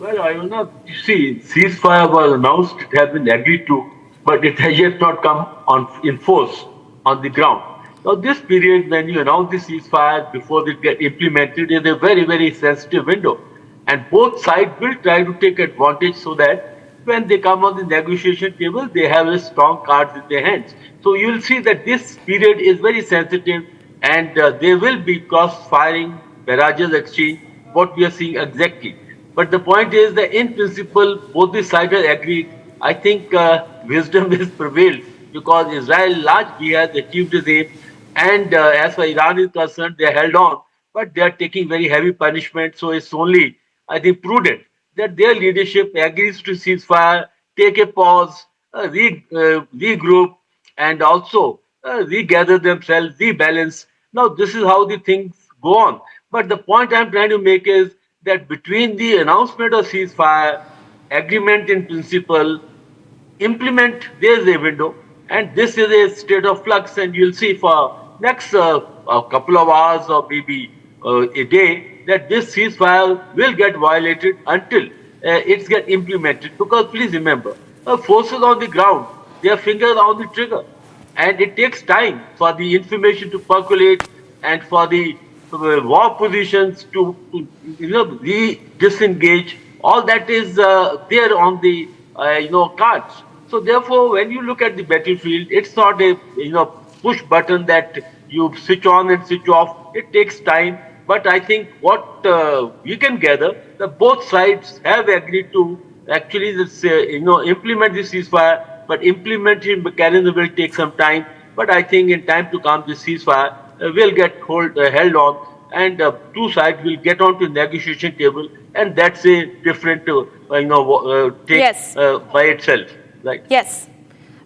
Well, I will not see. Ceasefire was announced; it has been agreed to, but it has yet not come on in force on the ground. Now, this period when you announce the ceasefire before it get implemented is a very, very sensitive window, and both sides will try to take advantage so that when they come on the negotiation table, they have a strong cards in their hands. So you will see that this period is very sensitive, and there will be cross-firing, barrages exchange, what we are seeing exactly. But the point is that in principle, both the sides are agreed. I think wisdom is prevailed because Israel largely has achieved its aim. And as far as Iran is concerned, they held on, but they are taking very heavy punishment. So it's only, I think, prudent that their leadership agrees to ceasefire, take a pause, regroup, and also regather themselves, rebalance. Now, this is how the things go on. But the point I'm trying to make is that between the announcement of ceasefire, agreement in principle, implement, there's a window, and this is a state of flux, and you'll see for next a couple of hours or maybe a day that this ceasefire will get violated until it's get implemented. Because please remember, forces on the ground, their fingers on the trigger, and it takes time for the information to percolate and for the war positions to disengage. All that is there on the cards. So therefore, when you look at the battlefield, it's not a push button that you switch on and switch off. It takes time. But I think what we can gather, that both sides have agreed to actually this, implement this ceasefire, but implementing mechanism will take some time. But I think in time to come, this ceasefire will get held on, and two sides will get onto the negotiation table, and that's a different take Yes. By itself. Right. Yes.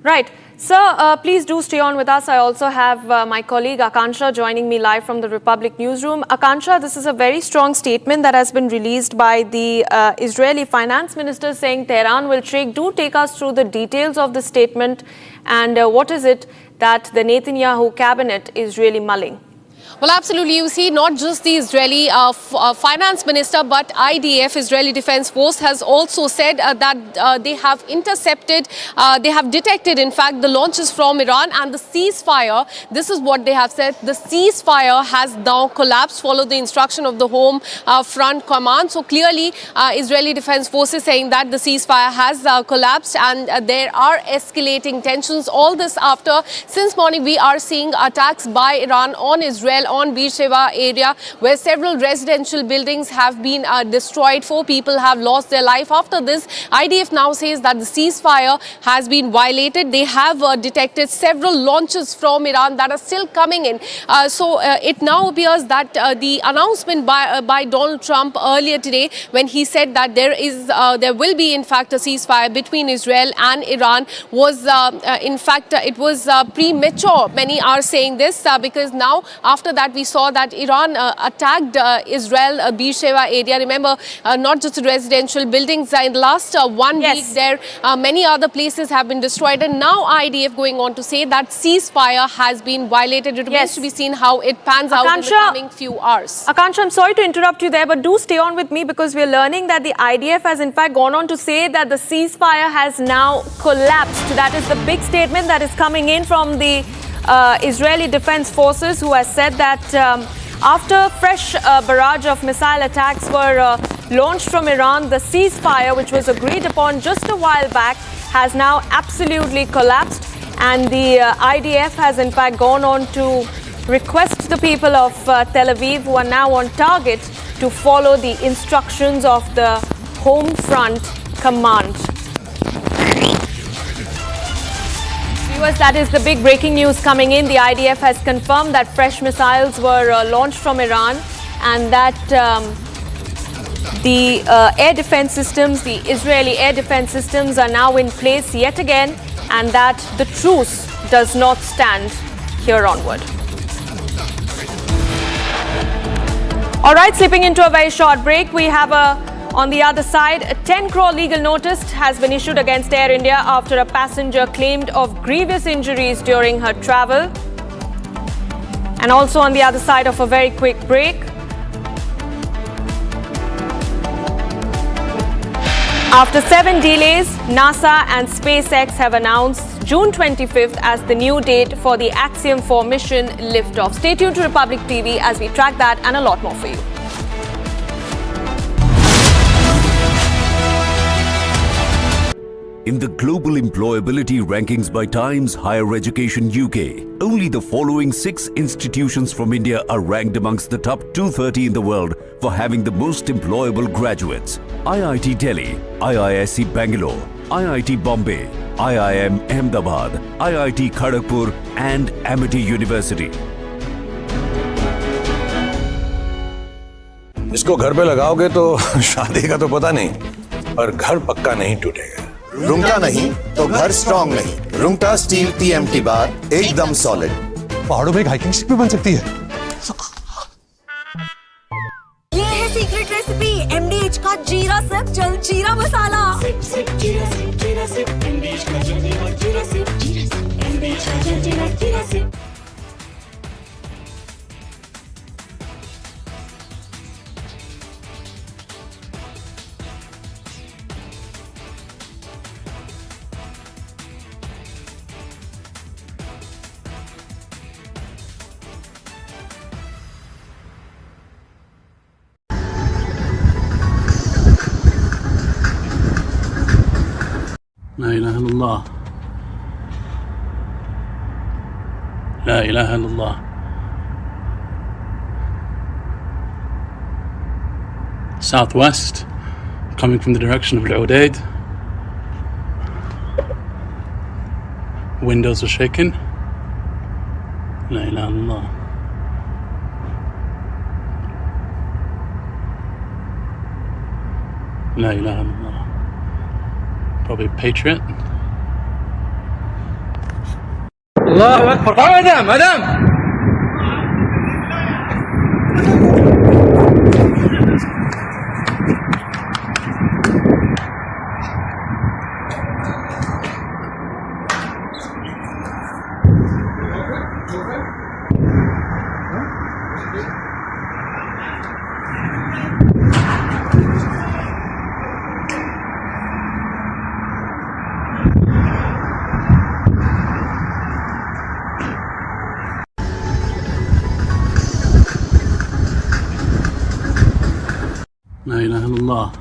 Right. Sir, please do stay on with us. I also have my colleague Akansha joining me live from the Republic newsroom. Akansha, this is a very strong statement that has been released by the Israeli finance minister saying Tehran will take. Do take us through the details of the statement and what is it that the Netanyahu cabinet is really mulling? Well, absolutely. You see, not just the Israeli finance minister, but IDF, Israeli Defense Force, has also said that they have intercepted, they have detected, in fact, the launches from Iran and the ceasefire. This is what they have said. The ceasefire has now collapsed, followed the instruction of the Home Front Command. So clearly, Israeli Defense Forces saying that the ceasefire has collapsed and there are escalating tensions. All this after, since morning, we are seeing attacks by Iran on Israel, on Beersheba area, where several residential buildings have been destroyed. 4 people have lost their life. After this, IDF now says that the ceasefire has been violated. They have detected several launches from Iran that are still coming in. So it now appears that the announcement by Donald Trump earlier today, when he said that there will be in fact a ceasefire between Israel and Iran, was in fact it was premature. Many are saying this because now after that we saw that Iran attacked Israel, Beersheba area. Remember, not just residential buildings. In the last 1 week, there many other places have been destroyed, and now IDF going on to say that ceasefire has been violated. It remains to be seen how it pans out in the coming few hours. Akansha, I'm sorry to interrupt you there, but do stay on with me because we're learning that the IDF has in fact gone on to say that the ceasefire has now collapsed. That is the big statement that is coming in from the Israeli Defense Forces, who has said that after fresh barrage of missile attacks were launched from Iran, the ceasefire, which was agreed upon just a while back, has now absolutely collapsed. And the IDF has in fact gone on to request the people of Tel Aviv, who are now on target, to follow the instructions of the Home Front Command. That is the big breaking news coming in. The IDF has confirmed that fresh missiles were launched from Iran and that the air defense systems, the Israeli air defense systems, are now in place yet again, and that the truce does not stand here onward. All right, slipping into a very short break, we have on the other side, a 10 crore legal notice has been issued against Air India after a passenger claimed of grievous injuries during her travel. And also on the other side of a very quick break, After 7 delays, NASA and SpaceX have announced June 25th as the new date for the Axiom 4 mission liftoff. Stay tuned to Republic TV as we track that and a lot more for you. In the global employability rankings by Times Higher Education UK, only the following 6 institutions from India are ranked amongst the top 230 in the world for having the most employable graduates. IIT Delhi, IISc Bangalore, IIT Bombay, IIM Ahmedabad, IIT Kharagpur and Amity University. इसको घर पे लगाओगे तो शादी का तो पता नहीं, पर घर पक्का नहीं टूटेगा। रुंगटा नहीं तो घर स्ट्रॉन्ग नहीं। रुंगटा स्टील TMT बार एकदम सॉलिड। पहाड़ों में एक हाइकिंग शिप भी बन सकती है। ये है सीक्रेट रेसिपी MDH का जीरा सिप जल जीरा मसाला। सिप जीरा सिप MDH का जल जीरा सिप MDH का जल जीरा SIP. لا إله إلا الله لا إله إلا الله Southwest coming from the direction of Al-Udaid. Windows are shaking. لا إله إلا الله لا إله إلا الله. Probably Patriot. الله أكبر. مدام لا إله إلا الله.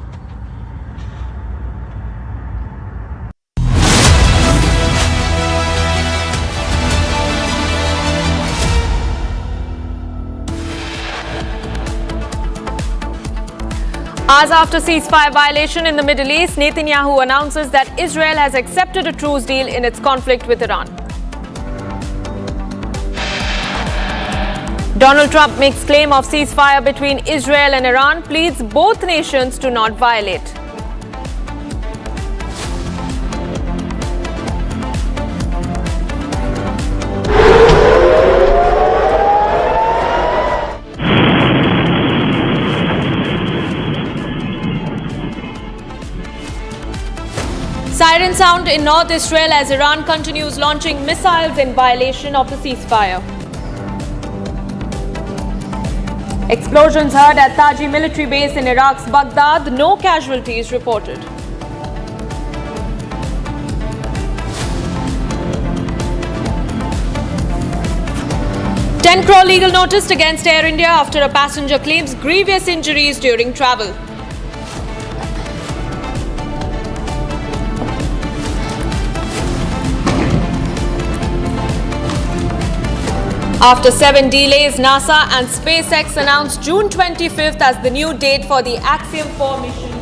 Hours after ceasefire violation in the Middle East, Netanyahu announces that Israel has accepted a truce deal in its conflict with Iran. Donald Trump makes claim of ceasefire between Israel and Iran, pleads both nations to not violate. Siren sound in North Israel as Iran continues launching missiles in violation of the ceasefire. Explosions heard at Taji military base in Iraq's Baghdad. No casualties reported. ₹10 crore legal notice against Air India after a passenger claims grievous injuries during travel. After 7 delays, NASA and SpaceX announced June 25th as the new date for the Axiom 4 mission.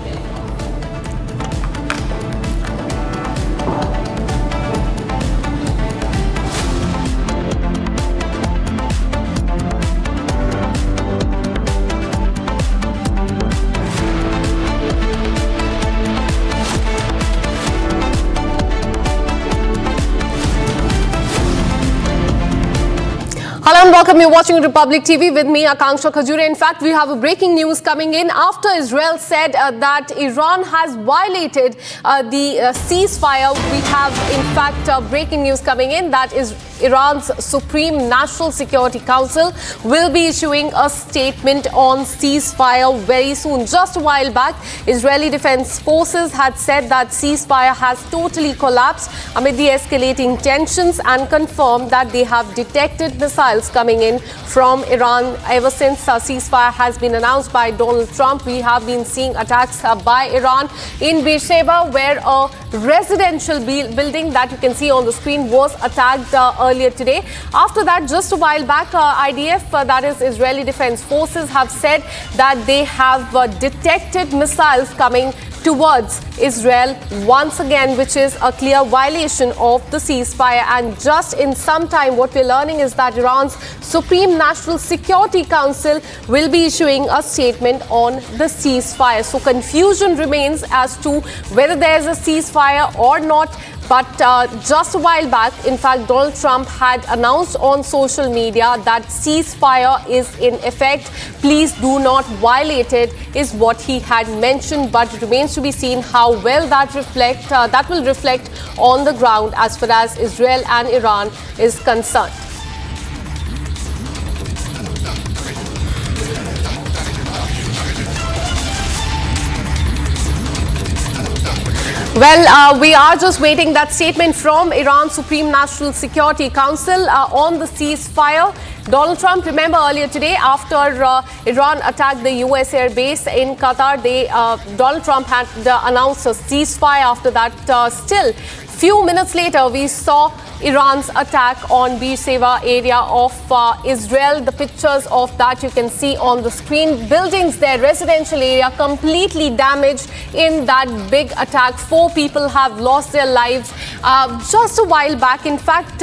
Hello and welcome. You're watching Republic TV with me, Akanksha Khajure. In fact, we have a breaking news coming in after Israel said that Iran has violated the ceasefire. We have, in fact, breaking news coming in that is Iran's Supreme National Security Council will be issuing a statement on ceasefire very soon. Just a while back, Israeli Defense Forces had said that ceasefire has totally collapsed amid the escalating tensions and confirmed that they have detected missiles coming in from Iran. Ever since ceasefire has been announced by Donald Trump, we have been seeing attacks by Iran in Beersheba, where a residential building that you can see on the screen was attacked earlier today. After that, just a while back, IDF, that is Israeli Defense Forces, have said that they have detected missiles coming towards Israel once again, which is a clear violation of the ceasefire. And just in some time, what we're learning is that Iran's Supreme National Security Council will be issuing a statement on the ceasefire. So confusion remains as to whether there's a ceasefire or not. But just a while back, in fact, Donald Trump had announced on social media that ceasefire is in effect. Please do not violate it, is what he had mentioned. But it remains to be seen how well that will reflect on the ground as far as Israel and Iran is concerned. Well, we are just waiting that statement from Iran's Supreme National Security Council on the ceasefire. Donald Trump, remember earlier today, after Iran attacked the US air base in Qatar, Donald Trump had announced a ceasefire. After that, still few minutes later, we saw Iran's attack on Beersheba area of Israel. The pictures of that you can see on the screen. Buildings there, residential area, completely damaged in that big attack. 4 people have lost their lives just a while back. In fact,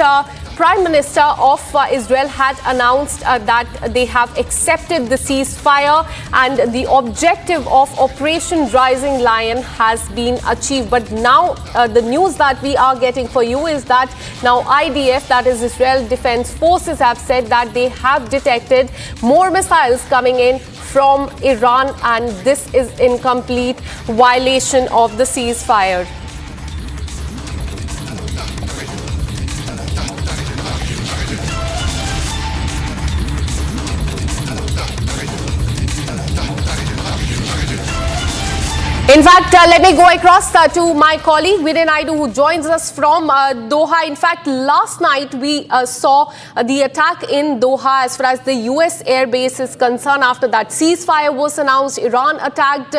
Prime Minister of Israel had announced that they have accepted the ceasefire and the objective of Operation Rising Lion has been achieved. But now the news that we are getting for you is that now IDF, that is Israel Defense Forces, have said that they have detected more missiles coming in from Iran, and this is in complete violation of the ceasefire. In fact, let me go across to my colleague Vinay Naidu, who joins us from Doha. In fact, last night we saw the attack in Doha as far as the US air base is concerned. After that, ceasefire was announced. Iran attacked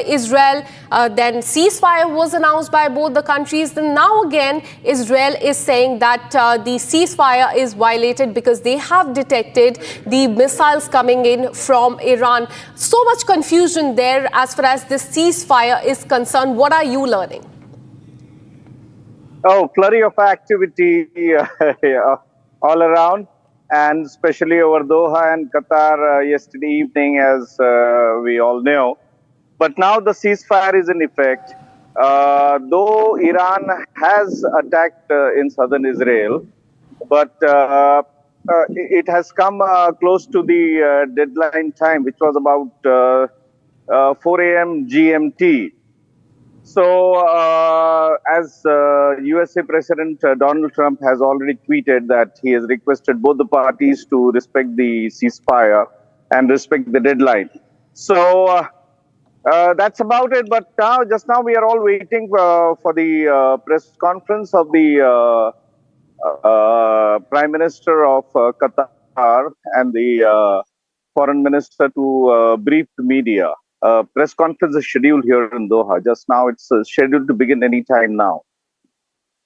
Israel. Then ceasefire was announced by both the countries. Then now again, Israel is saying that the ceasefire is violated because they have detected the missiles coming in from Iran. So much confusion there as far as this ceasefire is concerned. What are you learning? Oh, flurry of activity all around, and especially over Doha and Qatar yesterday evening, as we all know. But now the ceasefire is in effect. Though Iran has attacked in southern Israel, but it has come close to the deadline time, which was about 4 a.m. GMT. So, as USA President Donald Trump has already tweeted that he has requested both the parties to respect the ceasefire and respect the deadline. So, that's about it. But now, just now, we are all waiting for the press conference of the Prime Minister of Qatar and the Foreign Minister to brief the media. Press conference is scheduled here in Doha. Just now, it's scheduled to begin any time now.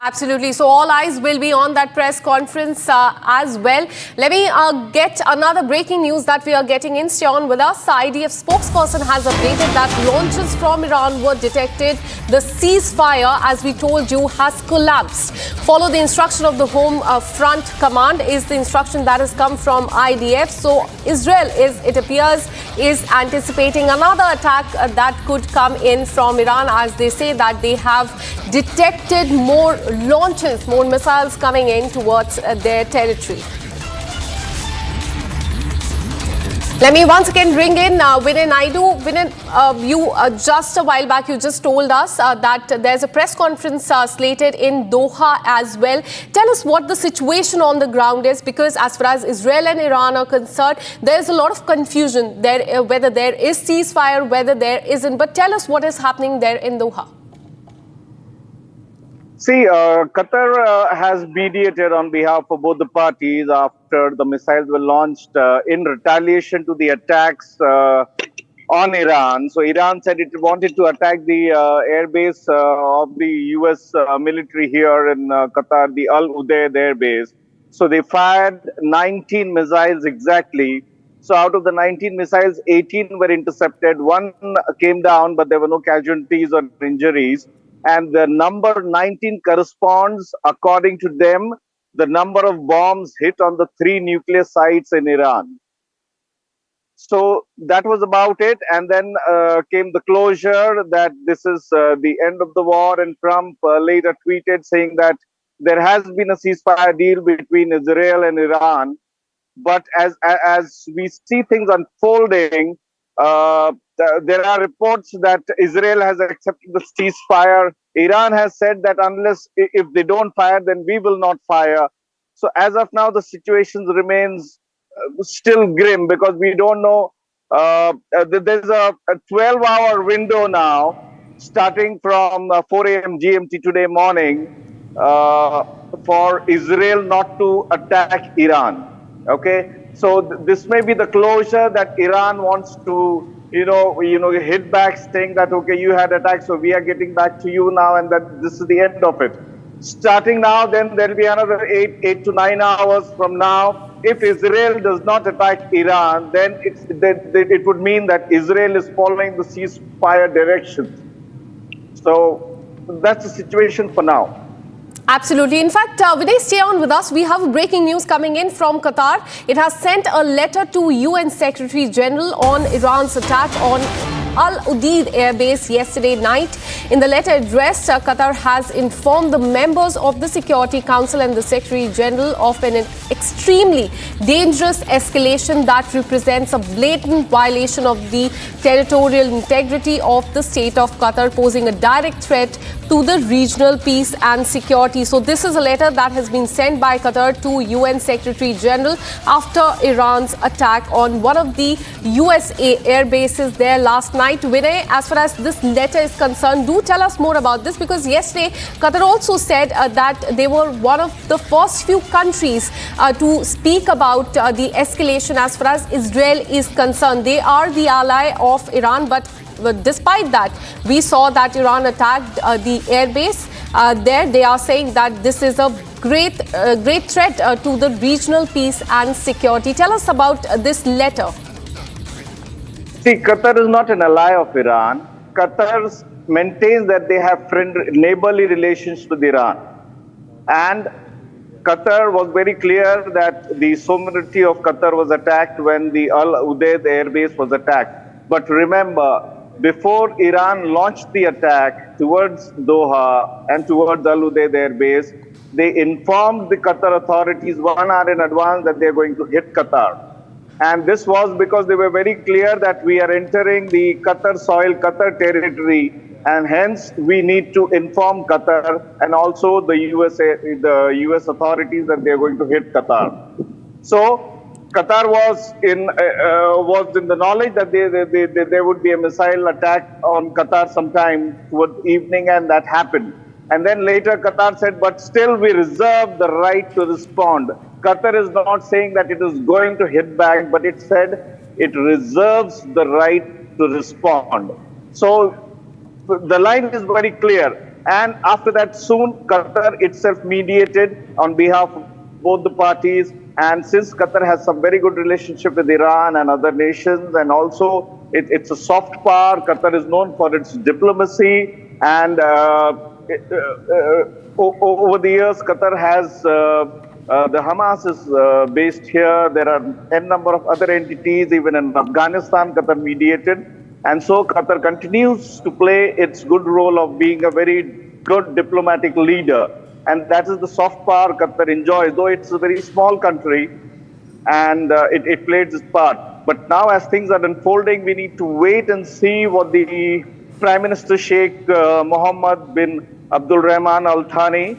Absolutely. So all eyes will be on that press conference as well. Let me get another breaking news that we are getting in. Stay on with us. The IDF spokesperson has updated that launches from Iran were detected. The ceasefire, as we told you, has collapsed. Follow the instruction of the Home Front Command is the instruction that has come from IDF. So Israel it appears, is anticipating another attack that could come in from Iran, as they say that they have detected more launches, more missiles coming in towards their territory. Let me once again bring in Vinay Naidu. Vinay, you just a while back, you just told us that there's a press conference slated in Doha as well. Tell us what the situation on the ground is, because as far as Israel and Iran are concerned, there's a lot of confusion there, whether there is ceasefire, whether there isn't. But tell us what is happening there in Doha. See, Qatar has mediated on behalf of both the parties after the missiles were launched in retaliation to the attacks on Iran. So Iran said it wanted to attack the airbase of the US military here in Qatar, the Al Udeid airbase. So they fired 19 missiles exactly. So out of the 19 missiles, 18 were intercepted. One came down, but there were no casualties or injuries. And the number 19 corresponds, according to them, the number of bombs hit on the 3 nuclear sites in Iran. So that was about it. And then came the closure that this is the end of the war. And Trump later tweeted saying that there has been a ceasefire deal between Israel and Iran. But as we see things unfolding, there are reports that Israel has accepted the ceasefire. Iran has said that unless if they don't fire, then we will not fire. So as of now, the situation remains still grim, because we don't know. There's a 12-hour window now, starting from 4 a.m. GMT today morning, for Israel not to attack Iran. Okay, so this may be the closure that Iran wants to, hit back, saying that, okay, you had attacked, so we are getting back to you now, and that this is the end of it. Starting now, then there will be another 8 to 9 hours from now. If Israel does not attack Iran, then it would mean that Israel is following the ceasefire directions. So that's the situation for now. Absolutely. In fact, Vinay, stay on with us. We have breaking news coming in from Qatar. It has sent a letter to UN Secretary General on Iran's attack on Al Udeid airbase yesterday night. In the letter addressed, Qatar has informed the members of the Security Council and the Secretary General of an extremely dangerous escalation that represents a blatant violation of the territorial integrity of the state of Qatar, posing a direct threat to the regional peace and security. So this is a letter that has been sent by Qatar to UN Secretary General after Iran's attack on one of the USA air bases there last night. Vinay, as far as this letter is concerned, do tell us more about this, because yesterday Qatar also said that they were one of the first few countries to speak about the escalation as far as Israel is concerned. They are the ally of Iran, but despite that, we saw that Iran attacked the airbase there. They are saying that this is a great threat to the regional peace and security. Tell us about this letter. See, Qatar is not an ally of Iran. Qatar maintains that they have neighborly relations with Iran. And Qatar was very clear that the sovereignty of Qatar was attacked when the Al Udeid airbase was attacked. But remember, before Iran launched the attack towards Doha and towards Al Udeid airbase, they informed the Qatar authorities 1 hour in advance that they are going to hit Qatar. And this was because they were very clear that we are entering the Qatar soil, Qatar territory, and hence we need to inform Qatar and also the US authorities that they are going to hit Qatar. So Qatar was in the knowledge that there would be a missile attack on Qatar sometime towards evening, and that happened. And then later Qatar said, but still we reserve the right to respond. Qatar is not saying that it is going to hit back, but it said it reserves the right to respond. So the line is very clear. And after that, soon Qatar itself mediated on behalf of both the parties. And since Qatar has some very good relationship with Iran and other nations, and also it's a soft power, Qatar is known for its diplomacy. And over the years, Qatar has the Hamas is based here. There are n number of other entities. Even in Afghanistan, Qatar mediated. And so Qatar continues to play its good role of being a very good diplomatic leader. And that is the soft power Qatar enjoys, though it's a very small country, and it played its part. But now, as things are unfolding, we need to wait and see what the Prime Minister Sheikh Mohammed bin Abdul Rahman Al Thani,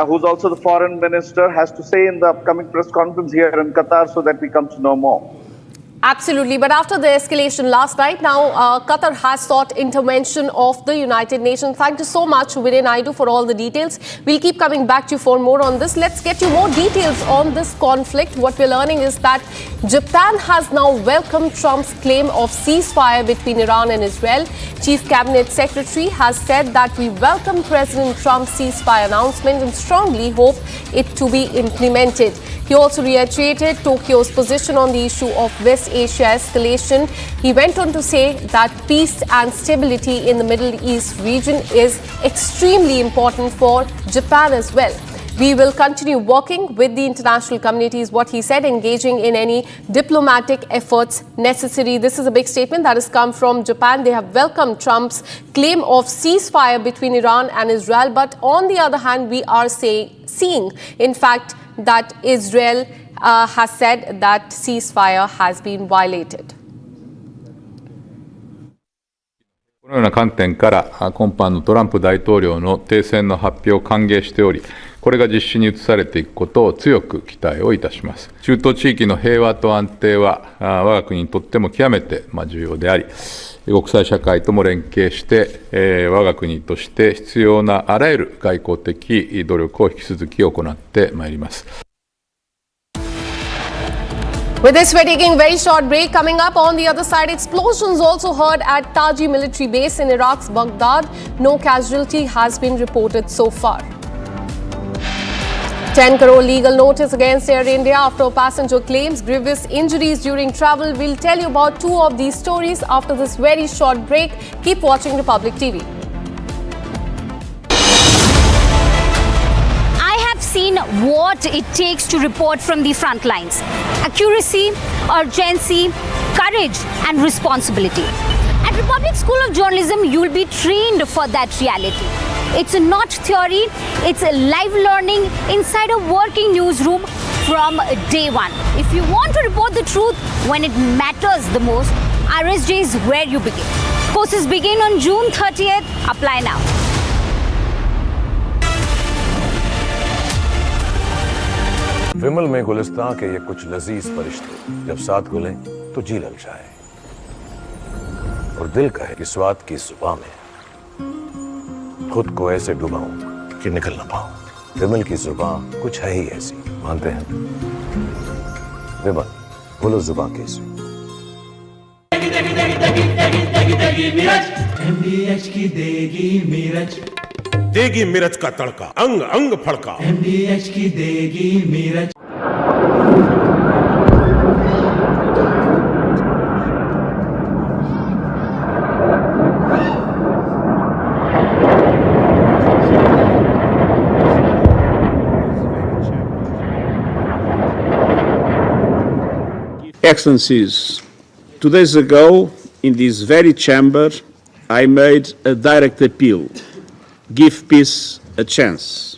who's also the Foreign Minister, has to say in the upcoming press conference here in Qatar, so that we come to know more. Absolutely. But after the escalation last night, now Qatar has sought intervention of the United Nations. Thank you so much, Vinay Naidu, for all the details. We'll keep coming back to you for more on this. Let's get you more details on this conflict. What we're learning is that Japan has now welcomed Trump's claim of ceasefire between Iran and Israel. Chief Cabinet Secretary has said that we welcome President Trump's ceasefire announcement and strongly hope it to be implemented. He also reiterated Tokyo's position on the issue of West Asia escalation. He went on to say that peace and stability in the Middle East region is extremely important for Japan as well. We will continue working with the international community, is what he said, engaging in any diplomatic efforts necessary. This is a big statement that has come from Japan. They have welcomed Trump's claim of ceasefire between Iran and Israel. But on the other hand, we are seeing, in fact, that Israel has said that ceasefire has been violated. このような観点から今般のトランプ大統領の停戦の発表を歓迎しており、これが実施に移されていくことを強く期待をいたします。中東地域の平和と安定は我が国にとっても極めて重要であり、国際社会とも連携して我が国として必要なあらゆる外交的努力を引き続き行ってまいります。With this, we're taking a very short break. Coming up on the other side, explosions also heard at Taji military base in Iraq's Baghdad. No casualty has been reported so far. 10 crore legal notice against Air India after a passenger claims grievous injuries during travel. We'll tell you about two of these stories after this very short break. Keep watching Republic TV. Seen what it takes to report from the front lines. Accuracy, urgency, courage and responsibility. At Republic School of Journalism, you will be trained for that reality. It's not theory, it's a live learning inside a working newsroom from day one. If you want to report the truth when it matters the most, RSJ is where you begin. Courses begin on June 30th. Apply now. विमल में गुलिस्तां के ये कुछ लजीज फरिश्ते जब साथ गुलें तो जी लग जाए और दिल कहे कि स्वाद की जुबान में खुद को ऐसे डुबाऊं कि निकल ना पाऊं। विमल की जुबान कुछ है ही ऐसी, मानते हैं? विमल बोलो जुबान कैसी? MDH की देगी मिर्च, देगी मिर्च का तड़का, अंग अंग फड़का। MDH की देगी मिर्च। Excellencies, 2 days ago, in this very chamber, I made a direct appeal. Give peace a chance.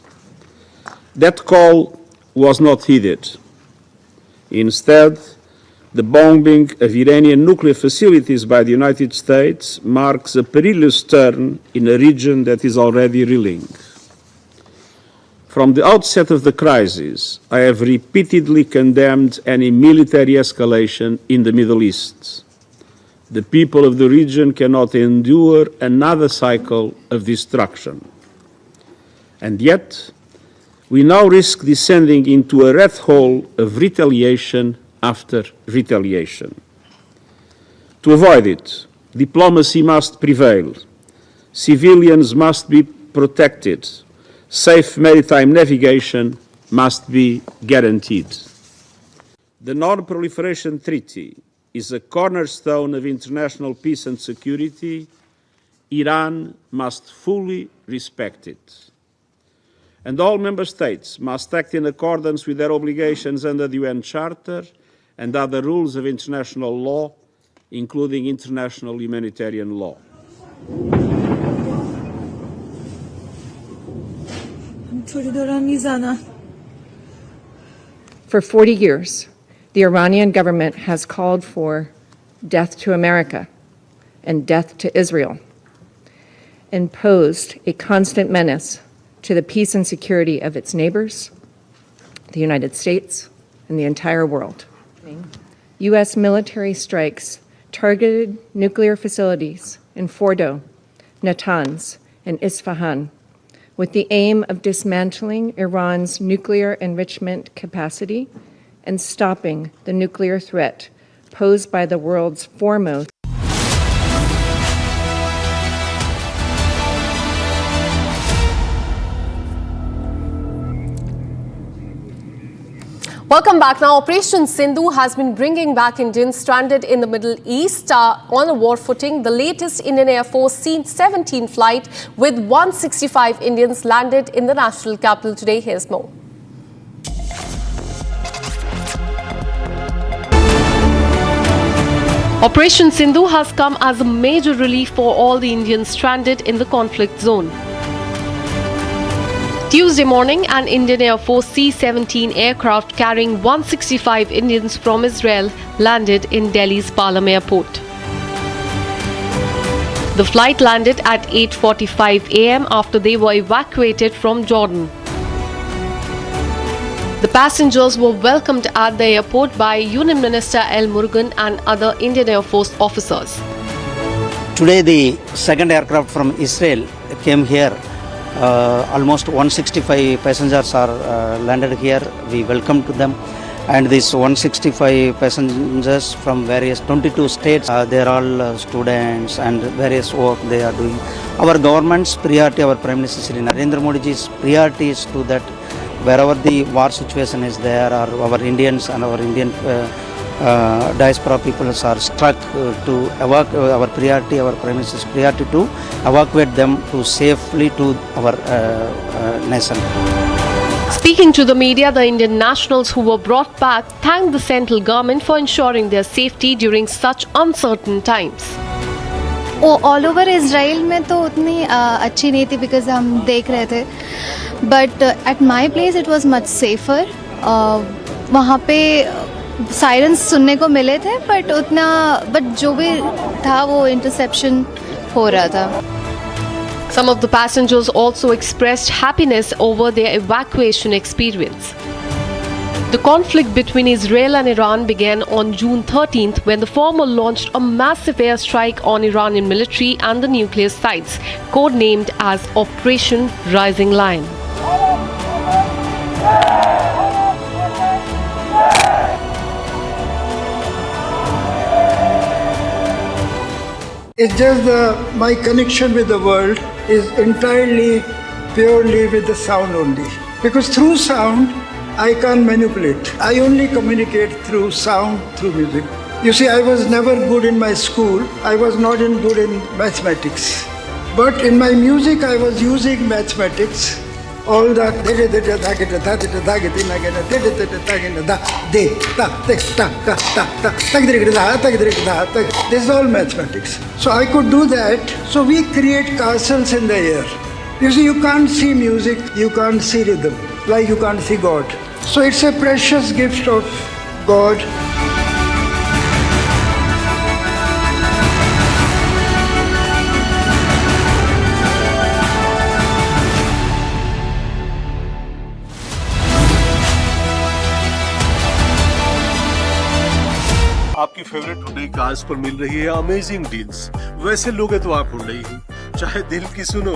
That call was not heeded. Instead, the bombing of Iranian nuclear facilities by the United States marks a perilous turn in a region that is already reeling. From the outset of the crisis, I have repeatedly condemned any military escalation in the Middle East. The people of the region cannot endure another cycle of destruction. And yet, we now risk descending into a rat hole of retaliation after retaliation. To avoid it, diplomacy must prevail. Civilians must be protected. Safe maritime navigation must be guaranteed. The Non-Proliferation Treaty is a cornerstone of international peace and security. Iran must fully respect it. And all member states must act in accordance with their obligations under the UN Charter and other rules of international law, including international humanitarian law. For 40 years, the Iranian government has called for death to America and death to Israel, and posed a constant menace to the peace and security of its neighbors, the United States, and the entire world. U.S. military strikes targeted nuclear facilities in Fordo, Natanz, and Isfahan, with the aim of dismantling Iran's nuclear enrichment capacity and stopping the nuclear threat posed by the world's foremost. Welcome back. Now, Operation Sindhu has been bringing back Indians stranded in the Middle East on a war footing. The latest Indian Air Force C-17 flight with 165 Indians landed in the national capital today. Here's more. Operation Sindhu has come as a major relief for all the Indians stranded in the conflict zone. Tuesday morning, an Indian Air Force C-17 aircraft carrying 165 Indians from Israel landed in Delhi's Palam Airport. The flight landed at 8:45 a.m. after they were evacuated from Jordan. The passengers were welcomed at the airport by Union Minister L. Murugan and other Indian Air Force officers. Today, the second aircraft from Israel came here. Almost 165 passengers are landed here. We welcome to them, and these 165 passengers from various 22 states, they are all students and various work they are doing. Our government's priority, our Prime Minister Shri Narendra Modi's priority is to that wherever the war situation is there, or our Indians and our Indian diaspora peoples are struck to evacuate. Our priority, our Prime Minister's priority to evacuate them to safely to our nation. Speaking to the media, the Indian nationals who were brought back thanked the central government for ensuring their safety during such uncertain times. All over Israel में तो उतनी अच्छी नहीं थी because हम देख रहे थे, but at my place it was much safer. वहाँ पे सायरन्स सुनने को मिले थे, but जो भी था वो इंटरसेप्शन हो रहा था. Some of the passengers also expressed happiness over their evacuation experience. The conflict between Israel and Iran began on June 13th when the former launched a massive airstrike on Iranian military and the nuclear sites, codenamed as Operation Rising Lion. It's just my connection with the world is entirely, purely with the sound only. Because through sound, I can't manipulate. I only communicate through sound, through music. You see, I was never good in my school. I was not good in mathematics. But in my music, I was using mathematics. All that, this is all mathematics. So I could do that. So we create castles in the air. You see, you can't see music, you can't see rhythm, like you can't see God. So it's a precious gift of God. आपकी favourite Hyundai cars पर मिल रही है amazing deals. वैसे लोगे तो आप Hyundai ही, चाहे दिल की सुनो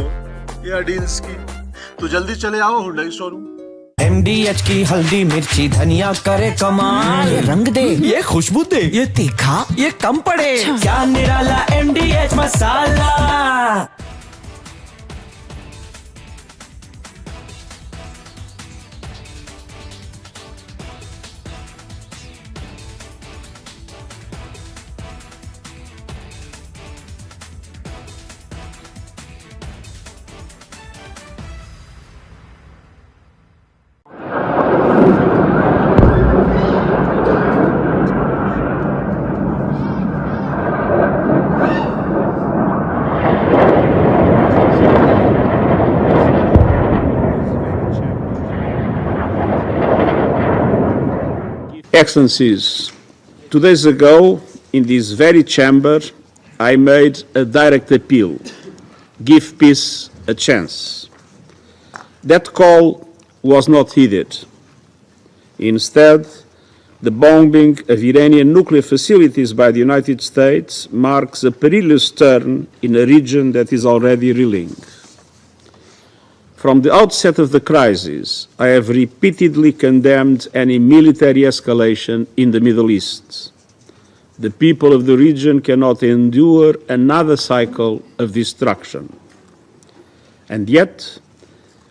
या डील्स की, तो जल्दी चले आओ हुंडई शोरूम। MDH की हल्दी मिर्ची धनिया करे कमाल, ये रंग दे, ये खुशबू दे, ये तीखा, ये कम पड़े, क्या निराला MDH masala. Excellencies, 2 days ago, in this very chamber, I made a direct appeal: give peace a chance. That call was not heeded. Instead, the bombing of Iranian nuclear facilities by the United States marks a perilous turn in a region that is already reeling. From the outset of the crisis, I have repeatedly condemned any military escalation in the Middle East. The people of the region cannot endure another cycle of destruction. And yet,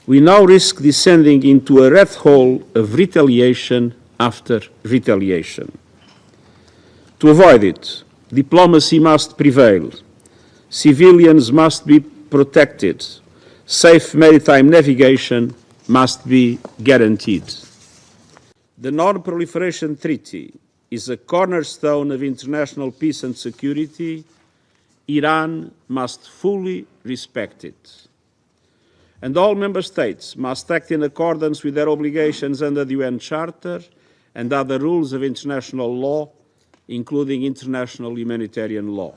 we now risk descending into a rat hole of retaliation after retaliation. To avoid it, diplomacy must prevail. Civilians must be protected. Safe maritime navigation must be guaranteed. The Non-Proliferation Treaty is a cornerstone of international peace and security. Iran must fully respect it. And all member states must act in accordance with their obligations under the UN Charter and other rules of international law, including international humanitarian law.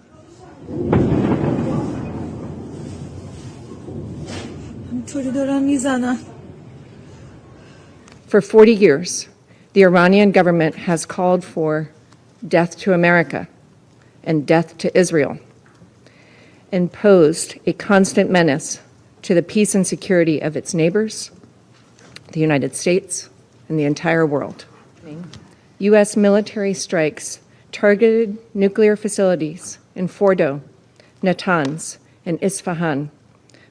For 40 years, the Iranian government has called for death to America and death to Israel, and posed a constant menace to the peace and security of its neighbors, the United States, and the entire world. U.S. military strikes targeted nuclear facilities in Fordo, Natanz, and Isfahan,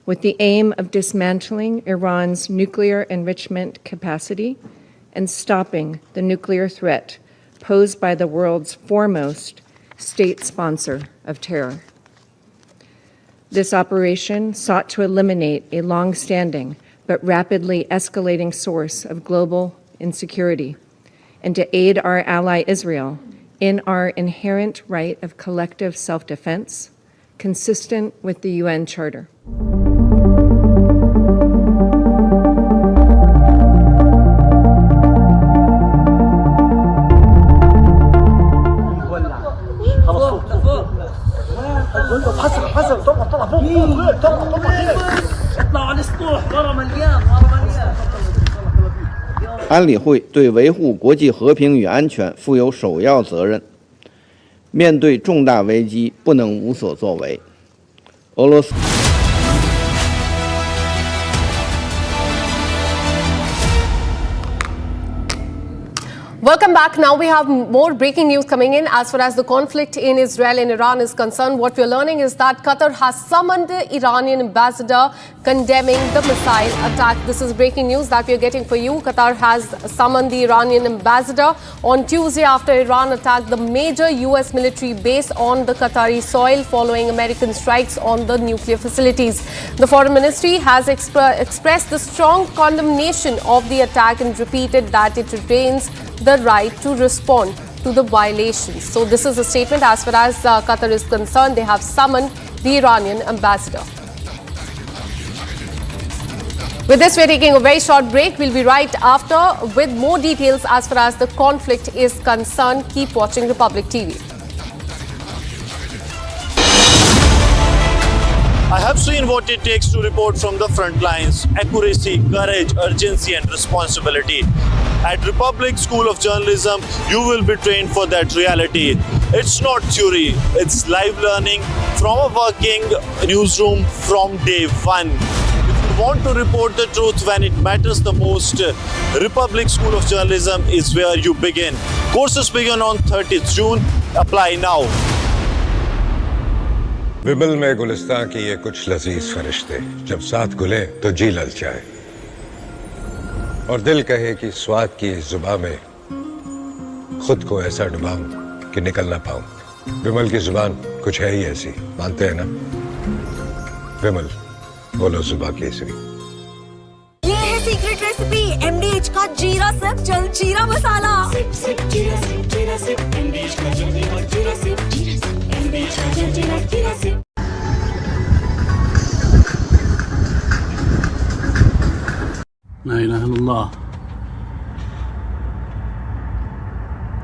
with the aim of dismantling Iran's nuclear enrichment capacity and stopping the nuclear threat posed by the world's foremost state sponsor of terror. This operation sought to eliminate a long-standing but rapidly escalating source of global insecurity and to aid our ally Israel in our inherent right of collective self-defense, consistent with the UN Charter. اطلعوا على السطوح ورا مليان ورا مليان 安理会对维护国际和平与安全负有首要责任，面对重大危机不能无所作为。俄罗斯 Welcome back. Now we have more breaking news coming in as far as the conflict in Israel and Iran is concerned. What we're learning is that Qatar has summoned the Iranian ambassador condemning the missile attack. This is breaking news that we're getting for you. Qatar has summoned the Iranian ambassador on Tuesday after Iran attacked the major US military base on the Qatari soil following American strikes on the nuclear facilities. The foreign ministry has expressed the strong condemnation of the attack and repeated that it retains the right to respond to the violations. So this is a statement as far as Qatar is concerned. They have summoned the Iranian ambassador. With this, we're taking a very short break. We'll be right after with more details as far as the conflict is concerned. Keep watching Republic TV. I have seen what it takes to report from the front lines: accuracy, courage, urgency and responsibility. At Republic School of Journalism, you will be trained for that reality. It's not theory, it's live learning from a working newsroom from day one. If you want to report the truth when it matters the most, Republic School of Journalism is where you begin. Courses begin on 30th June. Apply now. विमल में गुलिस्तां की ये कुछ लजीज फरिश्ते जब साथ गुले तो जी ललचाए और दिल कहे कि स्वाद की इस जुबान में खुद को ऐसा डुबाऊं कि निकल ना पाऊं। विमल की जुबान कुछ है ही ऐसी, मानते हैं ना? विमल, बोलो जुबान केसरी। ये है सीक्रेट रेसिपी MDH का जीरा सिर्फ जल जीरा मसाला। सिप सिप जीरा सिप MDH का जल जीरा सिप MDH का जल जीरा SIP. لا إله إلا الله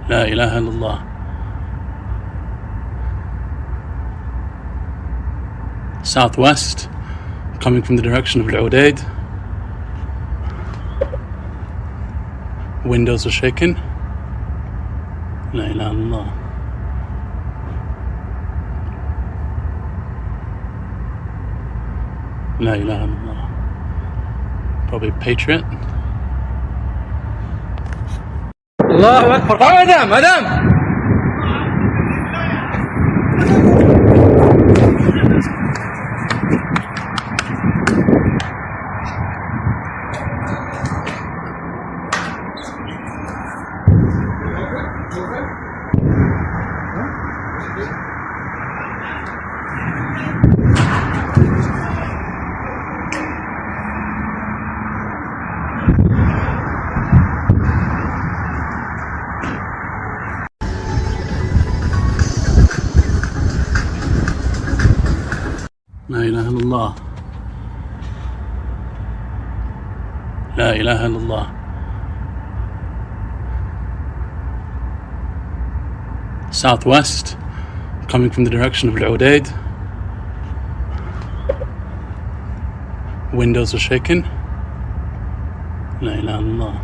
لا إله إلا الله. Southwest, coming from the direction of Al-Udaid. Windows are shaking. La ilaha illallah. La ilaha illallah. Probably Patriot. Allahu Akbar. Madam. لا إله إلا الله. لا إله إلا الله. Southwest, coming from the direction of Al-Udaid. Windows are shaking. La ilaha illallah.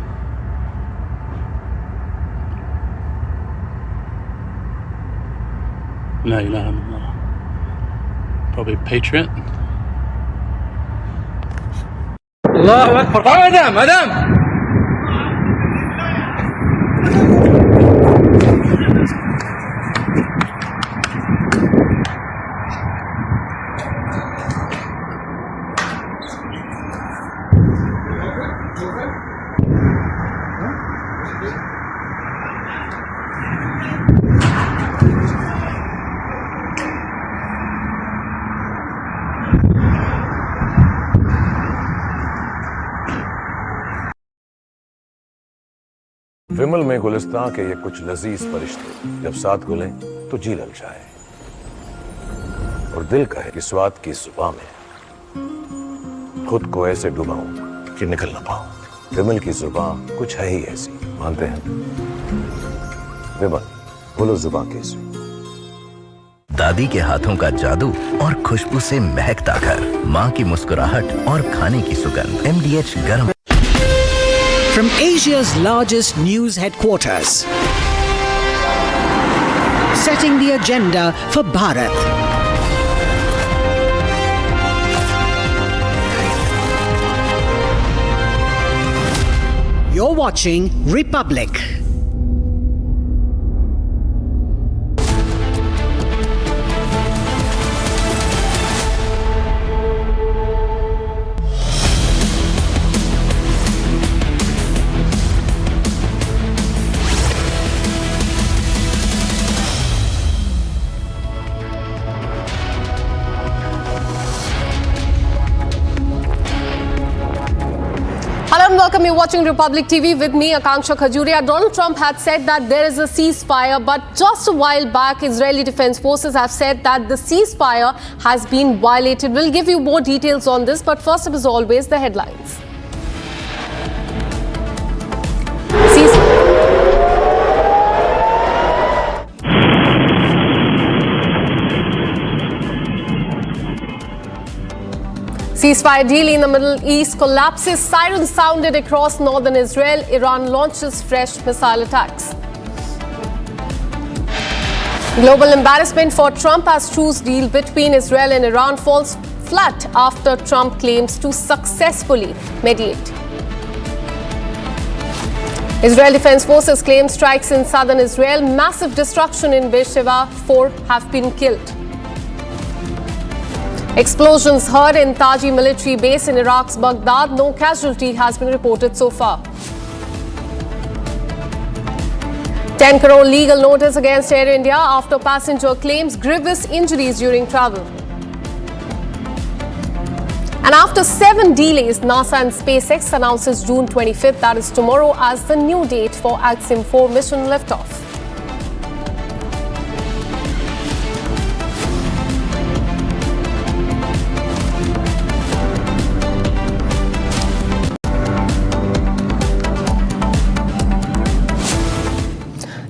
La ilaha illallah. Probably Patriot. Allahu Akbar. Madam. विमल में गुलिस्तां के ये कुछ लजीज फरिश्ते जब साथ घुलें तो जी ललचाए और दिल कहे कि स्वाद की जुबान में खुद को ऐसे डुबाऊं कि निकल ना पाऊं। विमल की जुबान कुछ है ही ऐसी, मानते हैं? विमल, बोलो जुबान कैसी? दादी के हाथों का जादू और खुशबू से महकता घर, माँ की मुस्कुराहट और खाने की सुगंध। MDH गरम। From Asia's largest news headquarters, setting the agenda for Bharat. You're watching Republic. Hello and welcome. You're watching Republic TV with me, Akanksha Khajuria. Donald Trump had said that there is a ceasefire, but just a while back, Israeli Defense Forces have said that the ceasefire has been violated. We'll give you more details on this, but first, as always, the headlines. Ceasefire deal in the Middle East collapses. Sirens sounded across northern Israel. Iran launches fresh missile attacks. Global embarrassment for Trump as truce deal between Israel and Iran falls flat after Trump claims to successfully mediate. Israel Defense Forces claim strikes in southern Israel. Massive destruction in Beersheba. 4 have been killed. Explosions heard in Taji military base in Iraq's Baghdad. No casualty has been reported so far. 10 crore legal notice against Air India after passenger claims grievous injuries during travel. And after 7 delays, NASA and SpaceX announces June 25th, that is tomorrow, as the new date for Axiom 4 mission liftoff.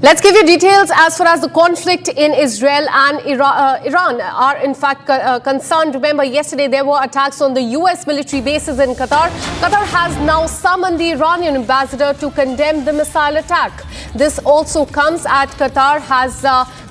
Let's give you details as far as the conflict in Israel and Iran are in fact concerned. Remember, yesterday there were attacks on the US military bases in Qatar. Qatar has now summoned the Iranian ambassador to condemn the missile attack. This also comes as Qatar has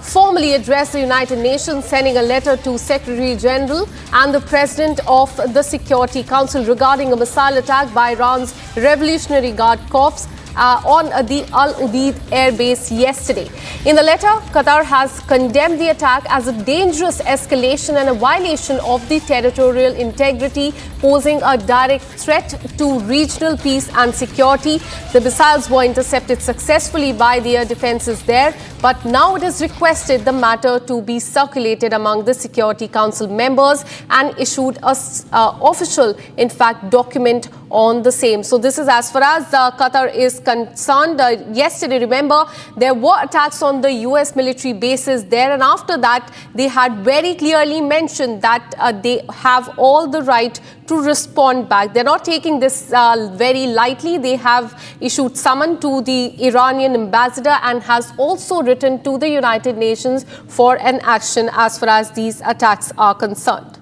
formally addressed the United Nations, sending a letter to Secretary General and the President of the Security Council regarding a missile attack by Iran's Revolutionary Guard Corps on the Al Udeid air base yesterday. In the letter, Qatar has condemned the attack as a dangerous escalation and a violation of the territorial integrity, posing a direct threat to regional peace and security. The missiles were intercepted successfully by the air defenses there, but now it has requested the matter to be circulated among the Security Council members and issued a official, in fact, document on the same. So this is as far as Qatar is concerned. Yesterday, remember, there were attacks on the US military bases there, and after that, they had very clearly mentioned that they have all the right to respond back. They're not taking this very lightly. They have issued summon to the Iranian ambassador and has also written to the United Nations for an action as far as these attacks are concerned.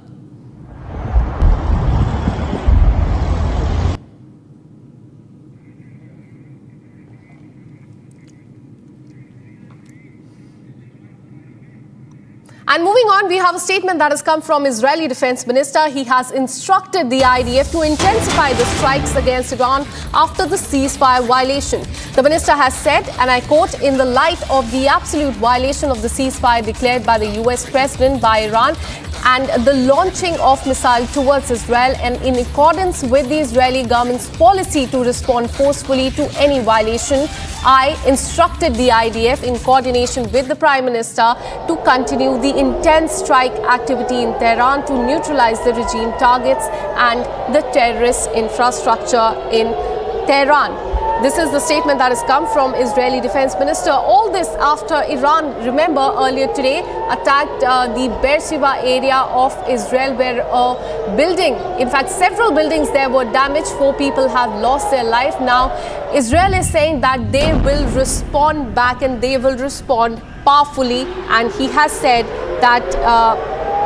And moving on, we have a statement that has come from Israeli Defense Minister. He has instructed the IDF to intensify the strikes against Iran after the ceasefire violation. The minister has said, and I quote, "In the light of the absolute violation of the ceasefire declared by the US President by Iran and the launching of missiles towards Israel, and in accordance with the Israeli government's policy to respond forcefully to any violation, I instructed the IDF in coordination with the Prime Minister to continue the intense strike activity in Tehran to neutralize the regime targets and the terrorist infrastructure in Tehran." This is the statement that has come from Israeli Defense Minister. All this after Iran, remember, earlier today attacked the Beersheba area of Israel, where a building, in fact several buildings there were damaged. 4 people have lost their life. Now Israel is saying that they will respond back and they will respond powerfully, and he has said that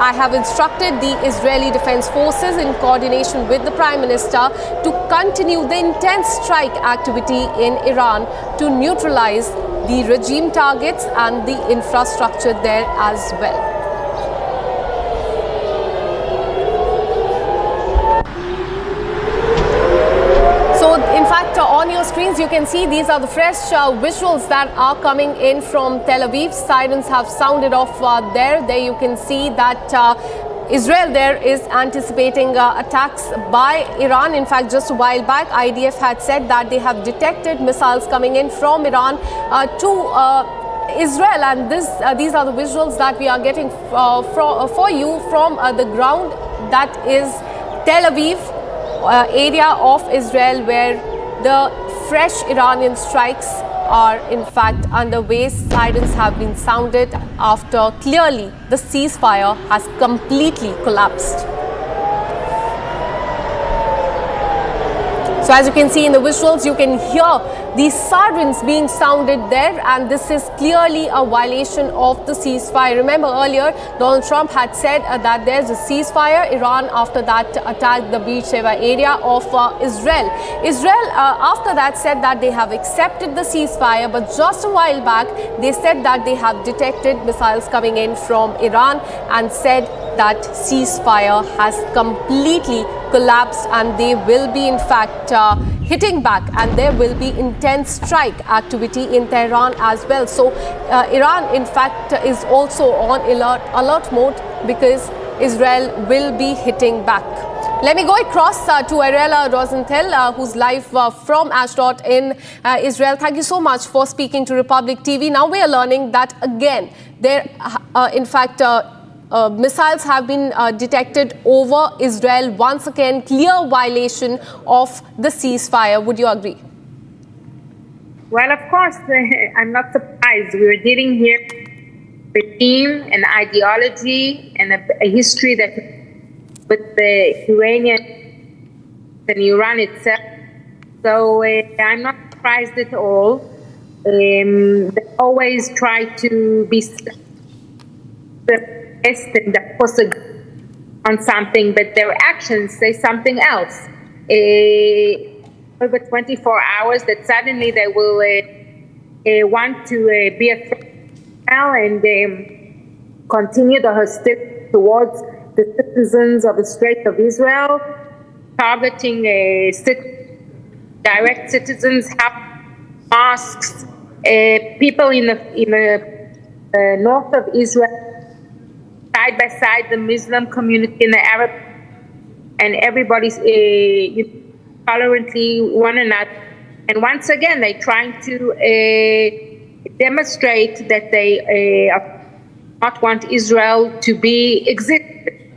I have instructed the Israeli Defense Forces in coordination with the Prime Minister to continue the intense strike activity in Iran to neutralize the regime targets and the infrastructure there as well. In fact, on your screens, you can see these are the fresh visuals that are coming in from Tel Aviv. Sirens have sounded off there. There you can see that Israel there is anticipating attacks by Iran. In fact, just a while back, IDF had said that they have detected missiles coming in from Iran to Israel, and these are the visuals that we are getting for you from the ground. That is Tel Aviv area of Israel, where the fresh Iranian strikes are in fact underway. Sirens have been sounded after clearly the ceasefire has completely collapsed. So as you can see in the visuals, you can hear these sirens being sounded there, and this is clearly a violation of the ceasefire. Remember earlier, Donald Trump had said that there's a ceasefire. Iran after that attacked the Beersheba area of Israel. Israel after that said that they have accepted the ceasefire, but just a while back they said that they have detected missiles coming in from Iran and said that ceasefire has completely collapsed, and they will be in fact hitting back, and there will be intense strike activity in Tehran as well. So Iran in fact is also on alert mode because Israel will be hitting back. Let me go across to Ariella Rosenthal, who's live from Ashdod in Israel. Thank you so much for speaking to Republic TV. Now we are learning that again there in fact missiles have been detected over Israel. Once again, clear violation of the ceasefire. Would you agree? Well, of course, I'm not surprised. We were dealing here with a theme, an ideology, and a history that with the Iranian and Iran itself. So I'm not surprised at all. They always try to be the best and of course on something, but their actions say something else. Over 24 hours, that suddenly they will want to be a threat and continue the hostility towards the citizens of the Strait of Israel, targeting direct citizens, mosques, people in the north of Israel, side by side, the Muslim community and the Arab, and everybody's tolerantly one another. And once again, they're trying to demonstrate that they not want Israel to be exist.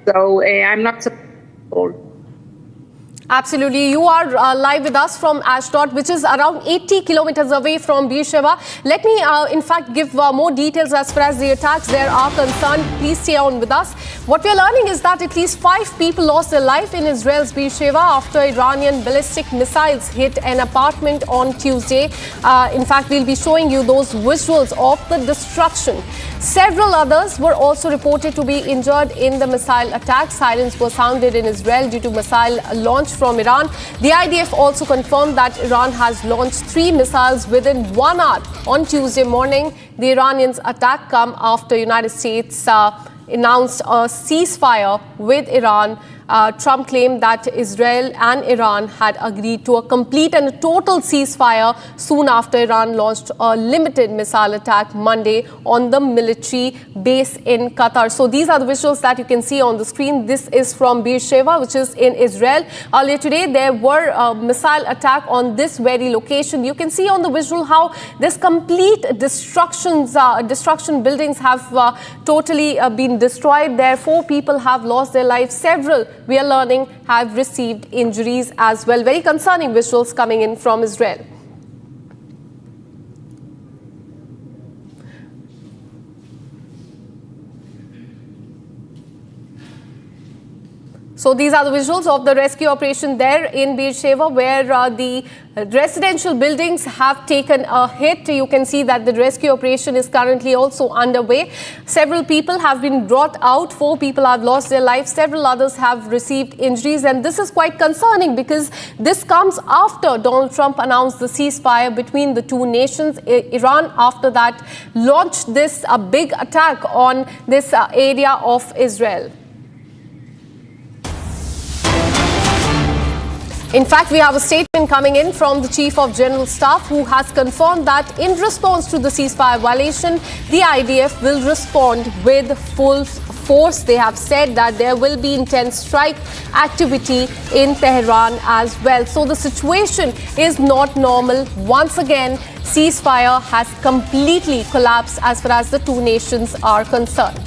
So I'm not supportive. Absolutely. You are live with us from Ashdod, which is around 80 kilometers away from Beersheba. Let me, in fact, give more details as far as the attacks there are concerned. Please stay on with us. What we are learning is that at least 5 people lost their life in Israel's Beersheba after Iranian ballistic missiles hit an apartment on Tuesday. In fact, we'll be showing you those visuals of the destruction. Several others were also reported to be injured in the missile attack. Sirens were sounded in Israel due to missile launch from Iran. The IDF also confirmed that Iran has launched 3 missiles within 1 hour on Tuesday morning. The Iranians' attack come after United States announced a ceasefire with Iran. Trump claimed that Israel and Iran had agreed to a complete and a total ceasefire soon after Iran launched a limited missile attack Monday on the military base in Qatar. So these are the visuals that you can see on the screen. This is from Beersheba, which is in Israel. Earlier today, there were a missile attack on this very location. You can see on the visual how this complete destruction buildings have totally been destroyed. There, 4 people have lost their lives. Several, we are learning, have received injuries as well. Very concerning visuals coming in from Israel. So these are the visuals of the rescue operation there in Beersheba, where the residential buildings have taken a hit. You can see that the rescue operation is currently also underway. Several people have been brought out. 4 people have lost their lives. Several others have received injuries. And this is quite concerning because this comes after Donald Trump announced the ceasefire between the 2 nations. Iran, after that, launched this big attack on this area of Israel. In fact, we have a statement coming in from the Chief of General Staff, who has confirmed that in response to the ceasefire violation, the IDF will respond with full force. They have said that there will be intense strike activity in Tehran as well. So the situation is not normal. Once again, ceasefire has completely collapsed as far as the 2 nations are concerned.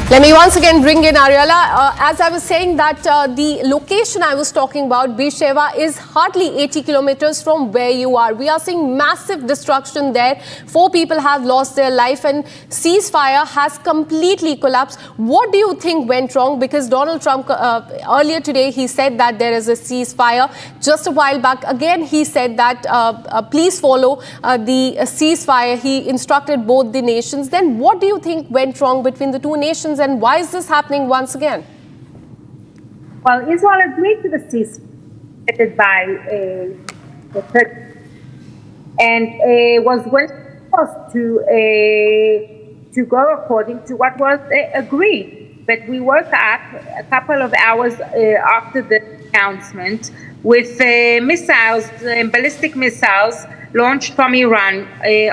Let me once again bring in Ariella. As I was saying that the location I was talking about, Beersheba, is hardly 80 kilometers from where you are. We are seeing massive destruction there. 4 people have lost their life and ceasefire has completely collapsed. What do you think went wrong? Because Donald Trump earlier today, he said that there is a ceasefire. Just a while back, again, he said that please follow the ceasefire. He instructed both the nations. Then what do you think went wrong between the 2 nations? And why is this happening once again? Well, Israel agreed to the ceasefire by the Turkey and was supposed to go according to what was agreed. But we woke up a couple of hours after the announcement with missiles, ballistic missiles launched from Iran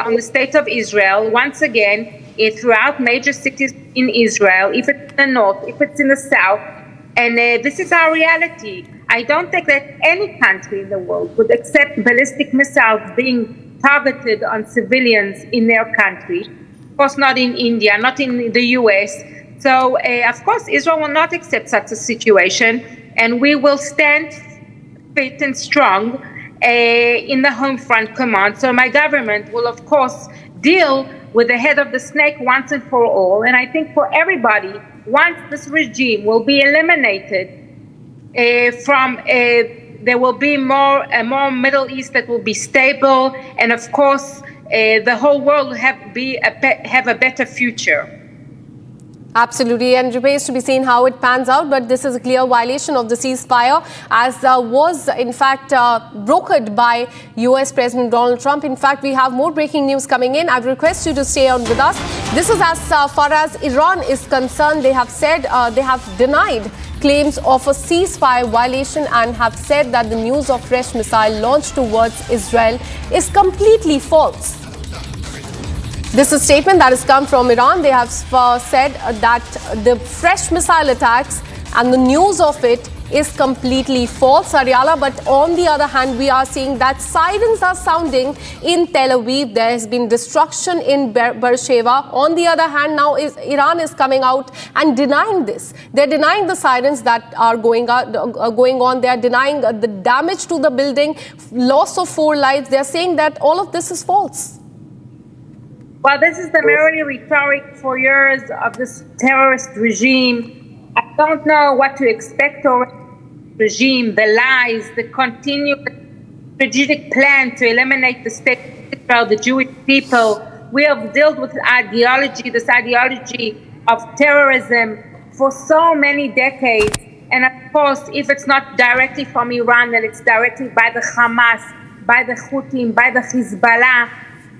on the state of Israel. Once again, throughout major cities in Israel, if it's in the north, if it's in the south, and this is our reality. I don't think that any country in the world would accept ballistic missiles being targeted on civilians in their country. Of course, not in India, not in the US. So, of course, Israel will not accept such a situation, and we will stand fit and strong in the home front command. So my government will, of course, deal with the head of the snake once and for all. And I think for everybody once this regime will be eliminated there will be a more Middle East that will be stable, and of course, the whole world will have a better future. Absolutely, and it remains to be seen how it pans out, but this is a clear violation of the ceasefire, as was in fact brokered by US President Donald Trump. In fact, we have more breaking news coming in. I would request you to stay on with us. This is as far as Iran is concerned. They have said they have denied claims of a ceasefire violation and have said that the news of fresh missile launched towards Israel is completely false. This is a statement that has come from Iran. They have said that the fresh missile attacks and the news of it is completely false, Ariala. But on the other hand, we are seeing that sirens are sounding in Tel Aviv. There has been destruction in Beersheba. On the other hand, now Iran is coming out and denying this. They're denying the sirens that are going on. They are denying the damage to the building, loss of 4 lives. They're saying that all of this is false. Well, this is the merely rhetoric for years of this terrorist regime. I don't know what to expect of the regime, the lies, the continued strategic plan to eliminate the state of Israel, the Jewish people. We have dealt with this ideology of terrorism for so many decades. And of course, if it's not directly from Iran, then it's directly by the Hamas, by the Houthis, by the Hezbollah.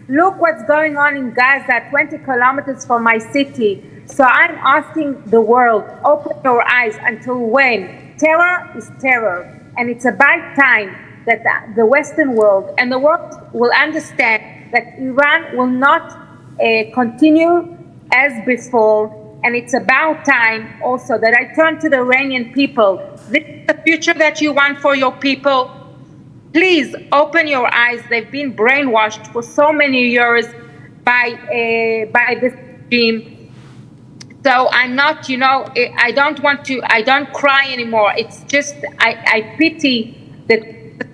Look what's going on in Gaza, 20 kilometers from my city. So I'm asking the world, open your eyes. Until when? Terror is terror. And it's about time that the Western world and the world will understand that Iran will not continue as before. And it's about time also that I turn to the Iranian people. This is the future that you want for your people. Please open your eyes. They've been brainwashed for so many years by this regime. So I'm not, I don't cry anymore. It's just, I pity the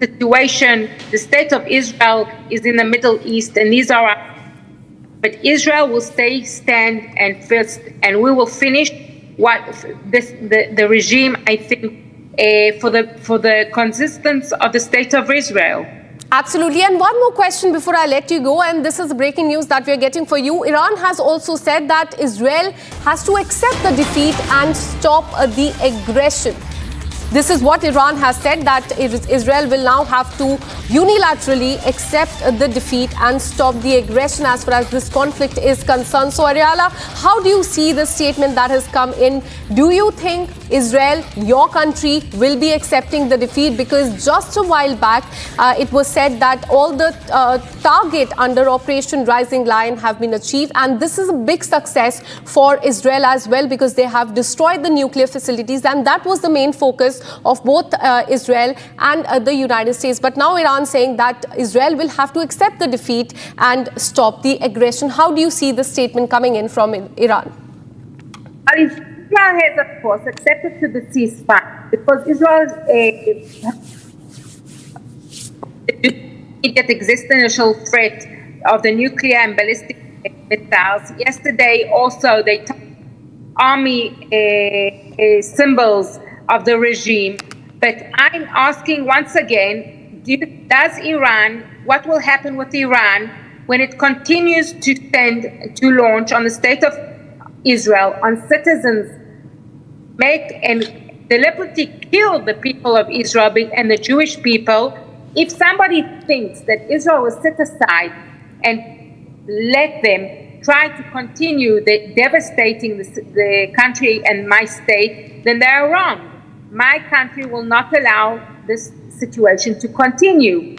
situation. The state of Israel is in the Middle East, and but Israel will stand and first, and we will finish the regime, I think, for the consistence of the state of Israel. Absolutely. And one more question before I let you go, and this is the breaking news that we are getting for you. Iran has also said that Israel has to accept the defeat and stop the aggression. This is what Iran has said, that Israel will now have to unilaterally accept the defeat and stop the aggression as far as this conflict is concerned. So, Ariala, how do you see this statement that has come in? Do you think Israel, your country, will be accepting the defeat? Because just a while back, it was said that all the target under Operation Rising Lion have been achieved. And this is a big success for Israel as well, because they have destroyed the nuclear facilities. And that was the main focus of both Israel and the United States. But now Iran saying that Israel will have to accept the defeat and stop the aggression. How do you see this statement coming in from Iran? Israel has, of course, accepted to the ceasefire because Israel's immediate existential threat of the nuclear and ballistic missiles. Yesterday, also, they took army symbols of the regime. But I'm asking once again, what will happen with Iran when it continues to launch on the state of Israel, on citizens, and deliberately kill the people of Israel and the Jewish people? If somebody thinks that Israel will sit aside and let them try to continue devastating the country and my state, then they are wrong. My country will not allow this situation to continue.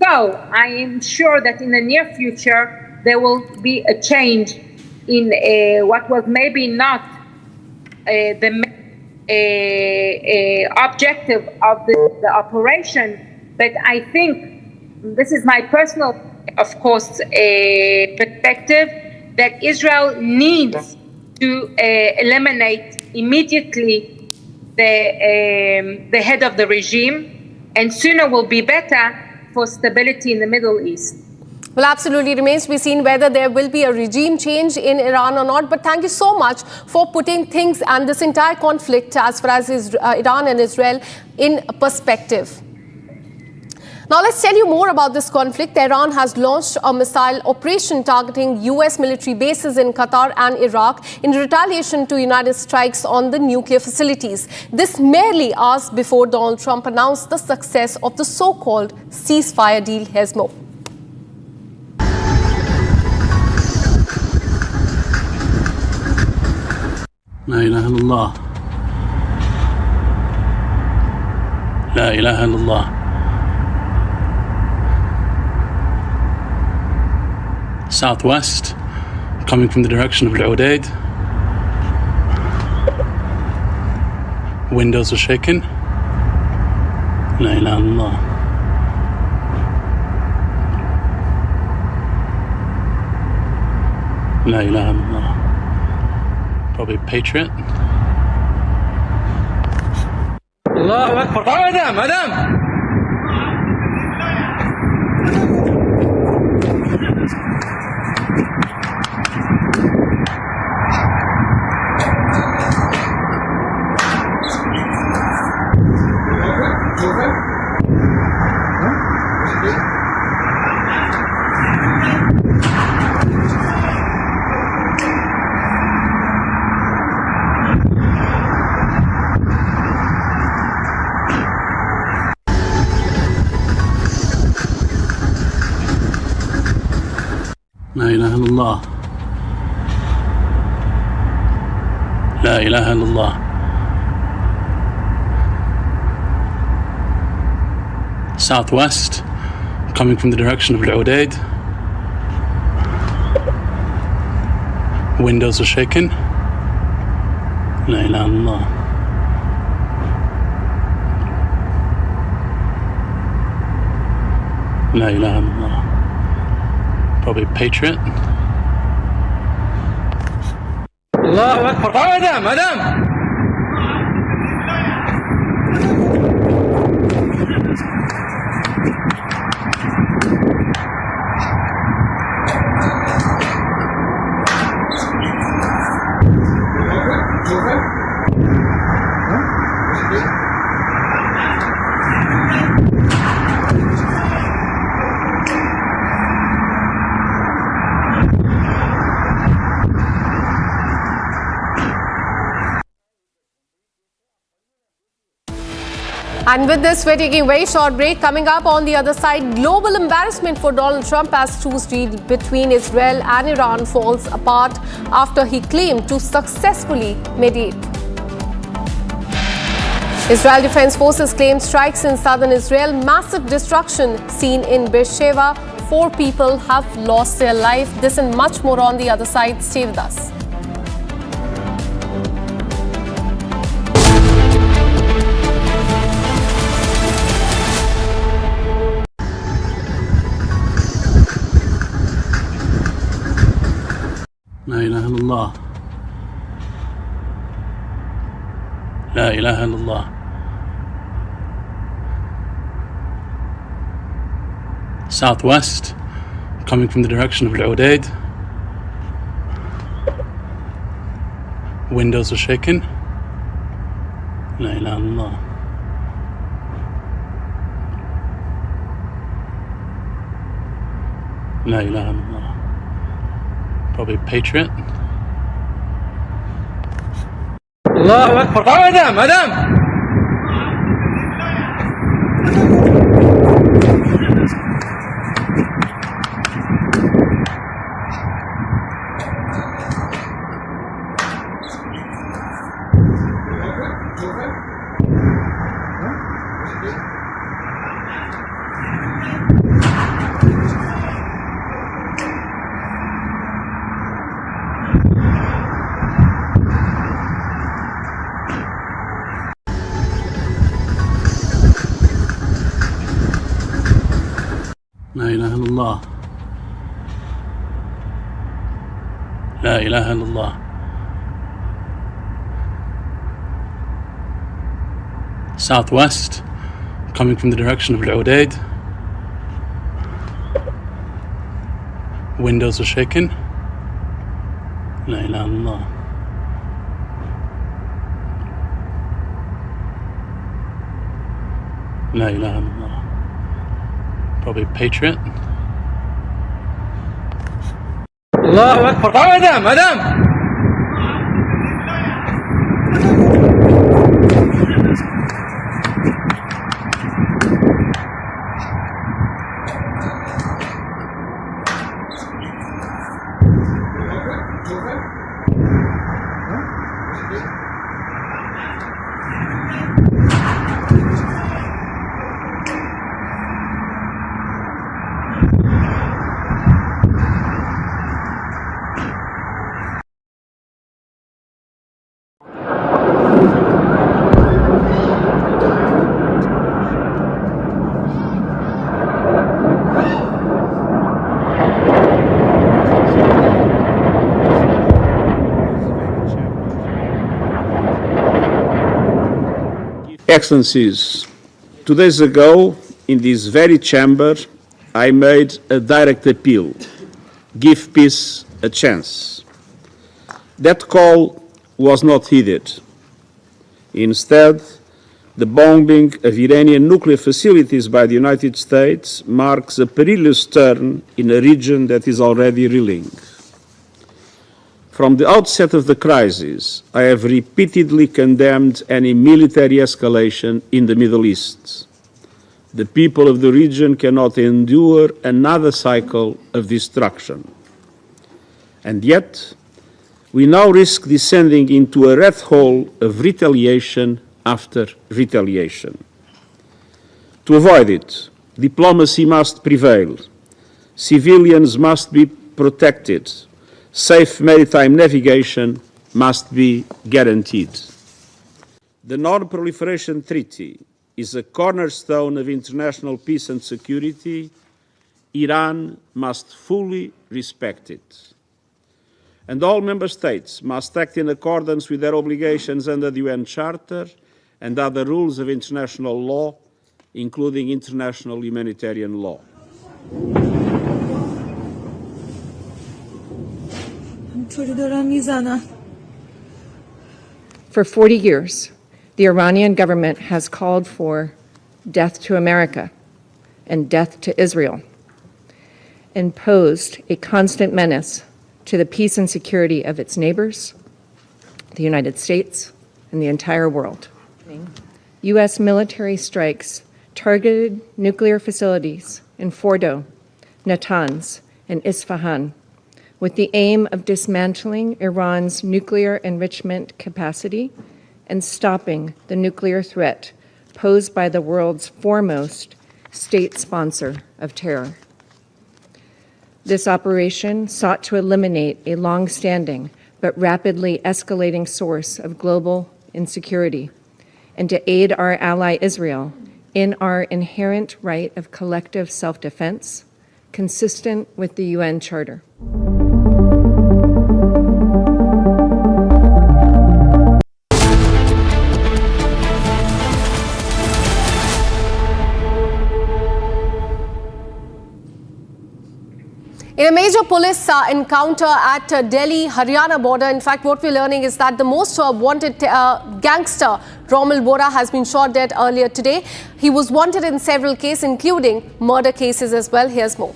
So I am sure that in the near future, there will be a change in what was maybe not the objective of the operation. But I think this is my personal, of course, perspective, that Israel needs to eliminate immediately the head of the regime, and sooner will be better for stability in the Middle East. Well, absolutely remains to be seen whether there will be a regime change in Iran or not. But thank you so much for putting things and this entire conflict as far as Iran and Israel in perspective. Now, let's tell you more about this conflict. Iran has launched a missile operation targeting US military bases in Qatar and Iraq in retaliation to United strikes on the nuclear facilities. This merely hours before Donald Trump announced the success of the so-called ceasefire deal. Here's more. La ilaha illallah. La ilaha illallah. Southwest, coming from the direction of Al-Udaid. Windows are shaking. La ilaha illallah. La ilaha illallah. Probably Patriot. Allahu Akbar. Madam. La ilaha illallah. La ilaha illallah. Southwest, coming from the direction of Al-Udaid. Windows are shaking. La ilaha illallah. La ilaha illallah. Probably Patriot. Allahu Akbar. Madam. And with this, we're taking a very short break. Coming up on the other side, global embarrassment for Donald Trump as truce deal between Israel and Iran falls apart after he claimed to successfully mediate. Israel Defense Forces claim strikes in southern Israel, massive destruction seen in Beersheba. 4 people have lost their life. This and much more on the other side. Stay with us. La ilaha illallah. La ilaha illallah. Southwest, coming from the direction of Al-Udaid. Windows are shaking. La ilaha illallah. La ilaha illallah. Probably Patriot. Allahu Akbar. Madam. La ilaha illallah. La ilaha illallah. Southwest, coming from the direction of Al-Udaid. Windows were shaking. La ilaha illallah. La ilaha illallah. Probably Patriot. Allahu Akbar. Madam. Excellencies, 2 days ago, in this very chamber, I made a direct appeal: give peace a chance. That call was not heeded. Instead, the bombing of Iranian nuclear facilities by the United States marks a perilous turn in a region that is already reeling. From the outset of the crisis, I have repeatedly condemned any military escalation in the Middle East. The people of the region cannot endure another cycle of destruction. And yet, we now risk descending into a rat hole of retaliation after retaliation. To avoid it, diplomacy must prevail. Civilians must be protected. Safe maritime navigation must be guaranteed. The Non-Proliferation Treaty is a cornerstone of international peace and security. Iran must fully respect it. And all member states must act in accordance with their obligations under the UN Charter and other rules of international law, including international humanitarian law. For 40 years, the Iranian government has called for death to America and death to Israel, and posed a constant menace to the peace and security of its neighbors, the United States, and the entire world. U.S. military strikes targeted nuclear facilities in Fordo, Natanz, and Isfahan, with the aim of dismantling Iran's nuclear enrichment capacity and stopping the nuclear threat posed by the world's foremost state sponsor of terror. This operation sought to eliminate a long-standing but rapidly escalating source of global insecurity and to aid our ally Israel in our inherent right of collective self-defense, consistent with the UN Charter. In a major police encounter at Delhi-Haryana border, in fact, what we're learning is that the most wanted gangster, Romil Vora, has been shot dead earlier today. He was wanted in several cases, including murder cases as well. Here's more.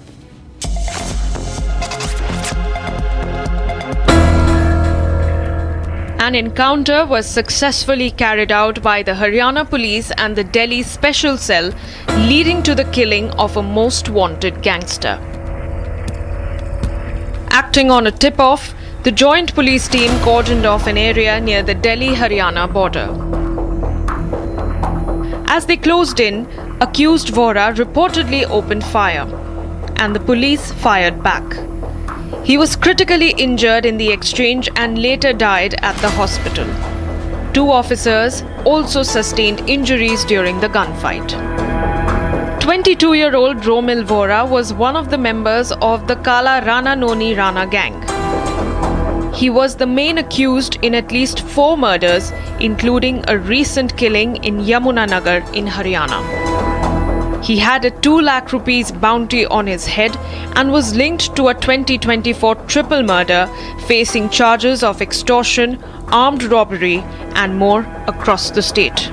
An encounter was successfully carried out by the Haryana police and the Delhi Special Cell, leading to the killing of a most wanted gangster. Acting on a tip-off, the joint police team cordoned off an area near the Delhi-Haryana border. As they closed in, accused Vora reportedly opened fire, and the police fired back. He was critically injured in the exchange and later died at the hospital. 2 officers also sustained injuries during the gunfight. 22-year-old Romil Vora was one of the members of the Kala Rana Noni Rana gang. He was the main accused in at least 4 murders, including a recent killing in Yamunanagar in Haryana. He had a 2 lakh rupees bounty on his head and was linked to a 2024 triple murder, facing charges of extortion, armed robbery and more across the state.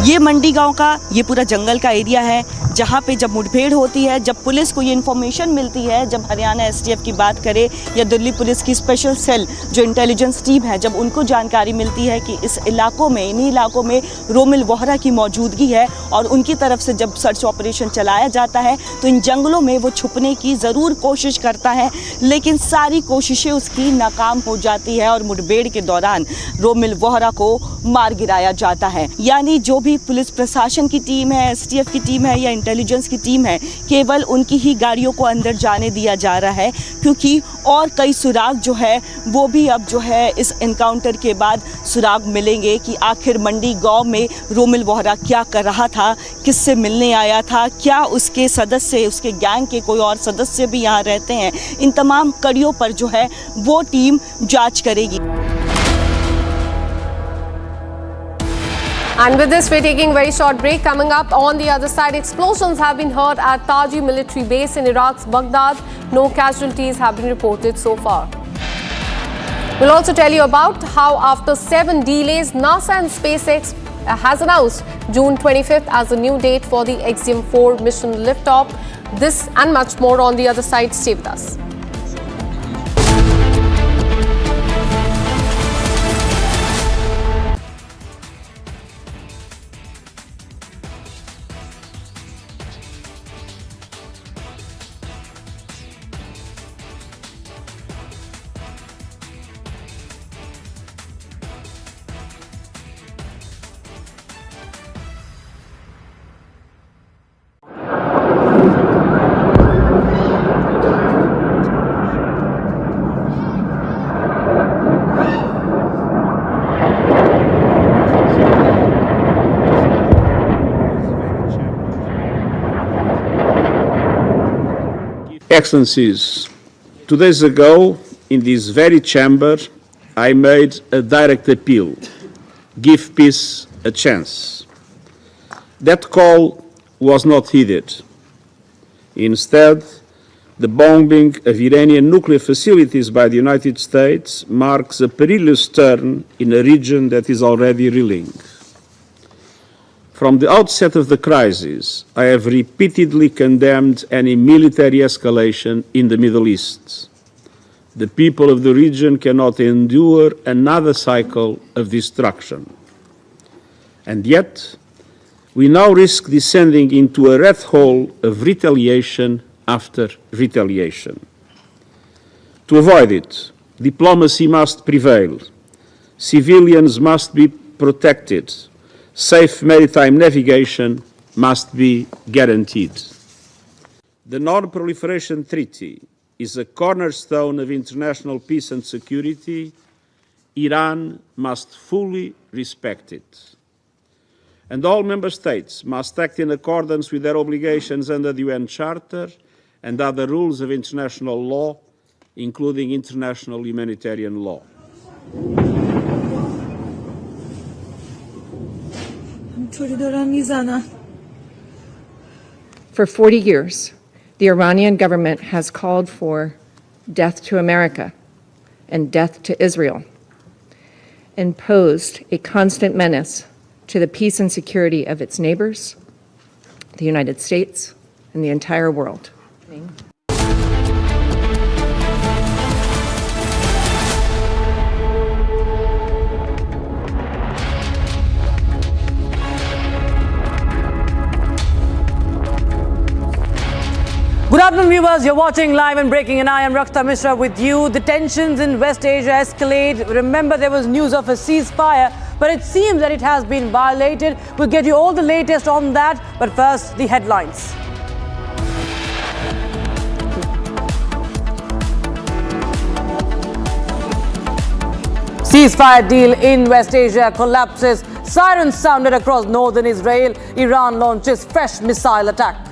ये मंडी गांव का ये पूरा जंगल का area है जहाँ पे जब मुठभेड़ होती है, जब पुलिस को ये इन्फॉर्मेशन मिलती है, जब हरियाणा एसटीएफ की बात करें या दिल्ली पुलिस की स्पेशल सेल जो इंटेलिजेंस टीम है, जब उनको जानकारी मिलती है कि इस इलाकों में, इन्हीं इलाकों में रोमिल वोहरा की मौजूदगी है और उनकी तरफ से जब सर्च ऑपरेशन चलाया जाता है तो इन जंगलों में वो छुपने की ज़रूर कोशिश करता है, लेकिन सारी कोशिशें उसकी नाकाम हो जाती है और मुठभेड़ के दौरान रोमिल वोहरा को मार गिराया जाता है। यानी जो भी पुलिस प्रशासन की टीम है, एसटीएफ की टीम है या इंटेलिजेंस की टीम है, केवल उनकी ही गाड़ियों को अंदर जाने दिया जा रहा है, क्योंकि और कई सुराग जो है वो भी अब जो है इस एनकाउंटर के बाद सुराग मिलेंगे कि आखिर मंडी गांव में रोमिल वोहरा क्या कर रहा था, किससे मिलने आया था, क्या उसके सदस्य, उसके गैंग के कोई और सदस्य भी यहाँ रहते हैं। इन तमाम कड़ियों पर जो है वो टीम जांच करेगी। And with this, we're taking a very short break. Coming up on the other side, explosions have been heard at Taji military base in Iraq's Baghdad. No casualties have been reported so far. We'll also tell you about how after 7 delays, NASA and SpaceX has announced June 25th as a new date for the Axiom-4 mission liftoff. This and much more on the other side. Stay with us. Excellencies, 2 days ago, in this very chamber, I made a direct appeal: give peace a chance. That call was not heeded. Instead, the bombing of Iranian nuclear facilities by the United States marks a perilous turn in a region that is already reeling. From the outset of the crisis, I have repeatedly condemned any military escalation in the Middle East. The people of the region cannot endure another cycle of destruction. And yet, we now risk descending into a rat hole of retaliation after retaliation. To avoid it, diplomacy must prevail. Civilians must be protected. Safe maritime navigation must be guaranteed. The Non-Proliferation Treaty is a cornerstone of international peace and security. Iran must fully respect it. And all member states must act in accordance with their obligations under the UN Charter and other rules of international law, including international humanitarian law. For 40 years, the Iranian government has called for death to America and death to Israel, and posed a constant menace to the peace and security of its neighbors, the United States, and the entire world. Good afternoon, viewers. You're watching Live and Breaking, and I am Rakhta Mishra with you. The tensions in West Asia escalate. Remember, there was news of a ceasefire, but it seems that it has been violated. We'll get you all the latest on that, but first, the headlines. Ceasefire deal in West Asia collapses. Sirens sounded across northern Israel. Iran launches fresh missile attack.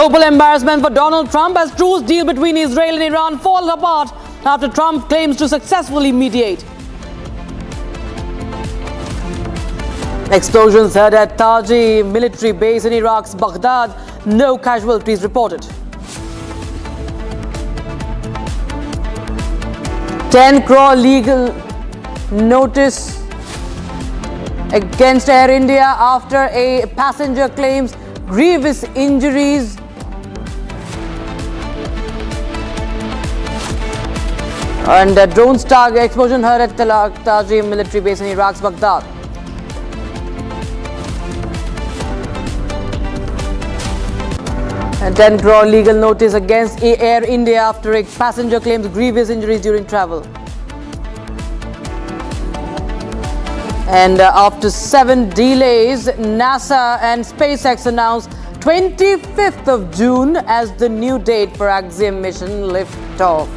Global embarrassment for Donald Trump as truce deal between Israel and Iran falls apart after Trump claims to successfully mediate. Explosions heard at Taji military base in Iraq's Baghdad. No casualties reported. 10 crore legal notice against Air India after a passenger claims grievous injuries. And a drone star explosion heard at Taji military base in Iraq's Baghdad. And 10 crore legal notice against Air India after a passenger claims grievous injuries during travel. And after 7 delays, NASA and SpaceX announced 25th of June as the new date for Axiom mission liftoff.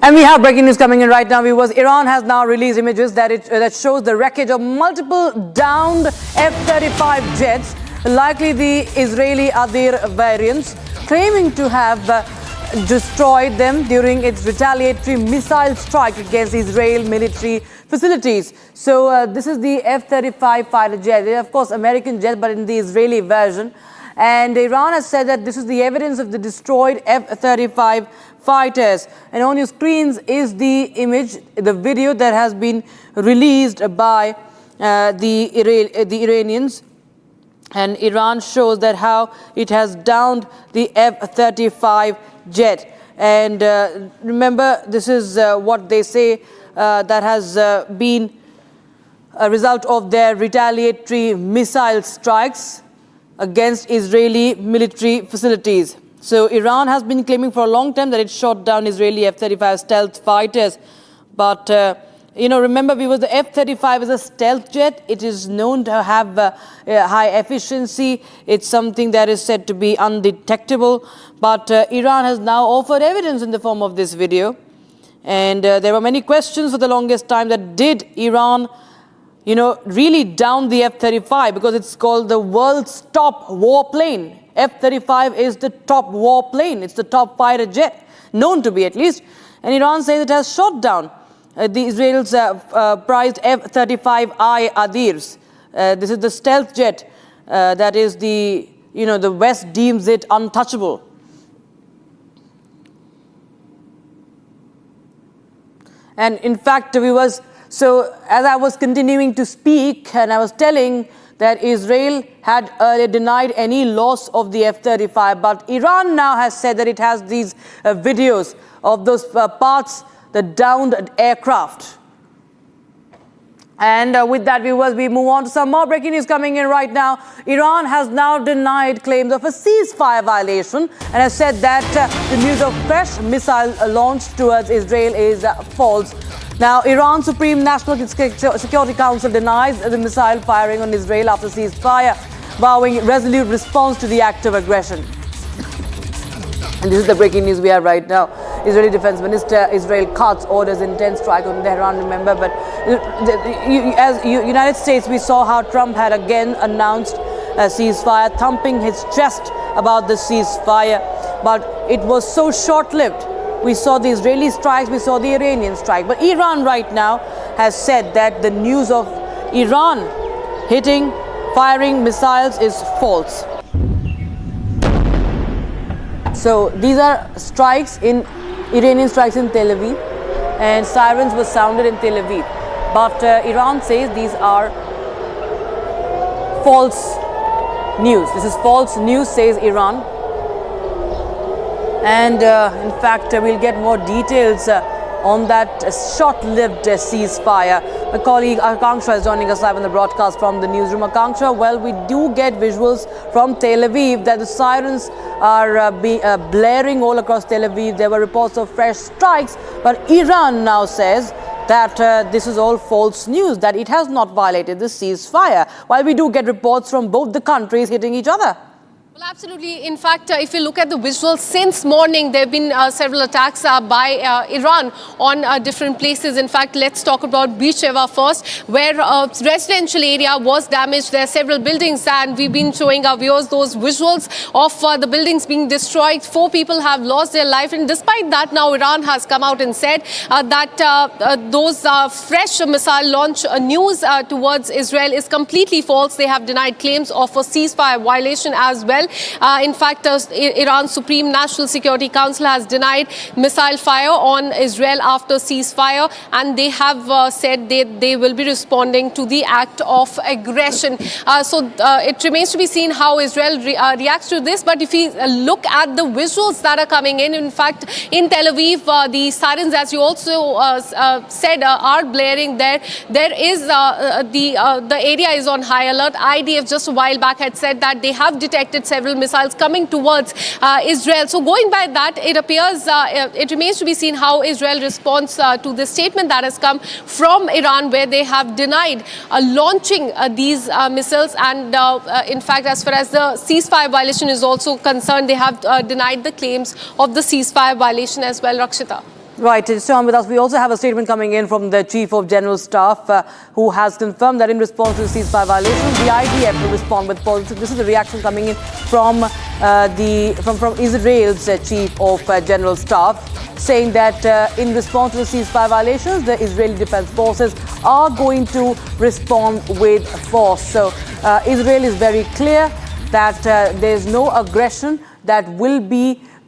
And we have breaking news coming in right now, viewers. Iran has now released images that shows the wreckage of multiple downed F-35 jets, likely the Israeli Adir variants, claiming to have destroyed them during its retaliatory missile strike against Israel military facilities. So this is the F-35 fighter jet. They are, of course, American jet, but in the Israeli version. And Iran has said that this is the evidence of the destroyed F-35 fighters. And on your screens is the image, the video that has been released by the Iranians. And Iran shows that how it has downed the F-35 jet. And remember, this is what they say that has been a result of their retaliatory missile strikes against Israeli military facilities. So Iran has been claiming for a long time that it shot down Israeli F-35 stealth fighters. But, remember, the F-35 is a stealth jet. It is known to have high efficiency. It's something that is said to be undetectable. But Iran has now offered evidence in the form of this video. And there were many questions for the longest time that did Iran really down the F-35, because it's called the world's top warplane. F-35 is the top warplane. It's the top fighter jet, known to be at least. And Iran says it has shot down the Israel's prized F-35I Adirs. This is the stealth jet that is the West deems it untouchable. And in fact, so as I was continuing to speak and I was telling that Israel had earlier denied any loss of the F-35, but Iran now has said that it has these videos of those parts, the downed aircraft. And with that, viewers, we move on to some more breaking news coming in right now. Iran has now denied claims of a ceasefire violation and has said that the news of fresh missile launched towards Israel is false. Now, Iran's Supreme National Security Council denies the missile firing on Israel after ceasefire, vowing resolute response to the act of aggression. And this is the breaking news we have right now. Israeli Defense Minister Israel Katz orders intense strike on Tehran, remember. But as United States, we saw how Trump had again announced a ceasefire, thumping his chest about the ceasefire. But it was so short-lived. We saw the Israeli strikes, we saw the Iranian strike. But Iran right now has said that the news of Iran firing missiles is false. So these are Iranian strikes in Tel Aviv, and sirens were sounded in Tel Aviv. But Iran says these are false news. This is false news, says Iran. And in fact, we'll get more details on that short-lived ceasefire. My colleague Akanksha is joining us live on the broadcast from the newsroom. Akanksha, well, we do get visuals from Tel Aviv that the sirens are blaring all across Tel Aviv. There were reports of fresh strikes, but Iran now says that this is all false news, that it has not violated the ceasefire, while we do get reports from both the countries hitting each other. Well, absolutely. In fact, if you look at the visuals, since morning, there have been several attacks by Iran on different places. In fact, let's talk about Beersheba first, where a residential area was damaged. There are several buildings, and we've been showing our viewers those visuals of the buildings being destroyed. 4 people have lost their life. And despite that, now Iran has come out and said that those fresh missile launch news towards Israel is completely false. They have denied claims of a ceasefire violation as well. In fact, Iran's Supreme National Security Council has denied missile fire on Israel after ceasefire, and they have said they will be responding to the act of aggression. So it remains to be seen how Israel reacts to this. But if we look at the visuals that are coming in fact, in Tel Aviv, the sirens, as you also said, are blaring there. There is the area is on high alert. IDF just a while back had said that they have detected several missiles coming towards Israel. So going by that, it appears it remains to be seen how Israel responds to the statement that has come from Iran, where they have denied launching these missiles. And in fact, as far as the ceasefire violation is also concerned, they have denied the claims of the ceasefire violation as well, Rakshita. Right, to stay on with us, we also have a statement coming in from the Chief of General Staff who has confirmed that in response to the ceasefire violation, the IDF will respond with positive. This is the reaction coming in from Israel's Chief of General Staff, saying that in response to the ceasefire violations, the Israeli Defense Forces are going to respond with force. So Israel is very clear that there is no aggression that will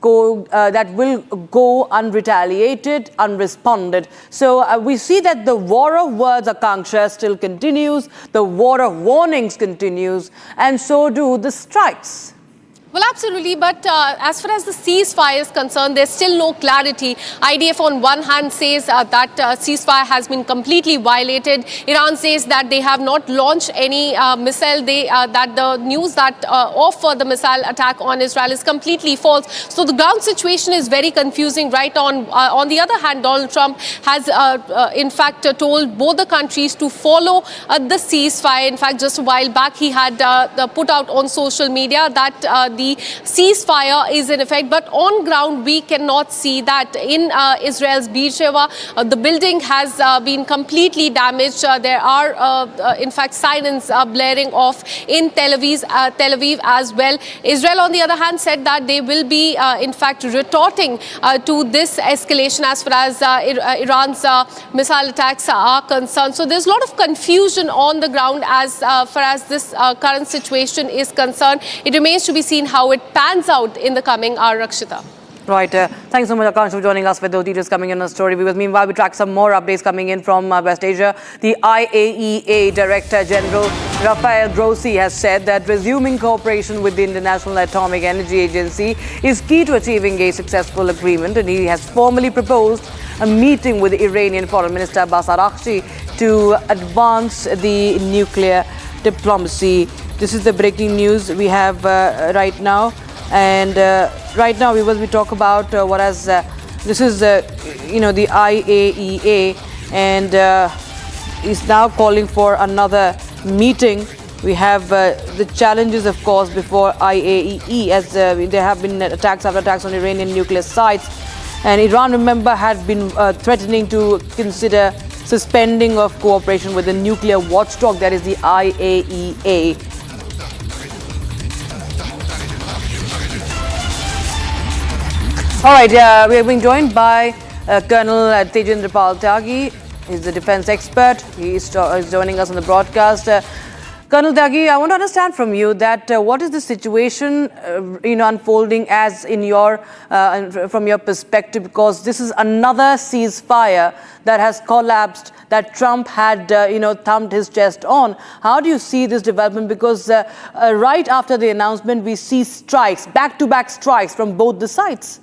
go unretaliated, unresponded. So we see that the war of words, Akanksha, still continues, the war of warnings continues, and so do the strikes. Well, absolutely. But as far as the ceasefire is concerned, there's still no clarity. IDF on one hand says that ceasefire has been completely violated. Iran says that they have not launched any missile. That the news that of the missile attack on Israel is completely false. So the ground situation is very confusing right on. On the other hand, Donald Trump has in fact told both the countries to follow the ceasefire. In fact, just a while back, he had put out on social media that the ceasefire is in effect, but on ground we cannot see that. In Israel's Beersheba, the building has been completely damaged. There are in fact sirens blaring off in Tel Aviv as well. Israel on the other hand said that they will be in fact retorting to this escalation as far as Iran's missile attacks are concerned. So there's a lot of confusion on the ground as far as this current situation is concerned. It remains to be seen how it pans out in the coming hour, Rakshita. Right. Thanks so much, Akash, for joining us with those details coming in on the story. Meanwhile, we track some more updates coming in from West Asia. The IAEA Director General Rafael Grossi has said that resuming cooperation with the International Atomic Energy Agency is key to achieving a successful agreement, and he has formally proposed a meeting with the Iranian Foreign Minister Abbas Araghchi to advance the nuclear diplomacy. This is the breaking news we have right now. And right now, we talk about what has this is the IAEA, and is now calling for another meeting. We have the challenges, of course, before IAEA, as there have been attacks after attacks on Iranian nuclear sites, and Iran, remember, had been threatening to consider suspending of cooperation with the nuclear watchdog, that is the IAEA. All right, we are being joined by Colonel Tejendra Pal Tyagi. He's a defense expert. He is joining us on the broadcast. Colonel Tyagi, I want to understand from you that what is the situation, unfolding as in your from your perspective, because this is another ceasefire that has collapsed, that Trump had, thumped his chest on. How do you see this development? Because right after the announcement, we see strikes, back-to-back strikes from both the sides.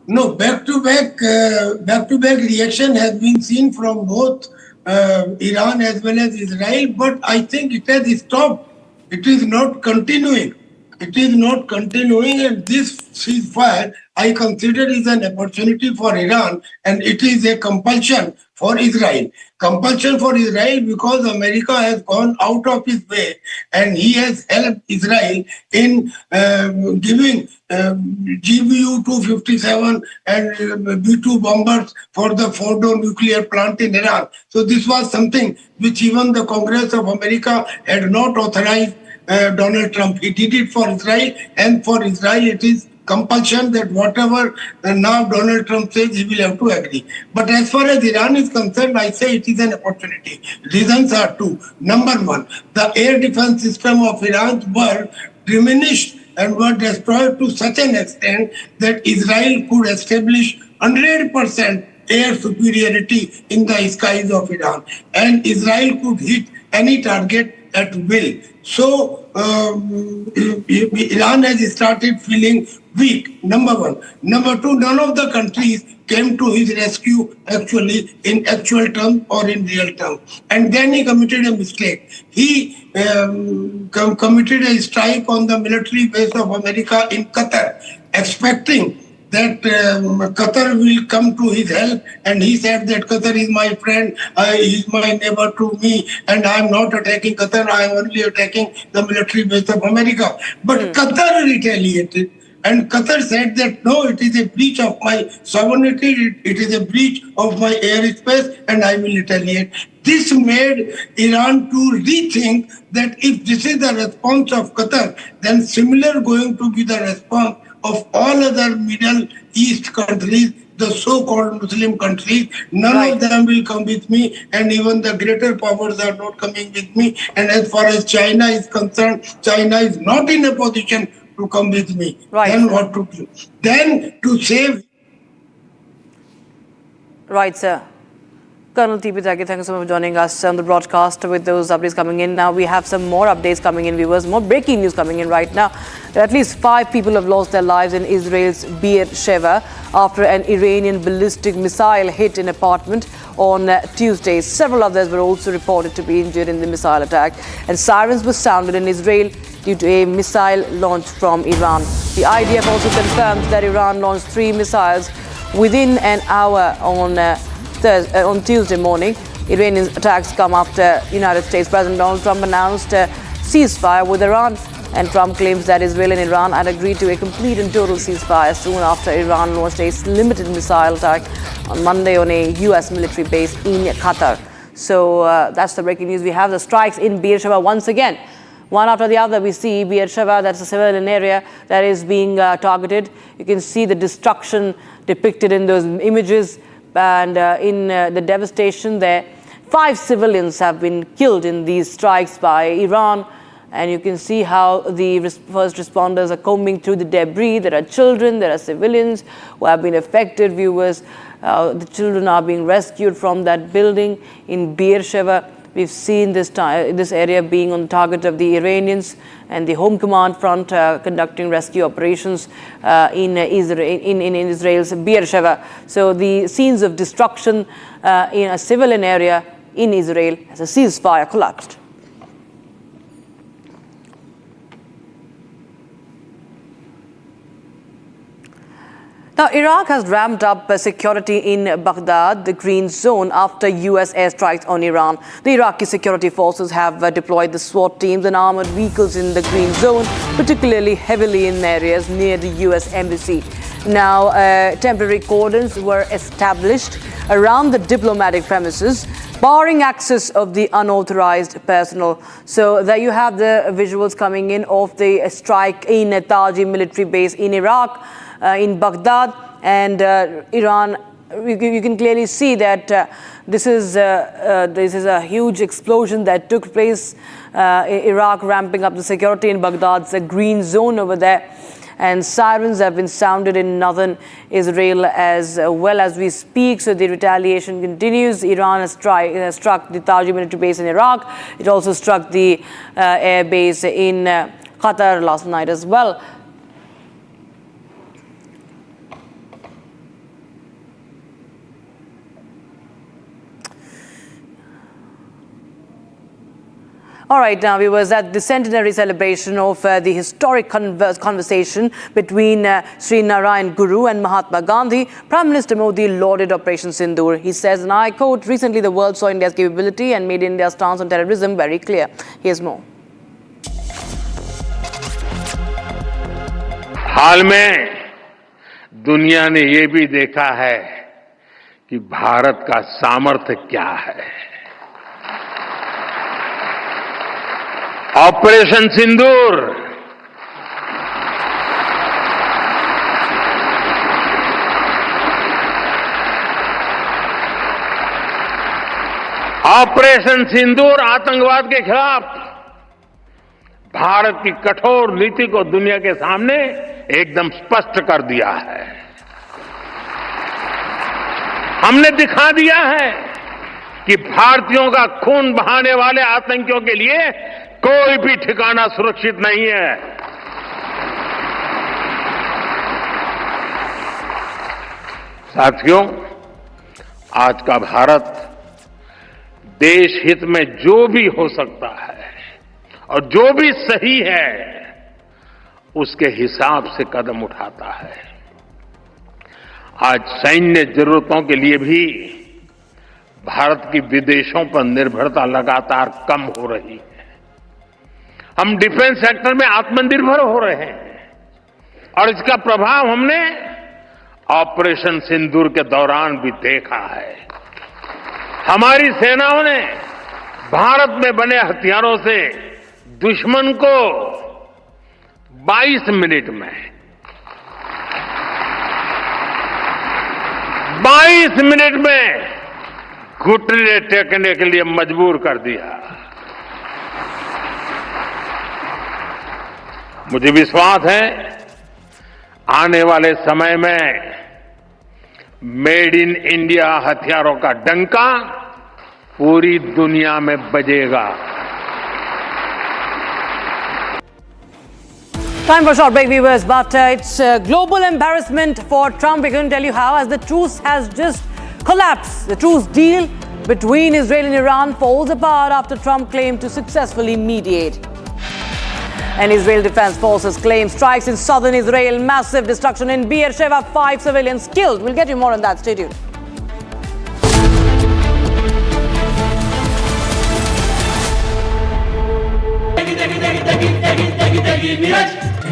No, back-to-back reaction has been seen from both Iran as well as Israel, but I think it has stopped. It is not continuing. It is not continuing, and this ceasefire I consider is an opportunity for Iran, and it is a compulsion for Israel. Compulsion for Israel because America has gone out of his way and he has helped Israel in giving GBU-257 and B-2 bombers for the Fordo nuclear plant in Iran. So this was something which even the Congress of America had not authorized Donald Trump. He did it for Israel, and for Israel it is compulsion that whatever now Donald Trump says, he will have to agree. But as far as Iran is concerned, I say it is an opportunity. Reasons are two. Number one, the air defense system of Iran were diminished and were destroyed to such an extent that Israel could establish 100% air superiority in the skies of Iran. And Israel could hit any target at will. So Iran has started feeling weak, number one. Number two, none of the countries came to his rescue actually in actual terms or in real terms. And then he committed a mistake. He committed a strike on the military base of America in Qatar, expecting that Qatar will come to his help, and he said that Qatar is my friend, he is my neighbor to me, and I am not attacking Qatar, I am only attacking the military base of America. But Qatar retaliated, and Qatar said that no, it is a breach of my sovereignty, it is a breach of my airspace, and I will retaliate. This made Iran to rethink that if this is the response of Qatar, then similar going to be the response of all other Middle East countries, the so-called Muslim countries. None of them will come with me, and even the greater powers are not coming with me. And as far as China is concerned, China is not in a position to come with me. Then what to do? Then to save. Right, sir. Colonel T.P. Tyagi, thank you so much for joining us on the broadcast with those updates coming in. Now we have some more updates coming in, viewers, more breaking news coming in right now. At least 5 people have lost their lives in Israel's Beersheba after an Iranian ballistic missile hit an apartment on Tuesday. Several others were also reported to be injured in the missile attack, and sirens were sounded in Israel due to a missile launched from Iran. The IDF also confirms that Iran launched 3 missiles within an hour on Tuesday morning. Iranian attacks come after United States President Donald Trump announced a ceasefire with Iran, and Trump claims that Israel and Iran had agreed to a complete and total ceasefire soon after Iran launched a limited missile attack on Monday on a U.S. military base in Qatar. So that's the breaking news. We have the strikes in Beersheba once again. One after the other, we see Beersheba, that's a civilian area that is being targeted. You can see the destruction depicted in those images. And in the devastation there, 5 civilians have been killed in these strikes by Iran. And you can see how the first responders are combing through the debris. There are children, there are civilians who have been affected, viewers. The children are being rescued from that building in Beersheba. We've seen this area being on the target of the Iranians, and the Home Command Front conducting rescue operations in Israel's Beersheba. So the scenes of destruction in a civilian area in Israel as a ceasefire collapsed. Now, Iraq has ramped up security in Baghdad, the green zone, after U.S. airstrikes on Iran. The Iraqi security forces have deployed the SWAT teams and armored vehicles in the green zone, particularly heavily in areas near the U.S. embassy. Now, temporary cordons were established around the diplomatic premises, barring access of the unauthorized personnel. So there you have the visuals coming in of the strike in Taji military base in Iraq. In Baghdad and Iran, you can clearly see that this is a huge explosion that took place. Iraq ramping up the security in Baghdad's a green zone over there, and sirens have been sounded in northern Israel as well as we speak. So the retaliation continues. Iran has struck the Taji military base in Iraq. It also struck the air base in Qatar last night as well. All right, now viewers, at the centenary celebration of the historic conversation between Sri Narayan Guru and Mahatma Gandhi, Prime Minister Modi lauded Operation Sindoor. He says, and I quote, "Recently the world saw India's capability and made India's stance on terrorism very clear." Here's more. हाल में दुनिया ने ये भी देखा है कि भारत का सामर्थ्य क्या है। ऑपरेशन सिंदूर आतंकवाद के खिलाफ भारत की कठोर नीति को दुनिया के सामने एकदम स्पष्ट कर दिया है। हमने दिखा दिया है कि भारतीयों का खून बहाने वाले आतंकियों के लिए कोई भी ठिकाना सुरक्षित नहीं है। साथियों, आज का भारत देश हित में जो भी हो सकता है और जो भी सही है उसके हिसाब से कदम उठाता है। आज सैन्य जरूरतों के लिए भी भारत की विदेशों पर निर्भरता लगातार कम हो रही है। हम डिफेंस सेक्टर में आत्मनिर्भर हो रहे हैं और इसका प्रभाव हमने ऑपरेशन सिंदूर के दौरान भी देखा है। हमारी सेनाओं ने भारत में बने हथियारों से दुश्मन को 22 मिनट में घुटने टेकने के लिए मजबूर कर दिया। मुझे विश्वास है आने वाले समय में मेड इन इंडिया हथियारों का डंका पूरी दुनिया में बजेगा। Time for a short break, viewers, but it's a global embarrassment for Trump. We couldn't tell you how, as the truce has just collapsed. The truce deal between Israel and Iran falls apart after Trump claimed to successfully mediate. And Israel Defense Forces claim strikes in southern Israel, massive destruction in Beersheba, 5 civilians killed. We'll get you more on that. Stay tuned.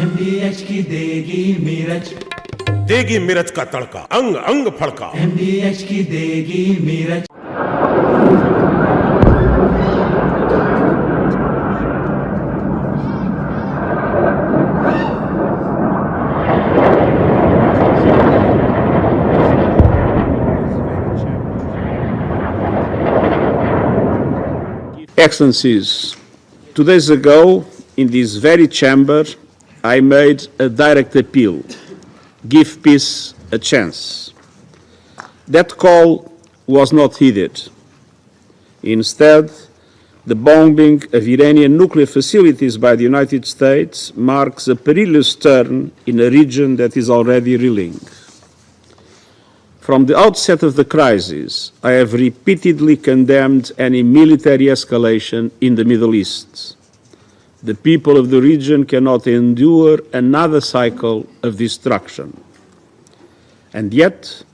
MDH की देगी मिर्च, देगी मिर्च का तड़का, अंग अंग फड़का। MDH की देगी मिर्च। Excellencies, 2 days ago, in this very chamber, I made a direct appeal: give peace a chance. That call was not heeded. Instead, the bombing of Iranian nuclear facilities by the United States marks a perilous turn in a region that is already reeling. From the outset of the crisis, I have repeatedly condemned any military escalation in the Middle East. The people of the region cannot endure another cycle of destruction. And yet,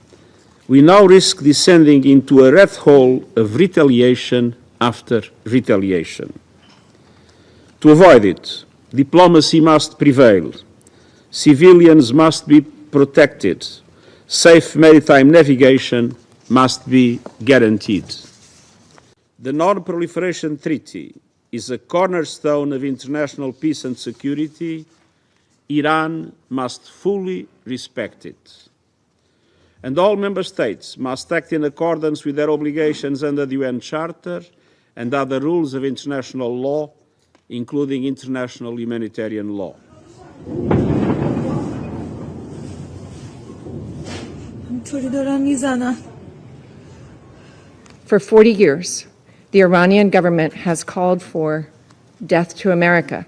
we now risk descending into a rat hole of retaliation after retaliation. To avoid it, diplomacy must prevail. Civilians must be protected. Safe maritime navigation must be guaranteed. The Non-Proliferation Treaty is a cornerstone of international peace and security. Iran must fully respect it. And all member states must act in accordance with their obligations under the UN Charter and other rules of international law, including international humanitarian law. For 40 years, the Iranian government has called for death to America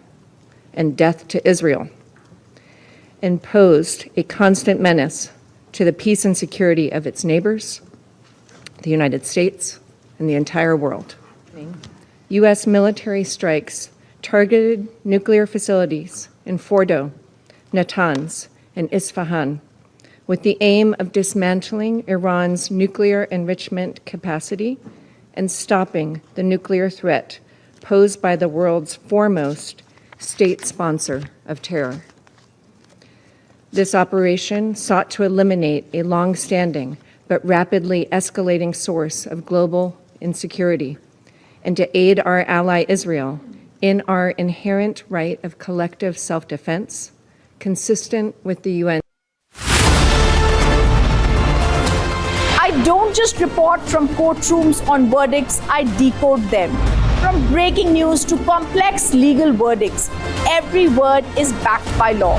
and death to Israel, and posed a constant menace to the peace and security of its neighbors, the United States, and the entire world. U.S. military strikes targeted nuclear facilities in Fordo, Natanz, and Isfahan, with the aim of dismantling Iran's nuclear enrichment capacity and stopping the nuclear threat posed by the world's foremost state sponsor of terror. This operation sought to eliminate a long-standing but rapidly escalating source of global insecurity and to aid our ally Israel in our inherent right of collective self-defense, consistent with the UN. I don't just report from courtrooms on verdicts, I decode them. From breaking news to complex legal verdicts, every word is backed by law.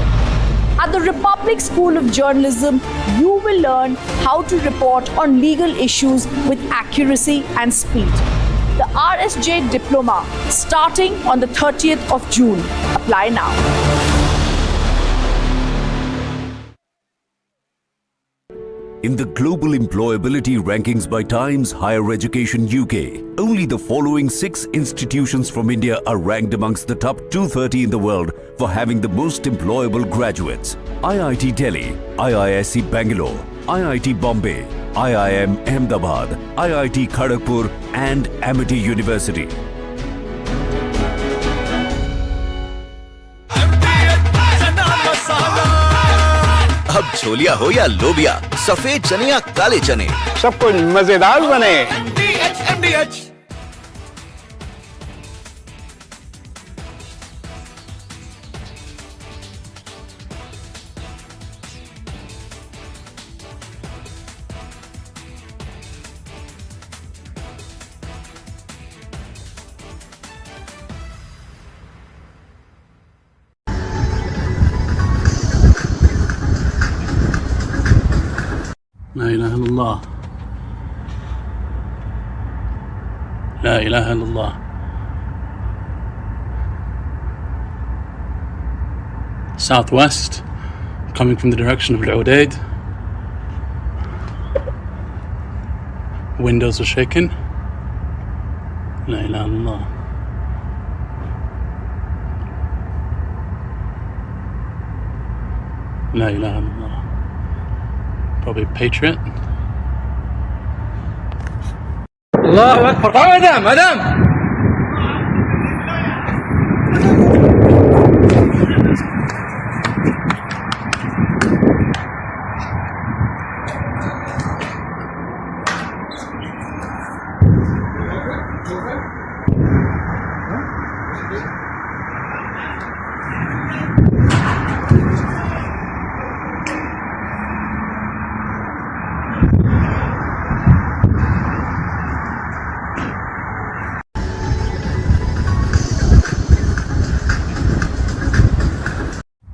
At the Republic School of Journalism, you will learn how to report on legal issues with accuracy and speed. The RSJ Diploma, starting on the 30th of June. Apply now. In the global employability rankings by Times Higher Education UK, only the following 6 institutions from India are ranked amongst the top 230 in the world for having the most employable graduates: IIT Delhi, IISc Bangalore, IIT Bombay, IIM Ahmedabad, IIT Kharagpur and Amity University. अब छोलिया हो या लोबिया, सफेद चने या काले चने, सब कुछ मजेदार बने। لا إله إلا الله لا إله إلا الله Southwest, coming from the direction of Al-Udaid. Windows are shaking. La ilaha illallah. La ilaha illallah. Probably Patriot. Allahu Akbar. Madam.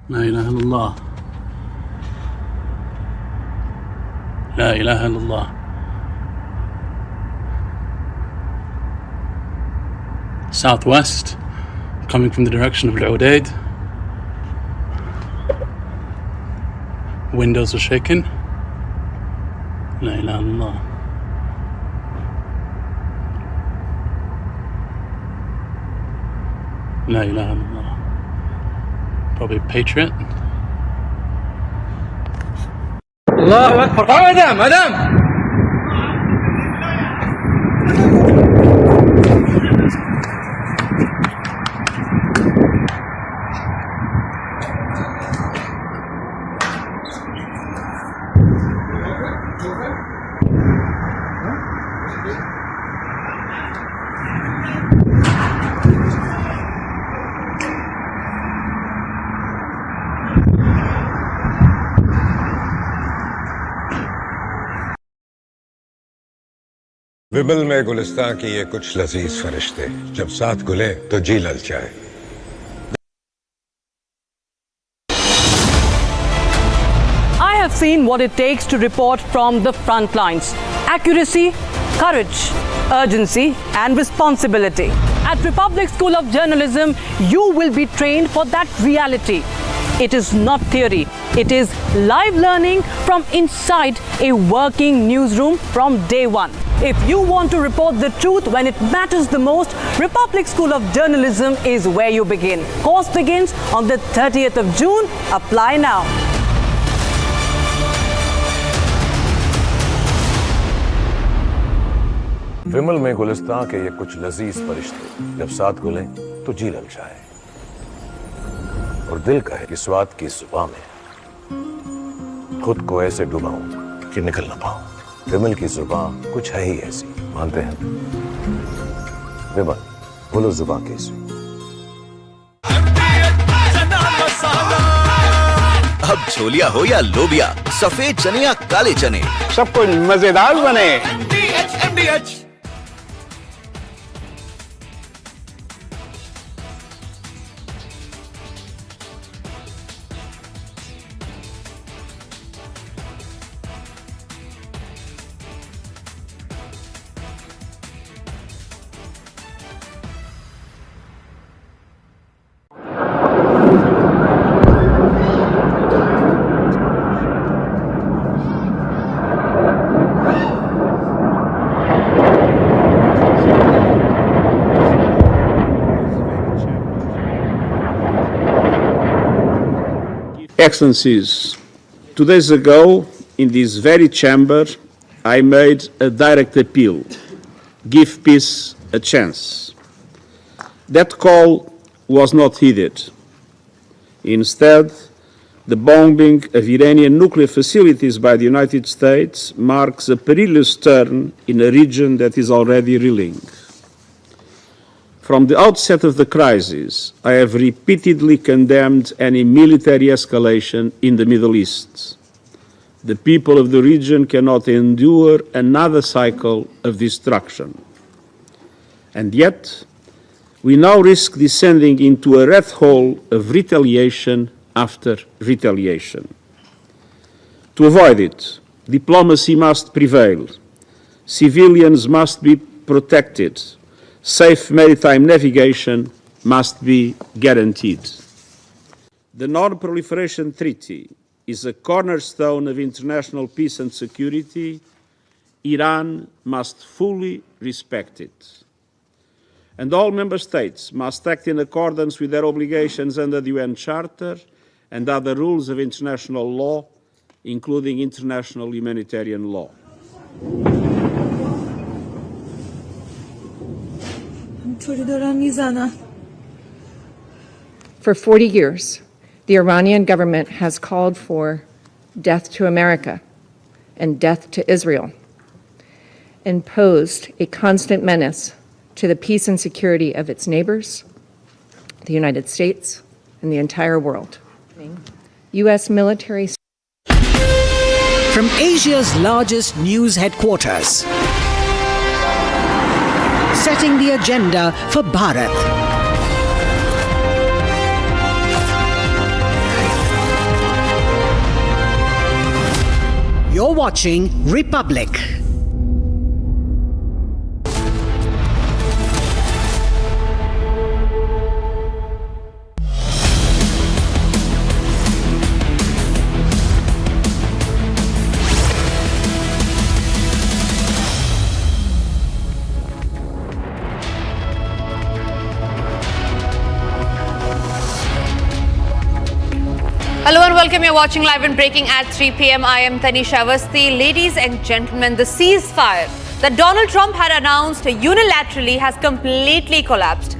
La ilaha illallah. La ilaha illallah. Southwest, coming from the direction of Al-Udaid. Windows are shaking. La ilaha illallah. La ilaha illallah. Probably Patriot. Allahu Akbar. Madam. विमल में गुलिस्तां की ये कुछ लजीज फरिश्ते जब साथ घुले तो जी ललचाए। I have seen what it takes to report from the front lines. Accuracy, courage, urgency and responsibility. At Republic School of Journalism, you will be trained for that reality. It is not theory. It is live learning from inside a working newsroom from day one. If you want to report the truth when it matters the most, Republic School of Journalism is where you begin. Course begins on the 30th of June. Apply now. विमल में गुलिस्तां के ये कुछ लजीज फरिश्ते जब साथ घुलें तो जी ललचाए और दिल कहे कि स्वाद की जुबान में खुद को ऐसे डुबाऊं कि निकल ना पाऊं। विमल की जुबान कुछ है ही ऐसी, मानते हैं? विमल बोलो जुबान कैसी। अब छोलिया हो या लोबिया, सफेद चने या काले चने, सब कुछ मजेदार बने। Excellencies, 2 days ago, in this very chamber, I made a direct appeal: give peace a chance. That call was not heeded. Instead, the bombing of Iranian nuclear facilities by the United States marks a perilous turn in a region that is already reeling. From the outset of the crisis, I have repeatedly condemned any military escalation in the Middle East. The people of the region cannot endure another cycle of destruction. And yet, we now risk descending into a rat hole of retaliation after retaliation. To avoid it, diplomacy must prevail. Civilians must be protected. Safe maritime navigation must be guaranteed. The Non-Proliferation Treaty is a cornerstone of international peace and security. Iran must fully respect it. And all member states must act in accordance with their obligations under the UN Charter and other rules of international law, including international humanitarian law. For 40 years, the Iranian government has called for death to America and death to Israel, and posed a constant menace to the peace and security of its neighbors, the United States, and the entire world. U.S. military. From Asia's largest news headquarters, setting the agenda for Bharat. You're watching Republic. Hello and welcome. You're watching Live and Breaking at 3 p.m. I am Tanisha Avasthi. Ladies and gentlemen, the ceasefire that Donald Trump had announced unilaterally has completely collapsed.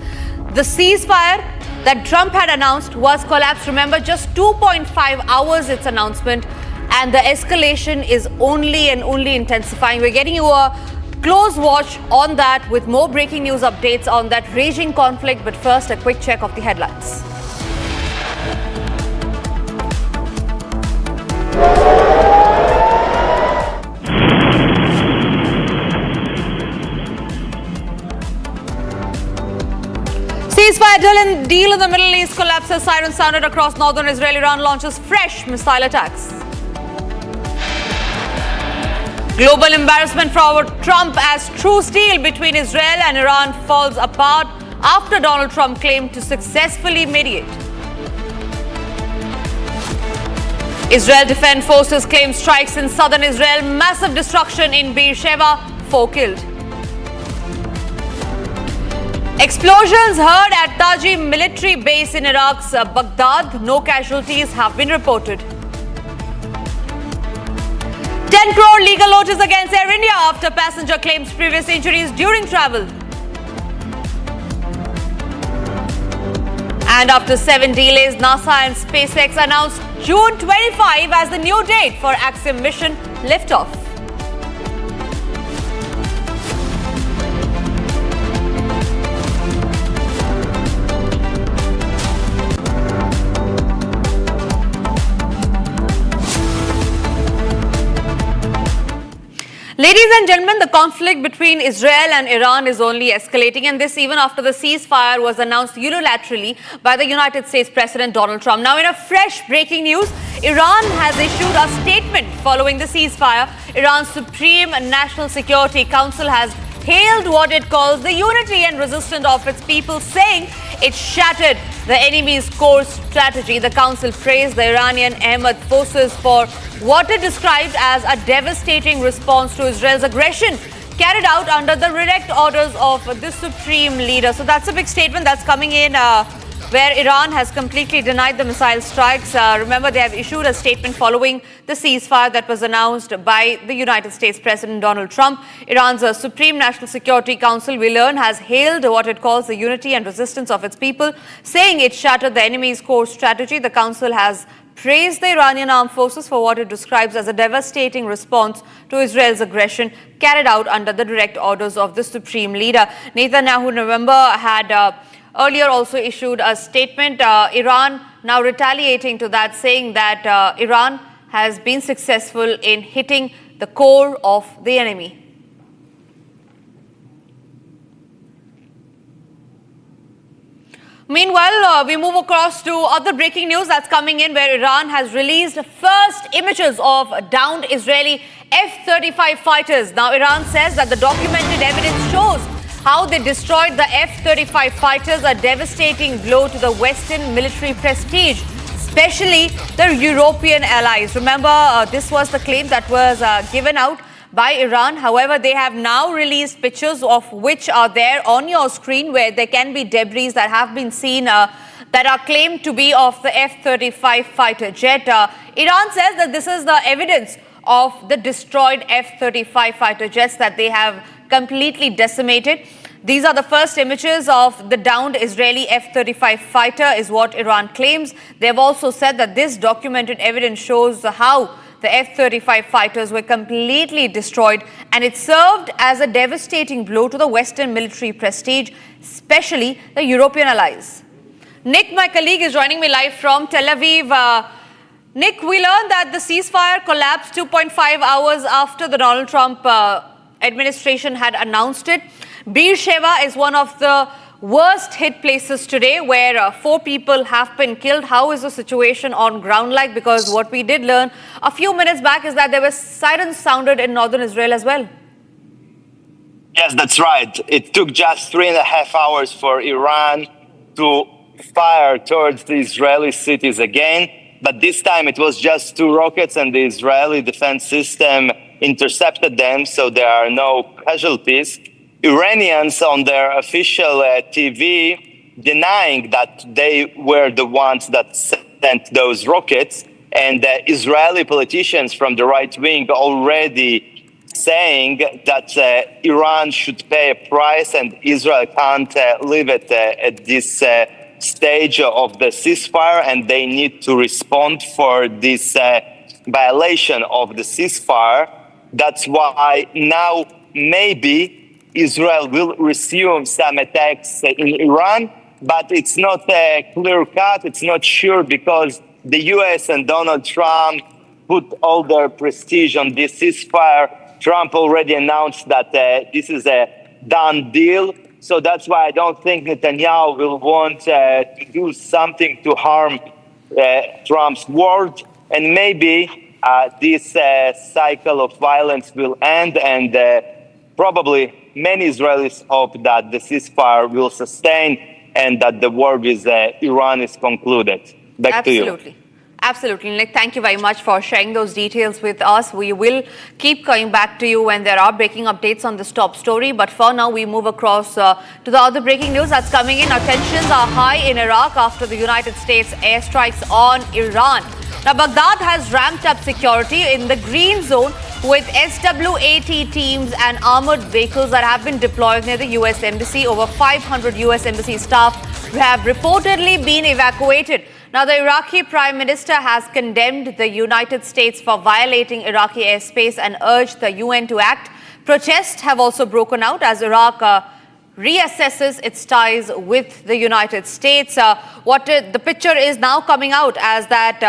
The ceasefire that Trump had announced was collapsed. Remember, just 2.5 hours its announcement, and the escalation is only intensifying. We're getting you a close watch on that with more breaking news updates on that raging conflict. But first, a quick check of the headlines. Ceasefire deal in the Middle East collapses. Sirens sounded across northern Israel. Iran launches fresh missile attacks. Global embarrassment for Trump as truce deal between Israel and Iran falls apart after Donald Trump claimed to successfully mediate. Israel Defense Forces claim strikes in southern Israel. Massive destruction in Beersheba. 4 killed. Explosions heard at Taji military base in Iraq's Baghdad. No casualties have been reported. 10 crore legal notice against Air India after passenger claims previous injuries during travel. And after 7 delays, NASA and SpaceX announced June 25 as the new date for Axiom mission liftoff. Ladies and gentlemen, the conflict between Israel and Iran is only escalating, and this even after the ceasefire was announced unilaterally by the United States President Donald Trump. Now, in a fresh breaking news, Iran has issued a statement following the ceasefire. Iran's Supreme National Security Council has hailed what it calls the unity and resistance of its people, saying it shattered the enemy's core strategy. The council praised the Iranian Ahmad forces for what it described as a devastating response to Israel's aggression carried out under the direct orders of the supreme leader. So that's a big statement that's coming in where Iran has completely denied the missile strikes. Remember, they have issued a statement following the ceasefire that was announced by the United States President Donald Trump. Iran's Supreme National Security Council, we learn, has hailed what it calls the unity and resistance of its people, saying it shattered the enemy's core strategy. The council has praised the Iranian armed forces for what it describes as a devastating response to Israel's aggression carried out under the direct orders of the supreme leader. Netanyahu, remember, had earlier also issued a statement, Iran now retaliating to that, saying that Iran has been successful in hitting the core of the enemy. Meanwhile, we move across to other breaking news that's coming in, where Iran has released first images of downed Israeli F-35 fighters. Now, Iran says that the documented evidence shows how they destroyed the F-35 fighters, a devastating blow to the Western military prestige, especially the European allies. Remember, this was the claim that was given out by Iran. However, they have now released pictures of which are there on your screen, where there can be debris that have been seen that are claimed to be of the F-35 fighter jet. Iran says that this is the evidence of the destroyed F-35 fighter jets that they have completely decimated. These are the first images of the downed Israeli F-35 fighter, is what Iran claims. They have also said that this documented evidence shows how the F-35 fighters were completely destroyed, and it served as a devastating blow to the Western military prestige, especially the European allies. Nick, my colleague, is joining me live from Tel Aviv. Nick, we learned that the ceasefire collapsed 2.5 hours after the Donald Trump administration had announced it. Beersheba is one of the worst hit places today, where 4 people have been killed. How is the situation on ground like? Because what we did learn a few minutes back is that there were sirens sounded in northern Israel as well. Yes, that's right. It took just 3.5 hours for Iran to fire towards the Israeli cities again. But this time it was just 2 rockets, and the Israeli defense system intercepted them, so there are no casualties. Iranians on their official TV denying that they were the ones that sent those rockets, and Israeli politicians from the right wing already saying that Iran should pay a price and Israel can't leave it at this stage of the ceasefire, and they need to respond for this violation of the ceasefire. That's why now maybe Israel will resume some attacks in Iran, but it's not clear cut, it's not sure, because the US and Donald Trump put all their prestige on this ceasefire. Trump already announced that this is a done deal. So that's why I don't think Netanyahu will want to do something to harm Trump's word. And maybe this cycle of violence will end, and probably many Israelis hope that the ceasefire will sustain and that the war with Iran is concluded. Back to you. Absolutely, Nick. Thank you very much for sharing those details with us. We will keep coming back to you when there are breaking updates on this top story. But for now, we move across to the other breaking news that's coming in. Our tensions are high in Iraq after the United States airstrikes on Iran. Now, Baghdad has ramped up security in the green zone with SWAT teams and armored vehicles that have been deployed near the U.S. Embassy. Over 500 U.S. Embassy staff have reportedly been evacuated. Now, the Iraqi Prime Minister has condemned the United States for violating Iraqi airspace and urged the UN to act. Protests have also broken out as Iraq reassesses its ties with the United States. The picture is now coming out as that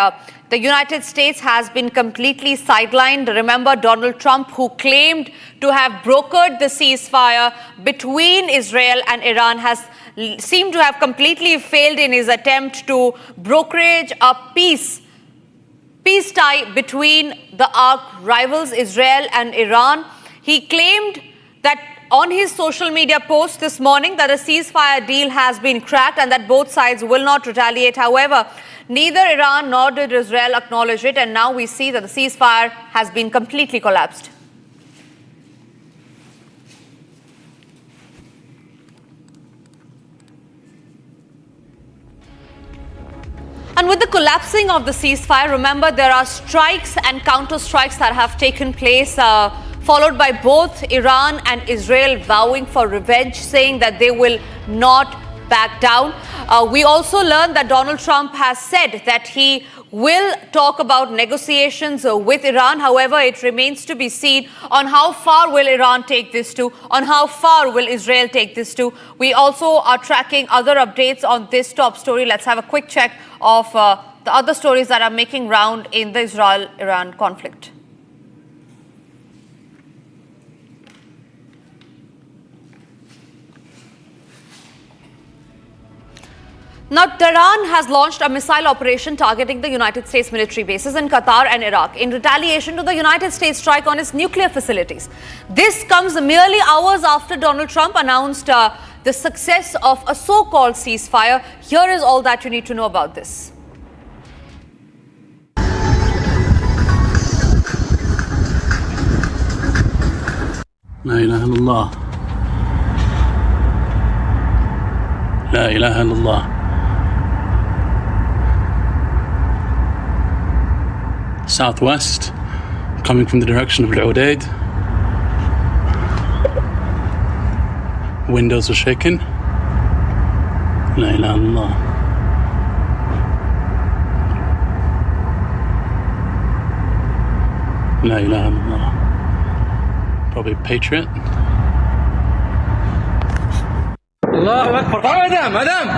the United States has been completely sidelined. Remember, Donald Trump, who claimed to have brokered the ceasefire between Israel and Iran, has seemed to have completely failed in his attempt to brokerage a peace tie between the arch rivals Israel and Iran. He claimed that on his social media post this morning that a ceasefire deal has been cracked and that both sides will not retaliate. However, neither Iran nor did Israel acknowledge it, and now we see that the ceasefire has been completely collapsed. And with the collapsing of the ceasefire, remember there are strikes and counter-strikes that have taken place, followed by both Iran and Israel vowing for revenge, saying that they will not back down. We also learned that Donald Trump has said that he will talk about negotiations with Iran. However, it remains to be seen on how far will Iran take this to, on how far will Israel take this to. We also are tracking other updates on this top story. Let's have a quick check of the other stories that are making round in the Israel-Iran conflict. Now, Tehran has launched a missile operation targeting the United States military bases in Qatar and Iraq in retaliation to the United States strike on its nuclear facilities. This comes merely hours after Donald Trump announced the success of a so-called ceasefire. Here is all that you need to know about this. La ilaha illallah. La ilaha illallah. Southwest, coming from the direction of Al-Udaid. Windows are shaking. La ilaha illallah. La ilaha illallah. Probably Patriot. Allahu Akbar. Madam.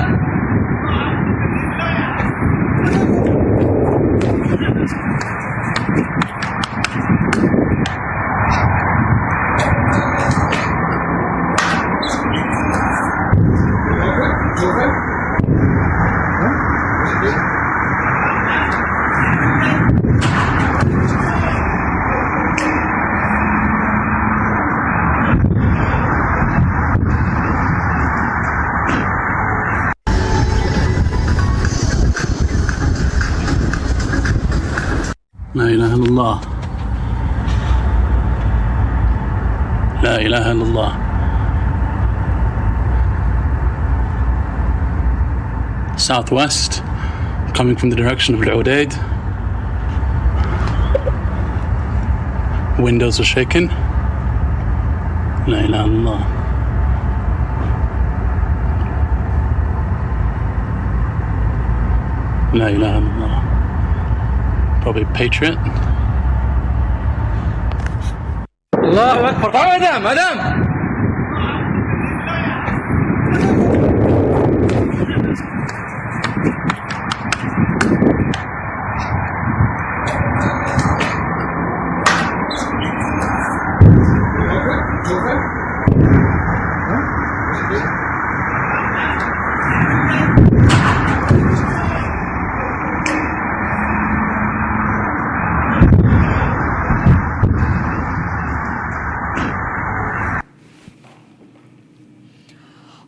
La ilaha illallah. La ilaha illallah. Southwest, coming from the direction of Al-Udaid. Windows are shaking. La ilaha illallah. La ilaha illallah. Probably Patriot. Allahu Akbar. Madam.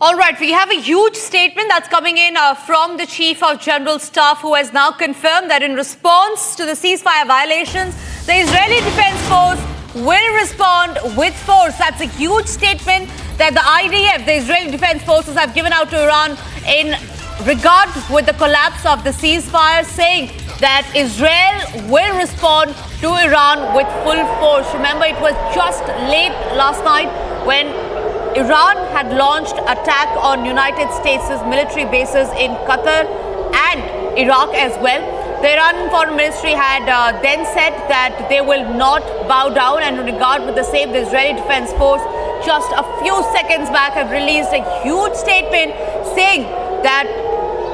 All right, we have a huge statement that's coming in from the Chief of General Staff, who has now confirmed that in response to the ceasefire violations, the Israeli Defense Force will respond with force. That's a huge statement that the IDF, the Israeli Defense Forces, have given out to Iran in regard with the collapse of the ceasefire, saying that Israel will respond to Iran with full force. Remember, it was just late last night when Iran had launched attack on United States' military bases in Qatar and Iraq as well. The Iranian Foreign Ministry had then said that they will not bow down, and in regard with the same, the Israeli Defense Force just a few seconds back have released a huge statement saying that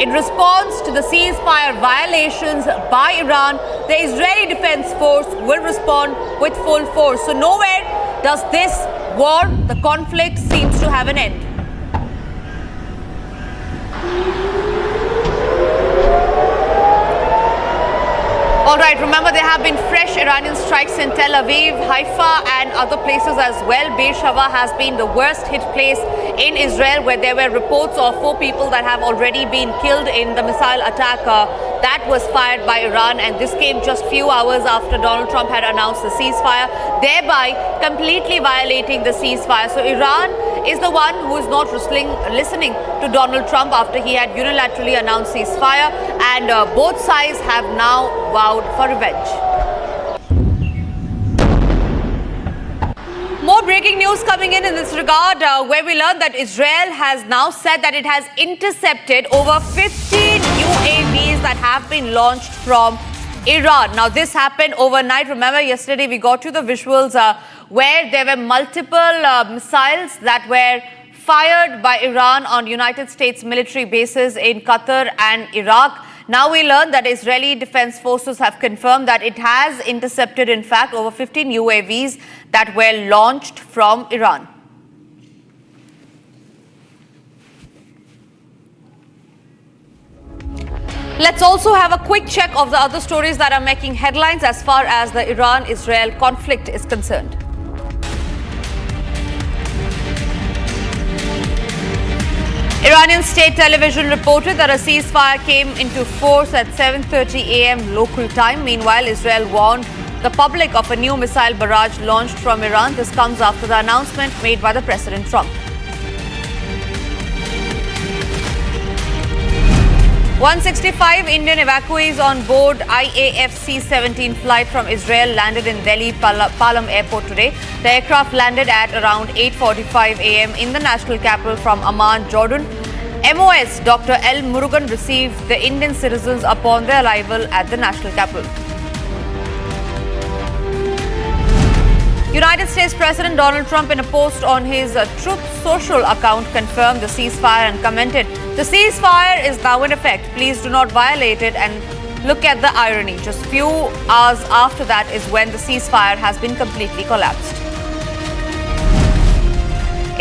in response to the ceasefire violations by Iran, the Israeli Defense Force will respond with full force. So nowhere does this war, the conflict, seems to have an end. All right, remember there have been fresh Iranian strikes in Tel Aviv, Haifa and other places as well. Beersheba has been the worst hit place in Israel, where there were reports of 4 people that have already been killed in the missile attack that was fired by Iran, and this came just few hours after Donald Trump had announced the ceasefire, thereby completely violating the ceasefire. So Iran is the one who is not listening to Donald Trump after he had unilaterally announced ceasefire, and both sides have now vowed for revenge. More breaking news coming in this regard, where we learned that Israel has now said that it has intercepted over 15 UAVs that have been launched from Iran. Now, this happened overnight. Remember, yesterday we got to the visuals where there were multiple missiles that were fired by Iran on United States military bases in Qatar and Iraq. Now we learn that Israeli Defense Forces have confirmed that it has intercepted, in fact, over 15 UAVs that were launched from Iran. Let's also have a quick check of the other stories that are making headlines as far as the Iran-Israel conflict is concerned. Iranian state television reported that a ceasefire came into force at 7:30 a.m. local time. Meanwhile, Israel warned the public of a new missile barrage launched from Iran. This comes after the announcement made by the President Trump. 165 Indian evacuees on board IAF C-17 flight from Israel landed in Delhi Palam Airport today. The aircraft landed at around 8:45 a.m. in the national capital from Amman, Jordan. MOS Dr. L. Murugan received the Indian citizens upon their arrival at the national capital. United States President Donald Trump, in a post on his Truth Social account, confirmed the ceasefire and commented, "The ceasefire is now in effect. Please do not violate it." And look at the irony. Just few hours after that is when the ceasefire has been completely collapsed.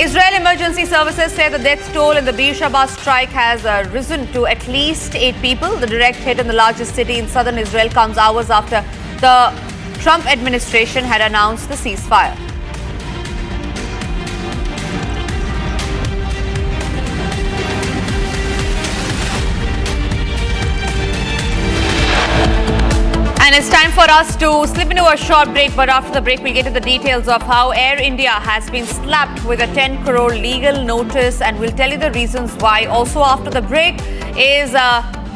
Israel Emergency Services say the death toll in the Beersheba strike has risen to at least 8 people. The direct hit in the largest city in southern Israel comes hours after the Trump administration had announced the ceasefire. And it's time for us to slip into a short break, but after the break we'll get to the details of how Air India has been slapped with a 10 crore legal notice, and we'll tell you the reasons why. Also after the break is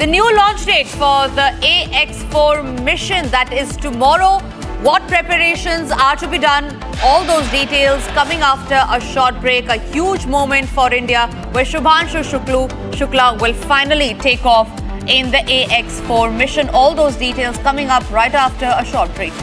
the new launch date for the AX4 mission, that is tomorrow. What preparations are to be done? All those details coming after a short break. A huge moment for India, where Shubhanshu Shukla will finally take off in the AX4 mission. All those details coming up right after a short break.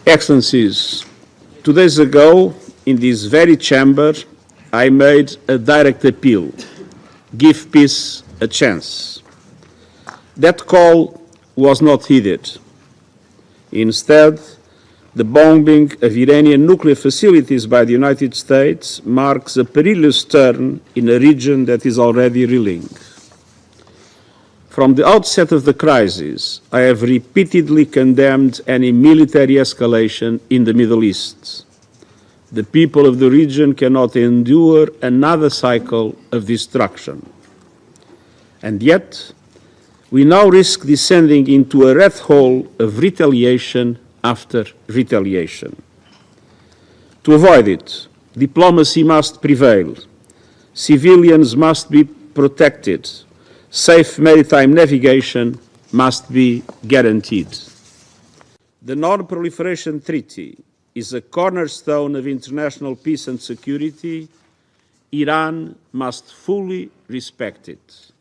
Excellencies, 2 days ago, in this very chamber, I made a direct appeal: give peace a chance. That call was not heeded. Instead, the bombing of Iranian nuclear facilities by the United States marks a perilous turn in a region that is already reeling. From the outset of the crisis, I have repeatedly condemned any military escalation in the Middle East. The people of the region cannot endure another cycle of destruction. And yet, we now risk descending into a rat hole of retaliation after retaliation. To avoid it, diplomacy must prevail. Civilians must be protected. Safe maritime navigation must be guaranteed. The Non-Proliferation Treaty is a cornerstone of international peace and security. Iran must fully respect it.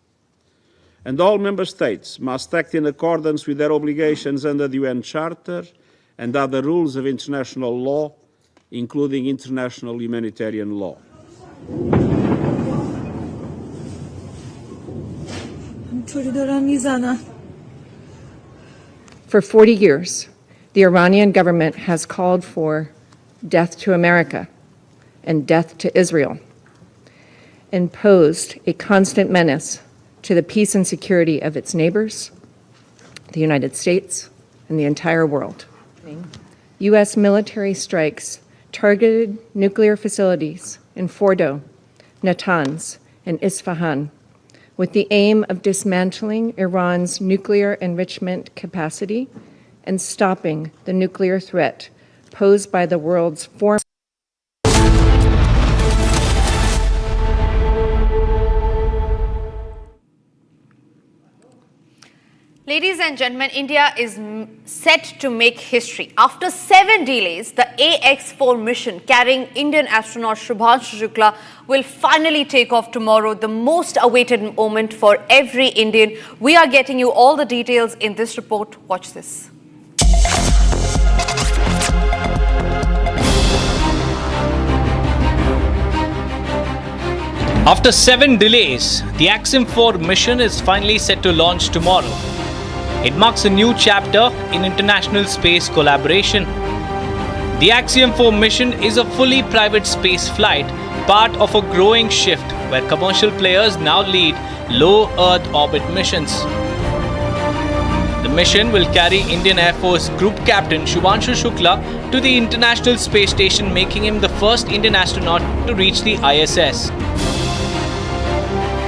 And all member states must act in accordance with their obligations under the UN Charter and other rules of international law, including international humanitarian law. For 40 years, the Iranian government has called for death to America and death to Israel, and posed a constant menace to the peace and security of its neighbors, the United States, and the entire world. U.S. military strikes targeted nuclear facilities in Fordo, Natanz, and Isfahan, with the aim of dismantling Iran's nuclear enrichment capacity and stopping the nuclear threat posed by the world's foremost. Ladies and gentlemen, India is set to make history. After 7 delays, the AX-4 mission carrying Indian astronaut Shubhanshu Shukla will finally take off tomorrow, the most awaited moment for every Indian. We are getting you all the details in this report. Watch this. After 7 delays, the AX-4 mission is finally set to launch tomorrow. It marks a new chapter in international space collaboration. The AX-4 mission is a fully private space flight, part of a growing shift where commercial players now lead low Earth orbit missions. The mission will carry Indian Air Force Group Captain Shubhanshu Shukla to the International Space Station, making him the first Indian astronaut to reach the ISS.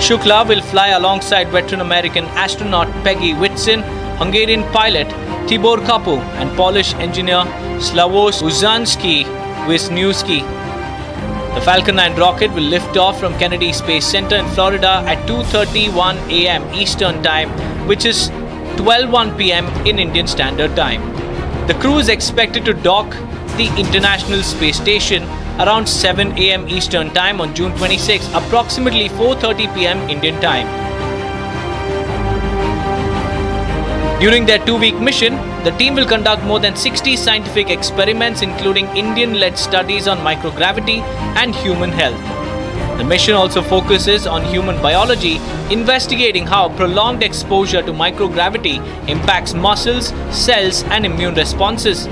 Shukla will fly alongside veteran American astronaut Peggy Whitson, Hungarian pilot Tibor Kapu, and Polish engineer Slavoj Uzanski-Wisniewski. The Falcon 9 rocket will lift off from Kennedy Space Center in Florida at 2:31 a.m. Eastern Time, which is 12:01 p.m. in Indian Standard Time. The crew is expected to dock the International Space Station around 7 a.m. Eastern Time on June 26, approximately 4:30 p.m. Indian Time. During their 2-week mission, the team will conduct more than 60 scientific experiments, including Indian-led studies on microgravity and human health. The mission also focuses on human biology, investigating how prolonged exposure to microgravity impacts muscles, cells, and immune responses.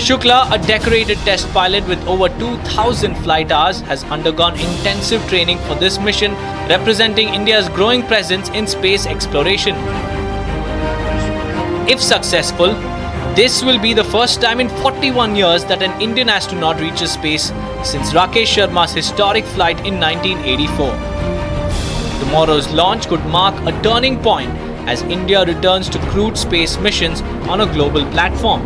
Shukla, a decorated test pilot with over 2,000 flight hours, has undergone intensive training for this mission, representing India's growing presence in space exploration. If successful, this will be the first time in 41 years that an Indian astronaut reaches space since Rakesh Sharma's historic flight in 1984. Tomorrow's launch could mark a turning point as India returns to crewed space missions on a global platform.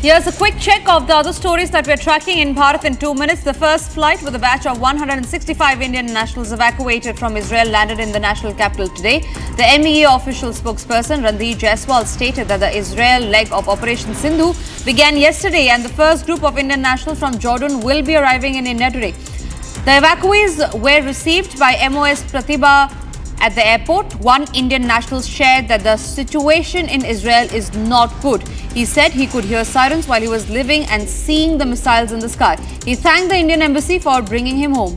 Here's a quick check of the other stories that we're tracking in Bharat in 2 minutes. The first flight with a batch of 165 Indian nationals evacuated from Israel landed in the national capital today. The MEA official spokesperson Randeep Jaiswal stated that the Israel leg of Operation Sindhu began yesterday and the first group of Indian nationals from Jordan will be arriving in India today. The evacuees were received by MOS Pratibha At the airport, one Indian national shared that the situation in Israel is not good. He said he could hear sirens while he was living and seeing the missiles in the sky. He thanked the Indian embassy for bringing him home.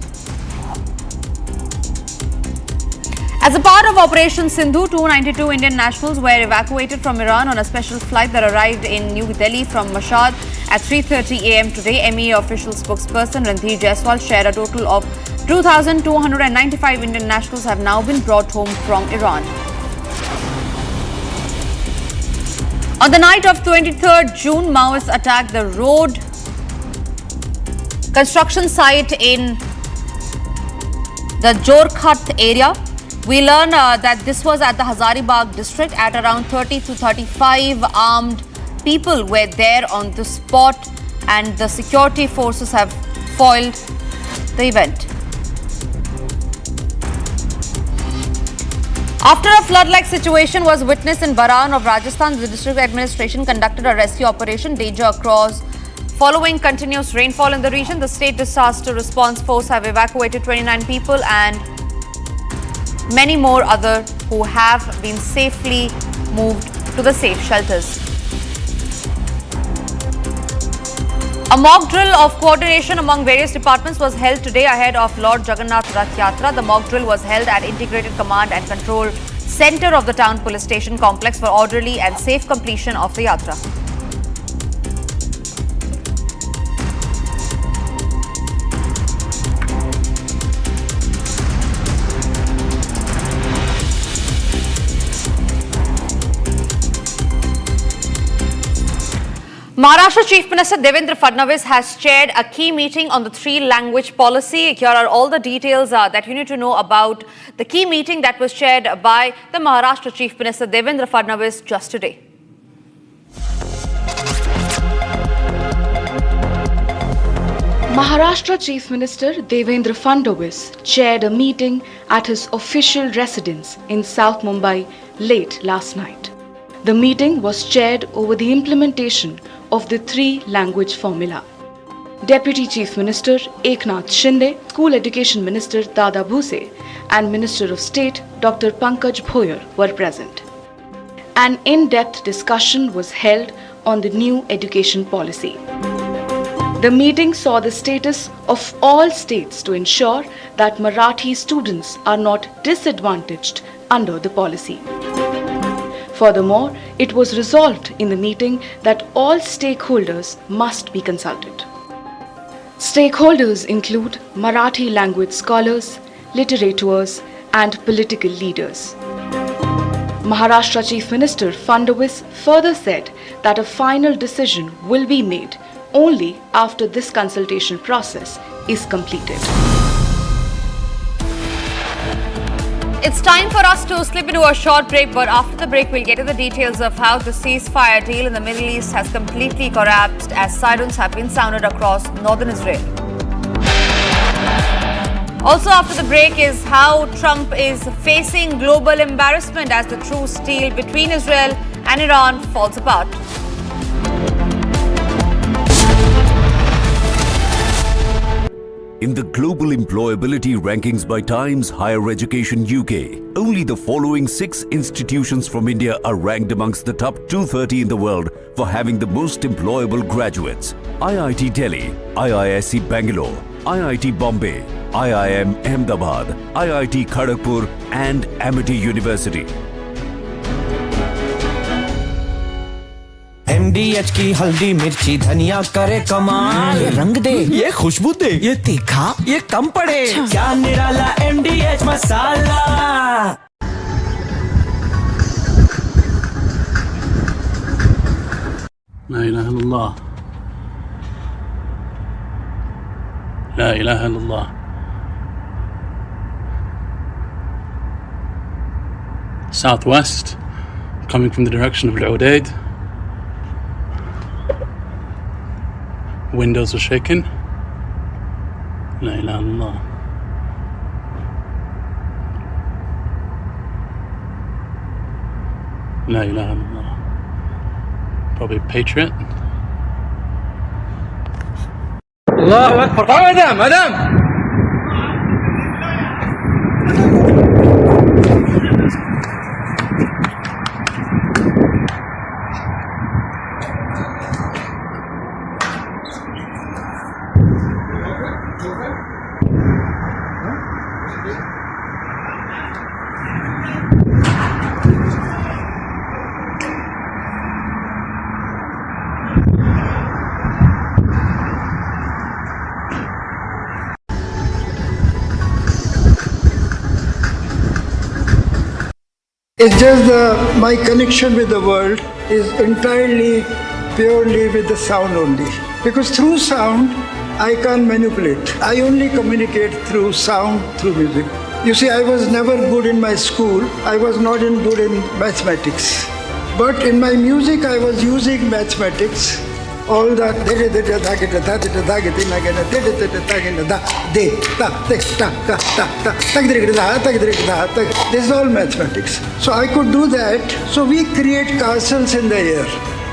As a part of Operation Sindhu, 292 Indian nationals were evacuated from Iran on a special flight that arrived in New Delhi from Mashhad at 3:30 a.m. today. MEA official spokesperson Ranveer Jaiswal shared a total of 2,295 Indian nationals have now been brought home from Iran. On the night of 23rd June, Maoists attacked the road construction site in the Jorkhat area. We learned that this was at the Hazaribagh district. At around 30 to 35 armed people were there on the spot, and the security forces have foiled the event. After a flood-like situation was witnessed in Baran of Rajasthan, the district administration conducted a rescue operation, Danger Across. Following continuous rainfall in the region, the state disaster response force have evacuated 29 people and many more other who have been safely moved to the safe shelters. A mock drill of coordination among various departments was held today ahead of Lord Jagannath Rath Yatra. The mock drill was held at Integrated Command and Control Center of the Town Police Station Complex for orderly and safe completion of the Yatra. Maharashtra Chief Minister Devendra Fadnavis has chaired a key meeting on the three-language policy. Here are all the details that you need to know about the key meeting that was chaired by the Maharashtra Chief Minister Devendra Fadnavis just today. Maharashtra Chief Minister Devendra Fadnavis chaired a meeting at his official residence in South Mumbai late last night. The meeting was chaired over the implementation of the three-language formula. Deputy Chief Minister Eknath Shinde, School Education Minister Dada Bhuse and Minister of State Dr. Pankaj Bhoyer were present. An in-depth discussion was held on the new education policy. The meeting saw the status of all states to ensure that Marathi students are not disadvantaged under the policy. Furthermore, it was resolved in the meeting that all stakeholders must be consulted. Stakeholders include Marathi language scholars, literateurs, and political leaders. Maharashtra Chief Minister Fadnavis further said that a final decision will be made only after this consultation process is completed. It's time for us to slip into a short break, but after the break, we'll get to the details of how the ceasefire deal in the Middle East has completely collapsed as sirens have been sounded across northern Israel. Also after the break is how Trump is facing global embarrassment as the truce deal between Israel and Iran falls apart. In the global employability rankings by Times Higher Education UK, only the following 6 institutions from India are ranked amongst the top 230 in the world for having the most employable graduates. IIT Delhi, IISc Bangalore, IIT Bombay, IIM Ahmedabad, IIT Kharagpur and Amity University. MDH की हल्दी मिर्ची धनिया करे कमाल, ये रंग दे, ये खुशबू दे, ये तीखा, ये कम पड़े, क्या निराला MDH masala. لا إله إلا الله. لا إله إلا الله. Southwest, coming from the direction of Al-Udaid. Windows are shaking. La ilaha illallah. La ilaha illallah. Probably Patriot. Allahu Akbar. Madam. It's just my connection with the world is entirely, purely with the sound only. Because through sound, I can't manipulate. I only communicate through sound, through music. You see, I was never good in my school. I was not good in mathematics. But in my music, I was using mathematics. All that this is all mathematics. So I could do that. So we create castles in the air.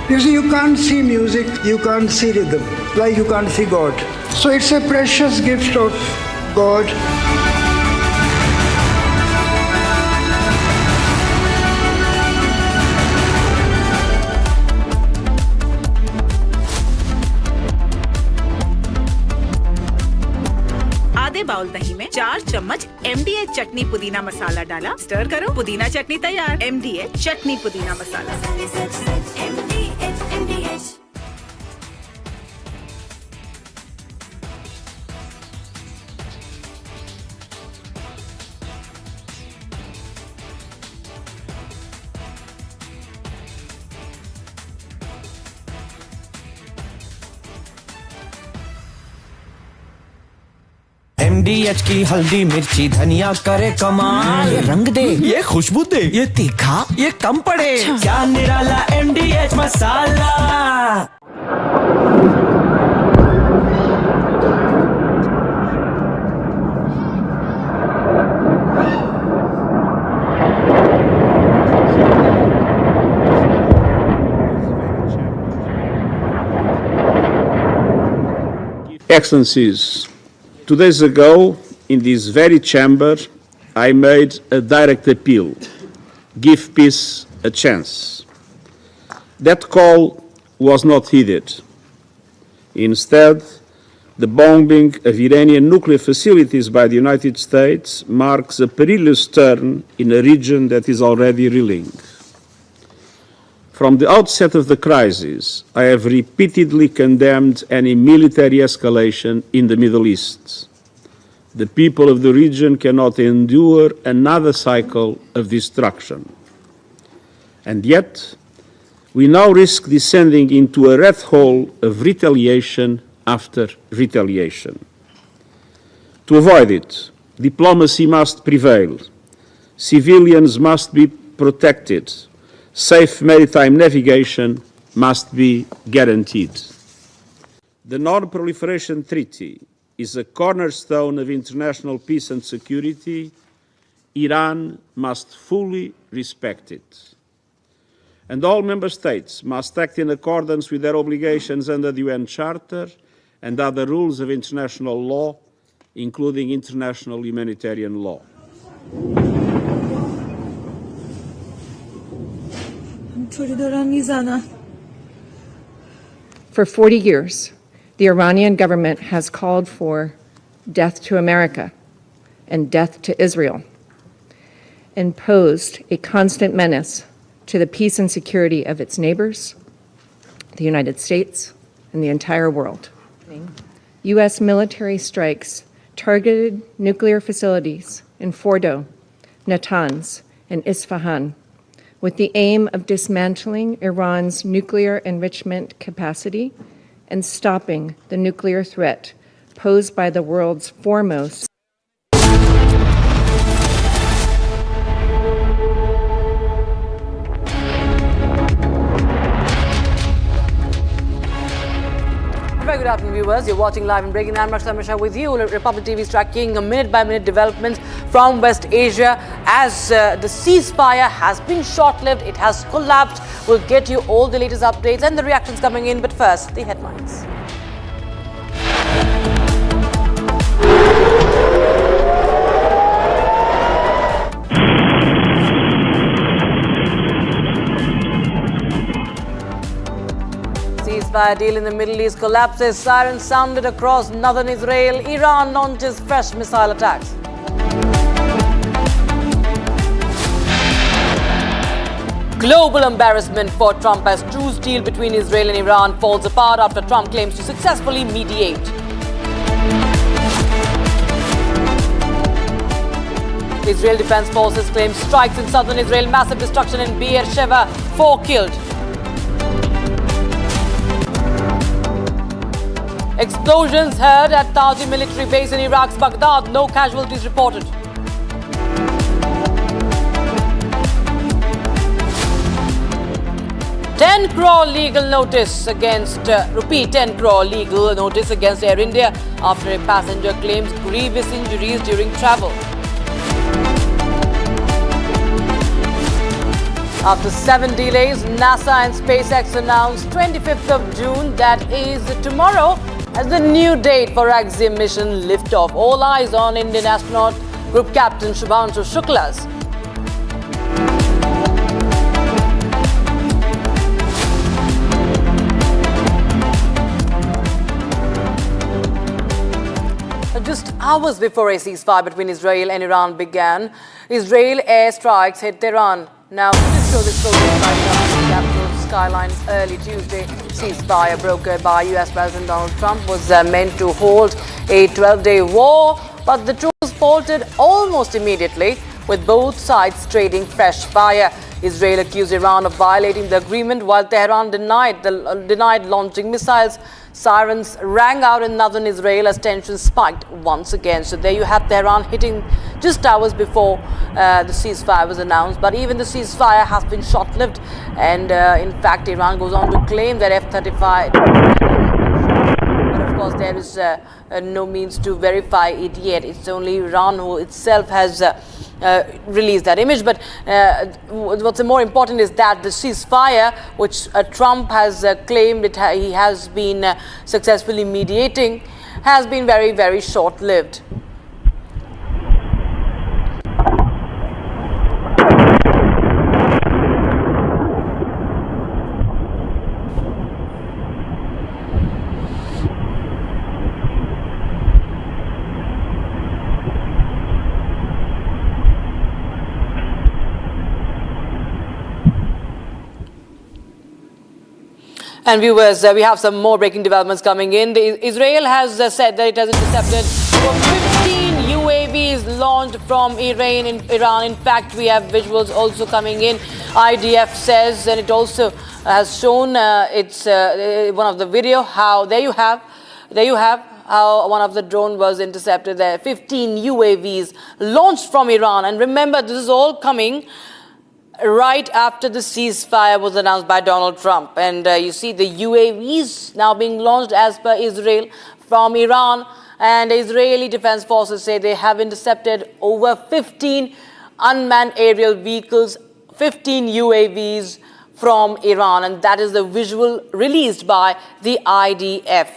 You see, you can't see music, you can't see rhythm, like you can't see God. So it's a precious gift of God. आधे bowl दही में 4 चम्मच MDH चटनी पुदीना मसाला डाला, stir करो, पुदीना चटनी तैयार। MDH चटनी पुदीना मसाला। MDH की हल्दी मिर्ची धनिया करे कमाल, ये रंग दे, ये खुशबू दे, ये तीखा, ये कम पड़े, क्या निराला MDH masala. Excellencies, 2 days ago, in this very chamber, I made a direct appeal: give peace a chance. That call was not heeded. Instead, the bombing of Iranian nuclear facilities by the United States marks a perilous turn in a region that is already reeling. From the outset of the crisis, I have repeatedly condemned any military escalation in the Middle East. The people of the region cannot endure another cycle of destruction. And yet, we now risk descending into a rat hole of retaliation after retaliation. To avoid it, diplomacy must prevail. Civilians must be protected. Safe maritime navigation must be guaranteed. The Non-Proliferation Treaty is a cornerstone of international peace and security. Iran must fully respect it. And all member states must act in accordance with their obligations under the UN Charter and other rules of international law, including international humanitarian law. For 40 years, the Iranian government has called for death to America and death to Israel, and posed a constant menace to the peace and security of its neighbors, the United States, and the entire world. U.S. military strikes targeted nuclear facilities in Fordo, Natanz, and Isfahan, with the aim of dismantling Iran's nuclear enrichment capacity and stopping the nuclear threat posed by the world's foremost Very good afternoon, viewers. You're watching Live and Breaking. I'm Arnab with you. Republic TV is tracking minute-by-minute developments from West Asia as the ceasefire has been short-lived. It has collapsed. We'll get you all the latest updates and the reactions coming in. But first, the headlines. Ceasefire deal in the Middle East collapses. Sirens sounded across northern Israel. Iran launches fresh missile attacks. Global embarrassment for Trump as truce deal between Israel and Iran falls apart after Trump claims to successfully mediate. Israel Defense Forces claim strikes in southern Israel, massive destruction in Beersheba, 4 killed. Explosions heard at Tazi military base in Iraq's Baghdad, no casualties reported. ₹10 crore legal notice against, repeat 10 crore legal notice against Air India after a passenger claims grievous injuries during travel. After 7 delays, NASA and SpaceX announced 25th of June, that is tomorrow, as the new date for Axiom mission liftoff. All eyes on Indian astronaut Group Captain Shubhanshu Shukla's. Just hours before a ceasefire between Israel and Iran began, Israel airstrikes hit Tehran. Now, this show this program right now in the capital skyline early Tuesday. Ceasefire brokered by US President Donald Trump was meant to hold a 12-day war, but the truce faltered almost immediately, with both sides trading fresh fire. Israel accused Iran of violating the agreement, while Tehran denied launching missiles. Sirens rang out in northern Israel as tensions spiked once again. So there you have Tehran hitting just hours before the ceasefire was announced. But even the ceasefire has been short-lived. And in fact, Iran goes on to claim that F-35... But of course, there is no means to verify it yet. It's only Iran who itself has... release that image. But what's more important is that the ceasefire, which Trump has claimed he has been successfully mediating, has been very, very short-lived. And viewers, we have some more breaking developments coming in. Israel has said that it has intercepted over 15 UAVs launched from Iran. In fact, we have visuals also coming in. IDF says, and it also has shown it's one of the video how there you have how one of the drone was intercepted there. 15 UAVs launched from Iran. And remember, this is all coming right after the ceasefire was announced by Donald Trump. And you see the UAVs now being launched as per Israel from Iran. And Israeli Defense Forces say they have intercepted over 15 unmanned aerial vehicles, 15 UAVs from Iran. And that is the visual released by the IDF.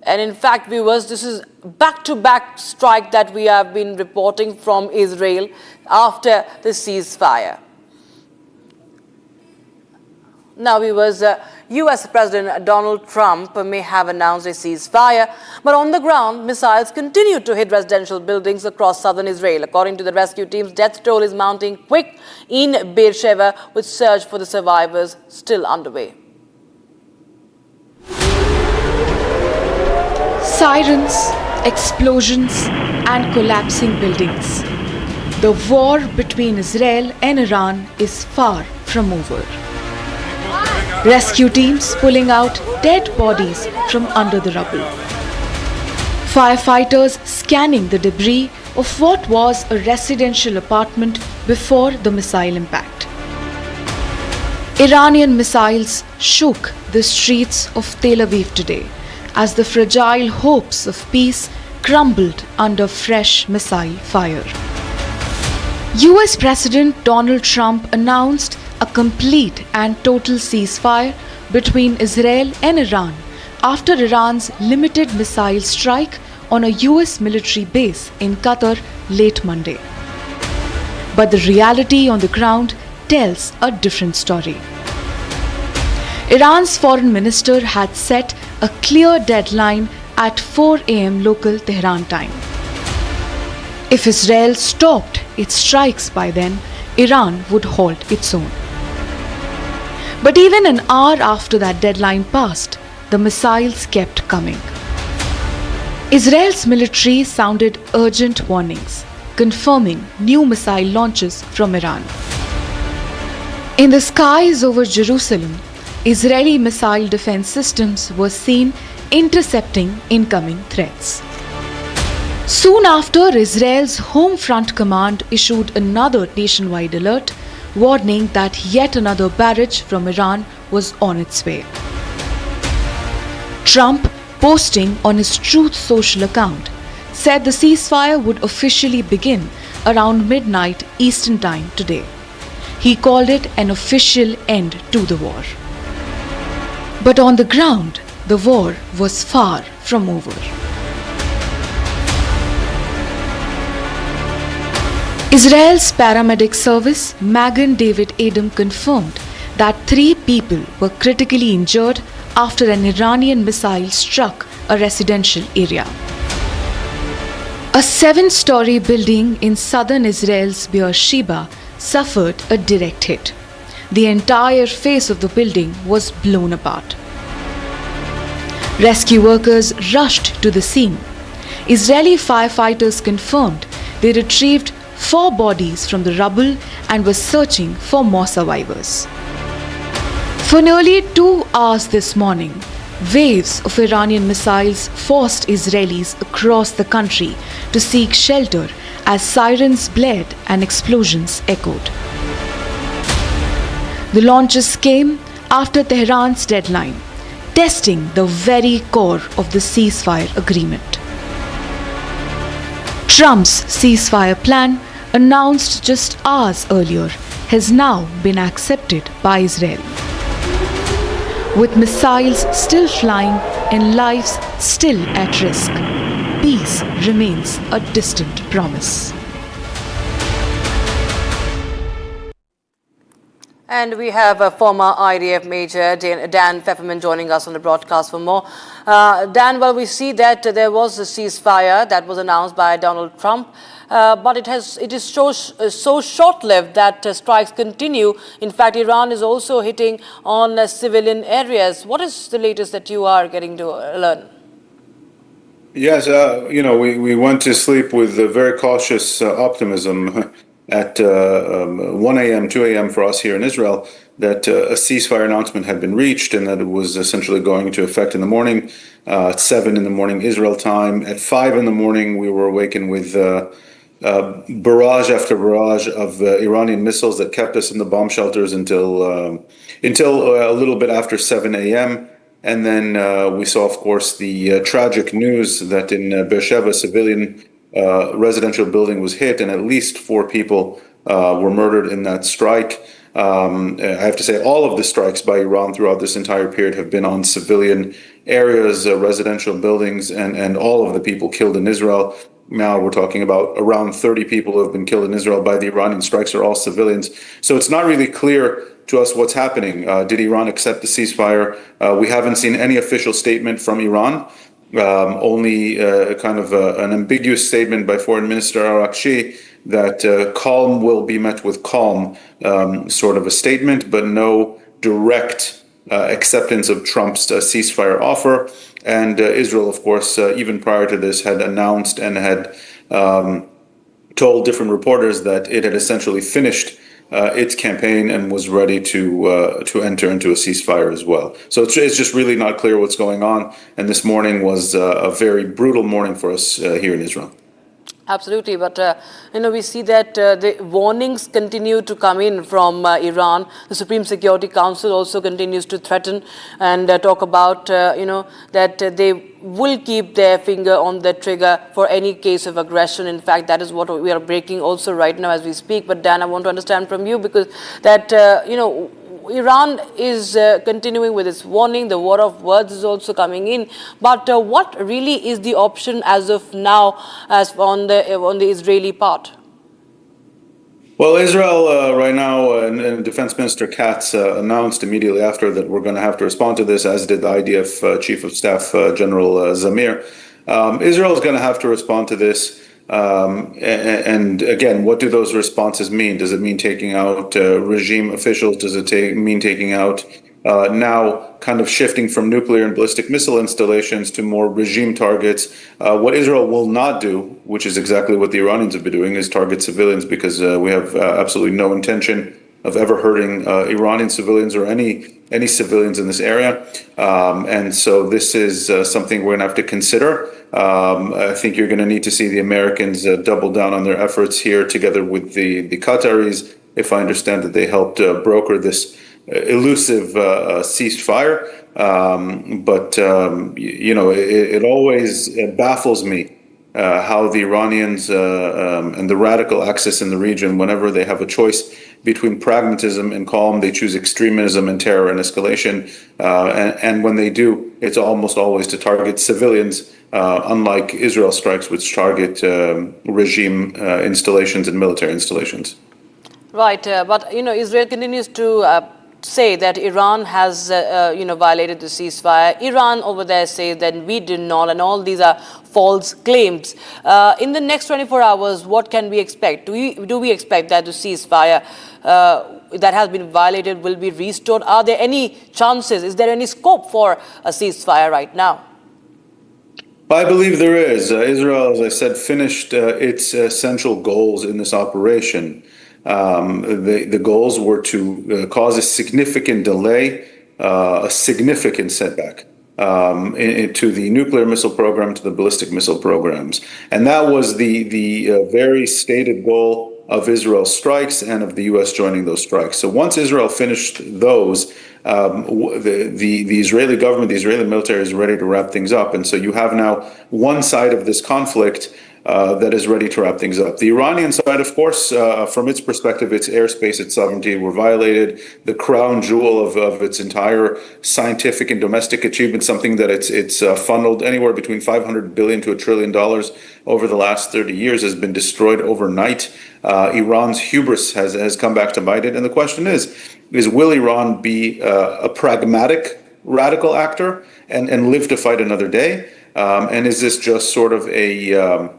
And in fact, viewers, this is back-to-back strike that we have been reporting from Israel after the ceasefire. Now, viewers, US President Donald Trump may have announced a ceasefire, but on the ground, missiles continue to hit residential buildings across southern Israel. According to the rescue teams, death toll is mounting quick in Beersheba, with search for the survivors still underway. Sirens, explosions, and collapsing buildings. The war between Israel and Iran is far from over. Rescue teams pulling out dead bodies from under the rubble. Firefighters scanning the debris of what was a residential apartment before the missile impact. Iranian missiles shook the streets of Tel Aviv today as the fragile hopes of peace crumbled under fresh missile fire. US President Donald Trump announced a complete and total ceasefire between Israel and Iran after Iran's limited missile strike on a US military base in Qatar late Monday. But the reality on the ground tells a different story. Iran's foreign minister had set a clear deadline at 4 a.m. local Tehran time. If Israel stopped its strikes by then, Iran would halt its own. But even an hour after that deadline passed, the missiles kept coming. Israel's military sounded urgent warnings, confirming new missile launches from Iran. In the skies over Jerusalem, Israeli missile defense systems were seen intercepting incoming threats. Soon after, Israel's Home Front Command issued another nationwide alert, warning that yet another barrage from Iran was on its way. Trump, posting on his Truth Social account, said the ceasefire would officially begin around midnight Eastern Time today. He called it an official end to the war. But on the ground, the war was far from over. Israel's paramedic service, Magen David Adom, confirmed that 3 people were critically injured after an Iranian missile struck a residential area. A 7-story building in southern Israel's Beersheba suffered a direct hit. The entire face of the building was blown apart. Rescue workers rushed to the scene. Israeli firefighters confirmed they retrieved 4 bodies from the rubble and were searching for more survivors. For nearly 2 hours this morning, waves of Iranian missiles forced Israelis across the country to seek shelter as sirens blared and explosions echoed. The launches came after Tehran's deadline, testing the very core of the ceasefire agreement. Trump's ceasefire plan, announced just hours earlier, has now been accepted by Israel. With missiles still flying and lives still at risk, peace remains a distant promise. And we have a former IDF Major Dan Pfefferman joining us on the broadcast for more. Dan, well, we see that there was a ceasefire that was announced by Donald Trump, but it is so short-lived that strikes continue. In fact, Iran is also hitting on civilian areas. What is the latest that you are getting to learn? Yes, we went to sleep with a very cautious optimism at 1 a.m., 2 a.m. for us here in Israel, that a ceasefire announcement had been reached and that it was essentially going into effect in the morning, at 7 in the morning Israel time. At 5 in the morning, we were awakened with barrage after barrage of Iranian missiles that kept us in the bomb shelters until a little bit after 7 a.m. And then we saw, of course, the tragic news that in Beersheba, civilian residential building was hit, and at least 4 people were murdered in that strike. I have to say, all of the strikes by Iran throughout this entire period have been on civilian areas, residential buildings, and all of the people killed in Israel. Now we're talking about around 30 people who have been killed in Israel by the Iranian strikes are all civilians. So it's not really clear to us what's happening. Did Iran accept the ceasefire? We haven't seen any official statement from Iran. Only kind of an ambiguous statement by Foreign Minister Arakshi that calm will be met with calm, sort of a statement, but no direct acceptance of Trump's ceasefire offer. And Israel, of course, even prior to this, had announced and had told different reporters that it had essentially finished its campaign and was ready to enter into a ceasefire as well. So it's just really not clear what's going on. And this morning was a very brutal morning for us here in Israel. Absolutely, but we see that the warnings continue to come in from Iran. The Supreme Security Council also continues to threaten and talk about, that they will keep their finger on the trigger for any case of aggression. In fact, that is what we are breaking also right now as we speak. But Dan, I want to understand from you, because that, Iran is continuing with its warning. The war of words is also coming in. But what really is the option as of now, as on the Israeli part? Well, Israel right now, and Defense Minister Katz announced immediately after that we're going to have to respond to this, as did the IDF Chief of Staff General Zamir. Israel is going to have to respond to this. And again, what do those responses mean? Does it mean taking out regime officials? Does it mean taking out now kind of shifting from nuclear and ballistic missile installations to more regime targets? What Israel will not do which is exactly what the Iranians have been doing, is target civilians, because we have absolutely no intention of ever hurting Iranian civilians or any civilians in this area. And so this is something we're going to have to consider. I think you're going to need to see the Americans double down on their efforts here together with the Qataris. If I understand that they helped broker this elusive ceasefire. But it always baffles me how the Iranians and the radical axis in the region, whenever they have a choice between pragmatism and calm, they choose extremism and terror and escalation. And when they do, it's almost always to target civilians, unlike Israel strikes, which target regime installations and military installations. Right, but Israel continues to say that Iran has violated the ceasefire. Iran over there says that we did not, and all these are false claims. In the next 24 hours, what can we expect? Do we expect that the ceasefire that has been violated will be restored? Are there any chances? Is there any scope for a ceasefire right now? I believe there is. Israel, as I said, finished its essential goals in this operation. The goals were to cause a significant delay, a significant setback to the nuclear missile program, to the ballistic missile programs. And that was the very stated goal of Israel's strikes and of the U.S. joining those strikes. So once Israel finished those, the Israeli government, the Israeli military is ready to wrap things up. And so you have now one side of this conflict that is ready to wrap things up. The Iranian side, of course, from its perspective, its airspace, its sovereignty were violated. The crown jewel of its entire scientific and domestic achievement, something that it's funneled anywhere between $500 billion to $1 trillion over the last 30 years, has been destroyed overnight. Iran's hubris has come back to bite it. And the question is will Iran be a pragmatic, radical actor and live to fight another day? And is this just sort of a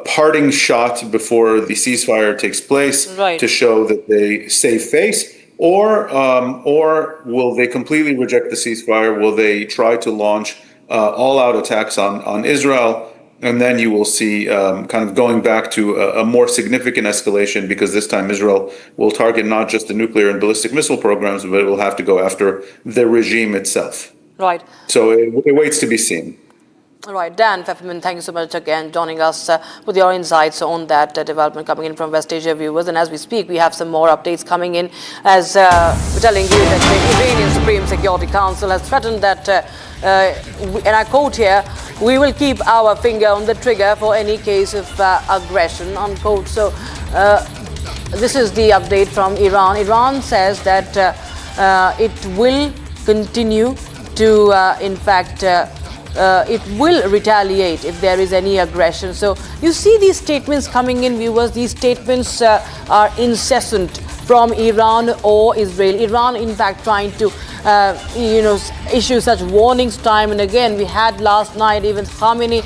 parting shot before the ceasefire takes place, right, to show that they save face? Or will they completely reject the ceasefire? Will they try to launch all-out attacks on Israel? And then you will see kind of going back to a more significant escalation, because this time Israel will target not just the nuclear and ballistic missile programs, but it will have to go after the regime itself. Right. So it waits to be seen. All right, Dan Pfefferman, thank you so much again joining us with your insights on that development coming in from West Asia viewers. And as we speak, we have some more updates coming in, as we're telling you that the Iranian Supreme Security Council has threatened that, and I quote here, "We will keep our finger on the trigger for any case of aggression," unquote. So this is the update from Iran. Iran says that it will continue to, it will retaliate if there is any aggression. So you see these statements coming in, viewers. These statements are incessant from Iran or Israel. Iran, in fact, trying to issue such warnings time and again. We had last night even Khamenei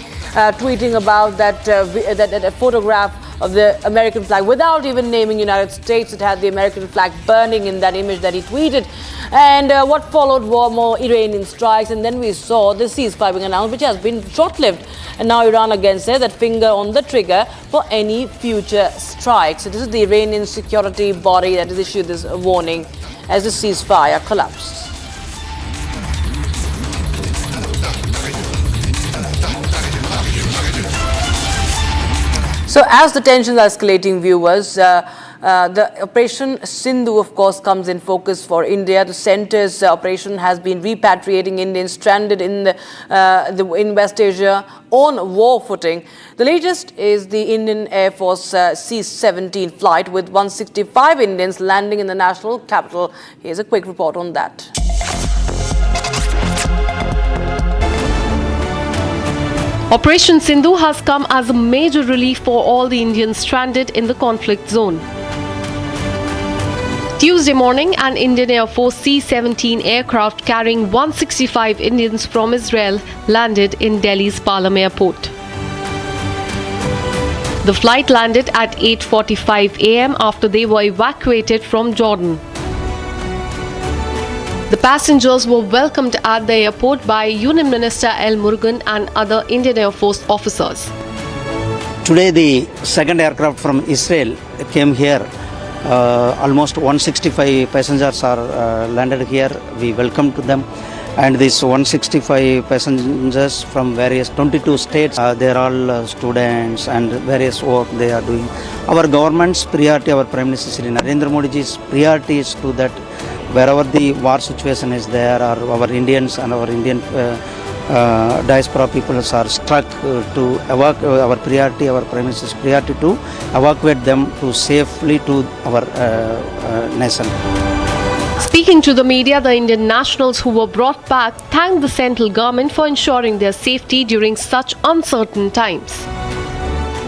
tweeting about that a photograph of the American flag without even naming United States. It had the American flag burning in that image that he tweeted. And what followed were more Iranian strikes, and then we saw the ceasefire being announced, which has been short-lived. And now Iran again says that finger on the trigger for any future strikes. So this is the Iranian security body that has issued this warning as the ceasefire collapsed. So as the tensions are escalating, viewers, the Operation Sindhu, of course, comes in focus for India. The centre's operation has been repatriating Indians stranded in in West Asia on war footing. The latest is the Indian Air Force C-17 flight with 165 Indians landing in the national capital. Here's a quick report on that. Operation Sindhu has come as a major relief for all the Indians stranded in the conflict zone. Tuesday morning, an Indian Air Force C-17 aircraft carrying 165 Indians from Israel landed in Delhi's Palam Airport. The flight landed at 8:45 a.m. after they were evacuated from Jordan. The passengers were welcomed at the airport by Union Minister L. Murugan and other Indian Air Force officers. Today the second aircraft from Israel came here. Almost 165 passengers are landed here. We welcome to them. And these 165 passengers from various 22 states, they are all students and various work they are doing. Our government's priority, our Prime Minister Shri Narendra Modi's priority is to that wherever the war situation is there, or our Indians and our Indian diaspora peoples are struck, to evacuate. Our priority, our Prime Minister's priority to evacuate them to safely to our nation. Speaking to the media, the Indian nationals who were brought back thanked the central government for ensuring their safety during such uncertain times.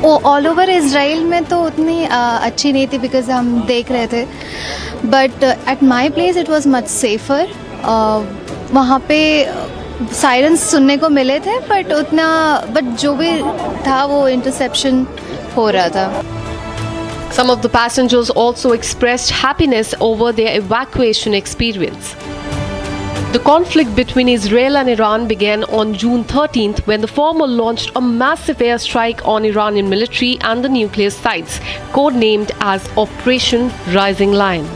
All over Israel में तो उतनी अच्छी नहीं थी because हम देख रहे थे, but at my place it was much safer. वहाँ पे सायरन्स सुनने को मिले थे बट जो भी था वो इंटरसेप्शन हो रहा था. Some of the passengers also expressed happiness over their evacuation experience. The conflict between Israel and Iran began on June 13th when the former launched a massive airstrike on Iranian military and the nuclear sites, codenamed as Operation Rising Lion.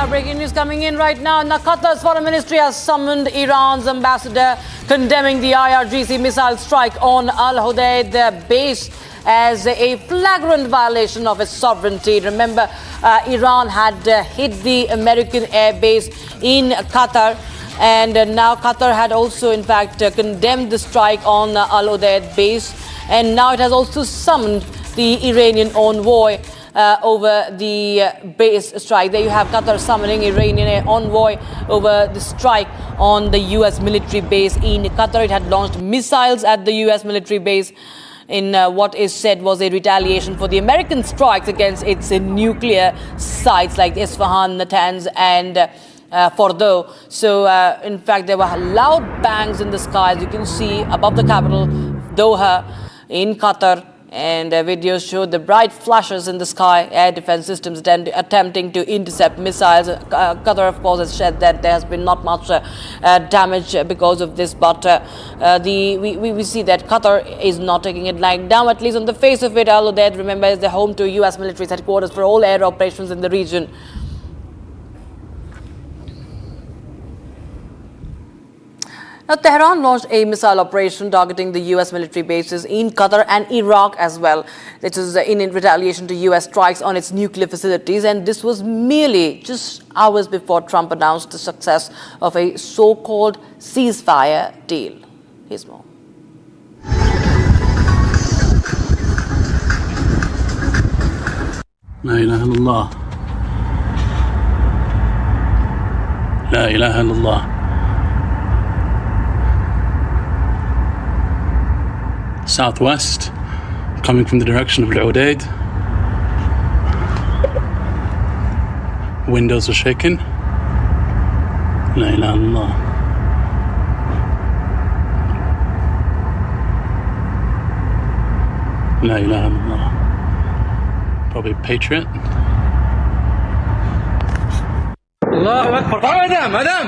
Breaking news coming in right now. Now, Qatar's foreign ministry has summoned Iran's ambassador, condemning the IRGC missile strike on Al Hudayd base as a flagrant violation of its sovereignty. Remember, Iran had hit the American air base in Qatar, and now Qatar had also, in fact, condemned the strike on Al Hudayd base, and now it has also summoned the Iranian envoy over the base strike. There you have Qatar summoning Iranian envoy over the strike on the US military base in Qatar. It had launched missiles at the US military base in what is said was a retaliation for the American strikes against its nuclear sites like Isfahan, Natanz and Fordo. So in fact there were loud bangs in the sky, as you can see above the capital Doha in Qatar. And videos showed the bright flashes in the sky, air defense systems attempting to intercept missiles. Qatar, of course, has said that there has been not much damage because of this, but we see that Qatar is not taking it lying down, at least on the face of it. Al Udeid, remember, is the home to US military headquarters for all air operations in the region. Now, Tehran launched a missile operation targeting the US military bases in Qatar and Iraq as well. This is in retaliation to US strikes on its nuclear facilities, and this was merely just hours before Trump announced the success of a so-called ceasefire deal. Here's more. La ilaha illallah. La ilaha illallah. Southwest, coming from the direction of Al-Udeid. Windows are shaking. La ilaha illallah. La ilaha illallah. Probably Patriot. Allahu Akbar. Madam.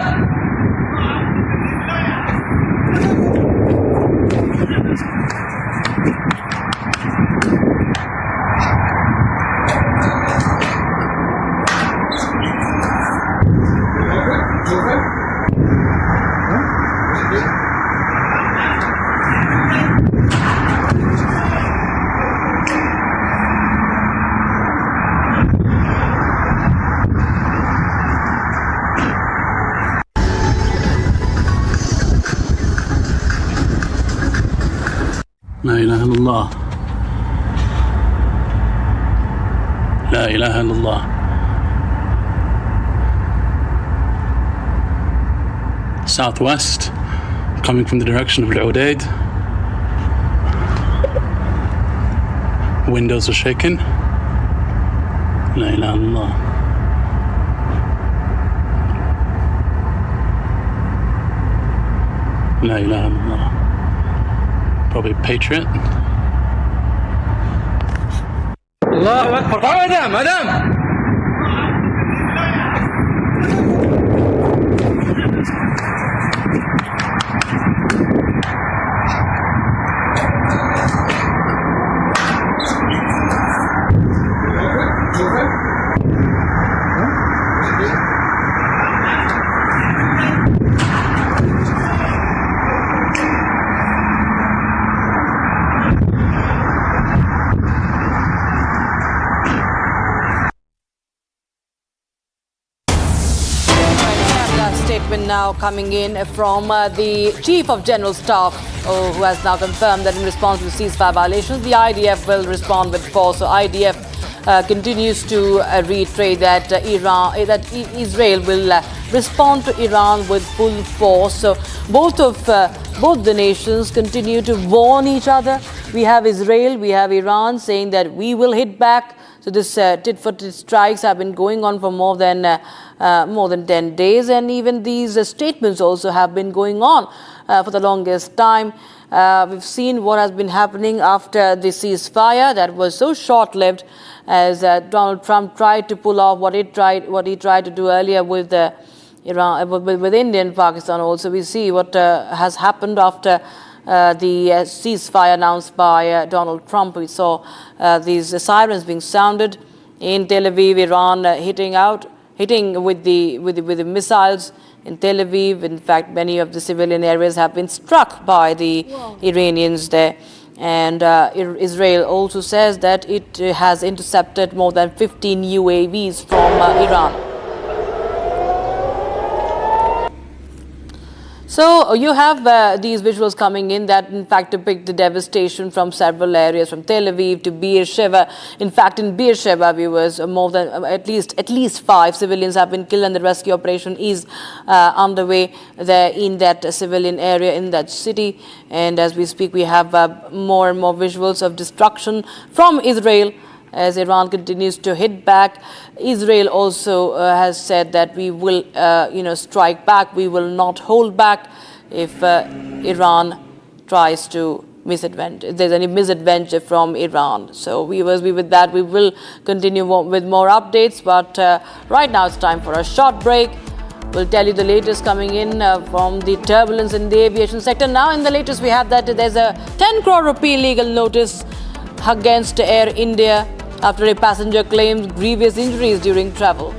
La ilaha illallah. La ilaha illallah. Southwest, coming from the direction of Al-Udeid. Windows are shaking. La ilaha illallah. La ilaha illallah. Probably Patriot. Allahu Akbar. Madam. statement now coming in from the Chief of General Staff, who has now confirmed that in response to the ceasefire violations, the IDF will respond with force. So IDF continues to reiterate that Israel will respond to Iran with full force. So both the nations continue to warn each other. We have Israel, we have Iran saying that we will hit back. So this tit-for-tit strikes have been going on for more than 10 days, and even these statements also have been going on for the longest time. We've seen what has been happening after the ceasefire that was so short-lived, as Donald Trump tried to pull off what he tried to do earlier with Iran, with India and Pakistan. Also, we see what has happened after the ceasefire announced by Donald Trump. We saw these sirens being sounded in Tel Aviv, Iran hitting with the missiles in Tel Aviv. In fact, many of the civilian areas have been struck by the Iranians there. And Israel also says that it has intercepted more than 15 UAVs from Iran. So you have these visuals coming in that in fact depict the devastation from several areas, from Tel Aviv to Beersheba. In fact, in Beersheba, viewers, more than at least 5 civilians have been killed, and the rescue operation is underway there in that civilian area in that city. And as we speak, we have more and more visuals of destruction from Israel as Iran continues to hit back. Israel also has said that we will, strike back. We will not hold back if Iran tries to if there's any misadventure from Iran. So with that, we will continue with more updates. But right now, it's time for a short break. We'll tell you the latest coming in from the turbulence in the aviation sector. Now, in the latest, we have that there's a 10 crore rupee legal notice against Air India after a passenger claims grievous injuries during travel.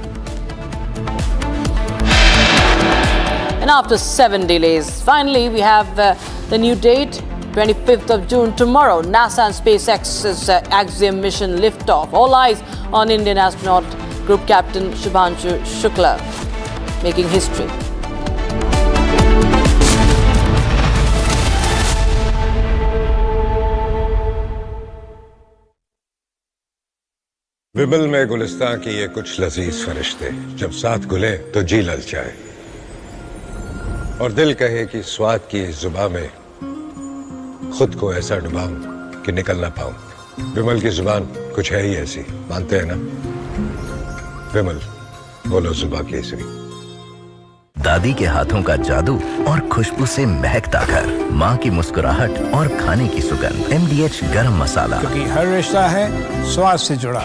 And after 7 delays, finally we have the new date, 25th of June, tomorrow. NASA and SpaceX's Axiom mission liftoff. All eyes on Indian astronaut Group Captain Shubhanshu Shukla, making history. विमल में गुलिस्तां की ये कुछ लजीज फरिश्ते जब साथ घुले तो जी ललचाए और दिल कहे कि स्वाद की इस जुबां में खुद को ऐसा डुबाऊं कि निकल ना पाऊं। विमल की जुबान कुछ है ही ऐसी, मानते हैं ना? विमल, बोलो जुबां केसरी। दादी के हाथों का जादू और खुशबू से महकता घर, माँ की मुस्कुराहट और खाने की सुगंध। MDH गरम मसाला, क्योंकि हर रिश्ता है स्वाद से जुड़ा।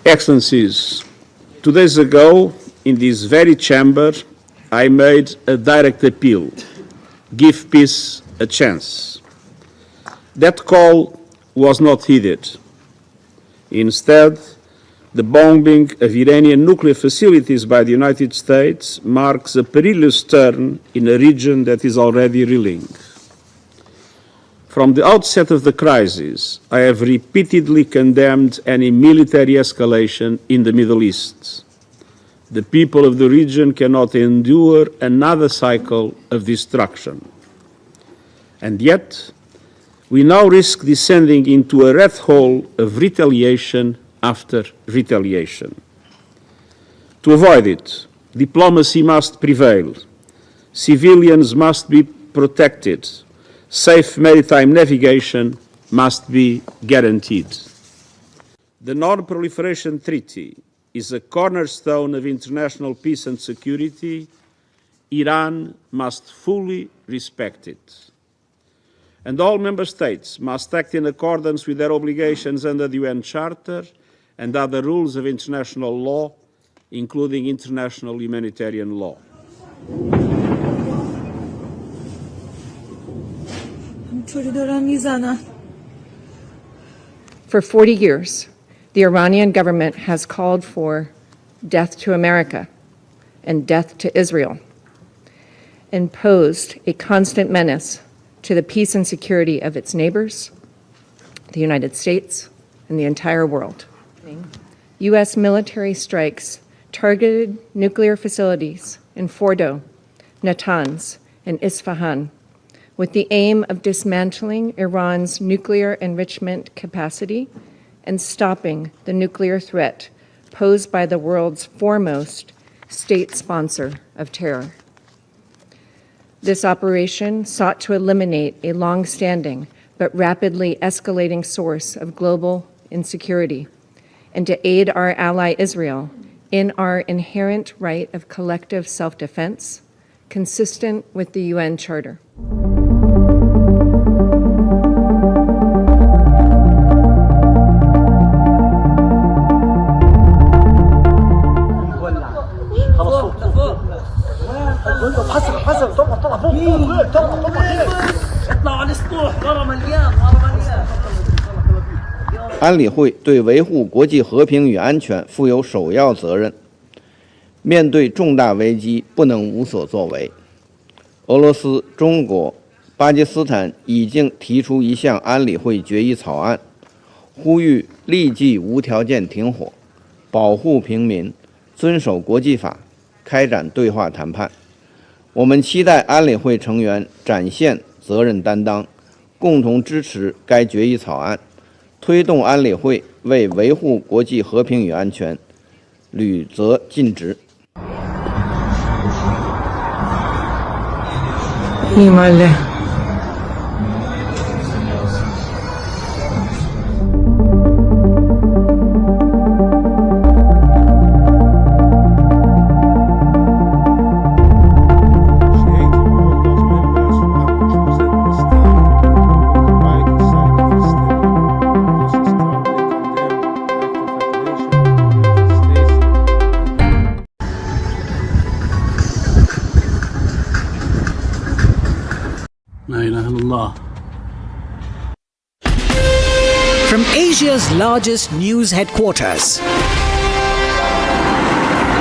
Excellencies, 2 days ago, in this very chamber, I made a direct appeal: give peace a chance. That call was not heeded. Instead, the bombing of Iranian nuclear facilities by the United States marks a perilous turn in a region that is already reeling. From the outset of the crisis, I have repeatedly condemned any military escalation in the Middle East. The people of the region cannot endure another cycle of destruction. And yet, we now risk descending into a rat hole of retaliation after retaliation. To avoid it, diplomacy must prevail. Civilians must be protected. Safe maritime navigation must be guaranteed. The Non-Proliferation Treaty is a cornerstone of international peace and security. Iran must fully respect it. And all member states must act in accordance with their obligations under the UN Charter and other rules of international law, including international humanitarian law. For 40 years, the Iranian government has called for death to America and death to Israel, and posed a constant menace to the peace and security of its neighbors, the United States, and the entire world. U.S. military strikes targeted nuclear facilities in Fordo, Natanz, and Isfahan with the aim of dismantling Iran's nuclear enrichment capacity and stopping the nuclear threat posed by the world's foremost state sponsor of terror. This operation sought to eliminate a long-standing but rapidly escalating source of global insecurity and to aid our ally Israel in our inherent right of collective self-defense, consistent with the UN Charter. مليان 安理会对维护国际和平与安全负有首要责任，面对重大危机不能无所作为。俄罗斯、中国、巴基斯坦已经提出一项安理会决议草案，呼吁立即无条件停火，保护平民，遵守国际法，开展对话谈判。我们期待安理会成员展现责任担当，共同支持该决议草案，推动安理会为维护国际和平与安全履责尽职。From Asia's largest news headquarters,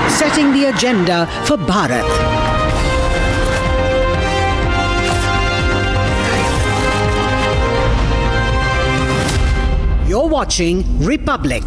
setting the agenda for Bharat. You're watching Republic.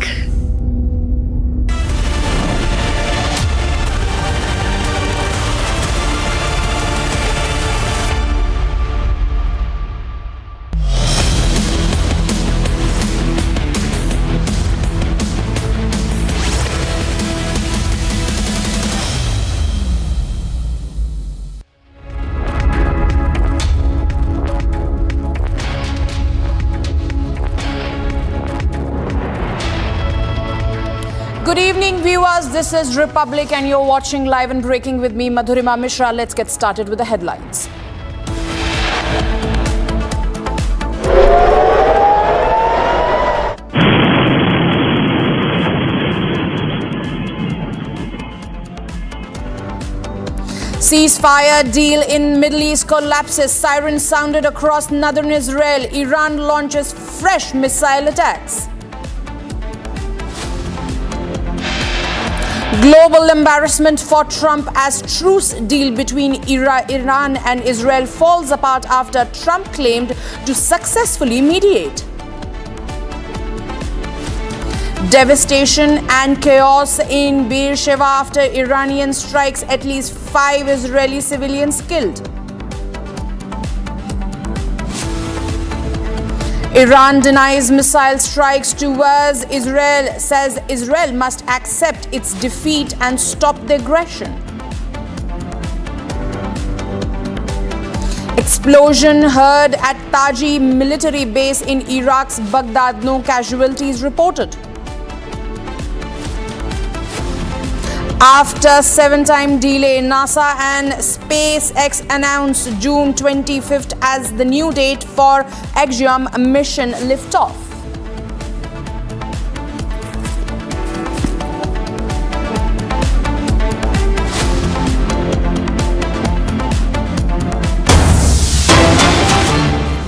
Good evening, viewers. This is Republic and you're watching Live and Breaking with me, Madhurima Mishra. Let's get started with the headlines. Ceasefire deal in Middle East collapses. Sirens sounded across northern Israel. Iran launches fresh missile attacks. Global embarrassment for Trump as truce deal between Iran and Israel falls apart after Trump claimed to successfully mediate. Devastation and chaos in Beersheba after Iranian strikes, at least 5 Israeli civilians killed. Iran denies missile strikes towards Israel, says Israel must accept its defeat and stop the aggression. Explosion heard at Taji military base in Iraq's Baghdad. No casualties reported. After 7-time delay, NASA and SpaceX announced June 25th as the new date for Axiom mission liftoff.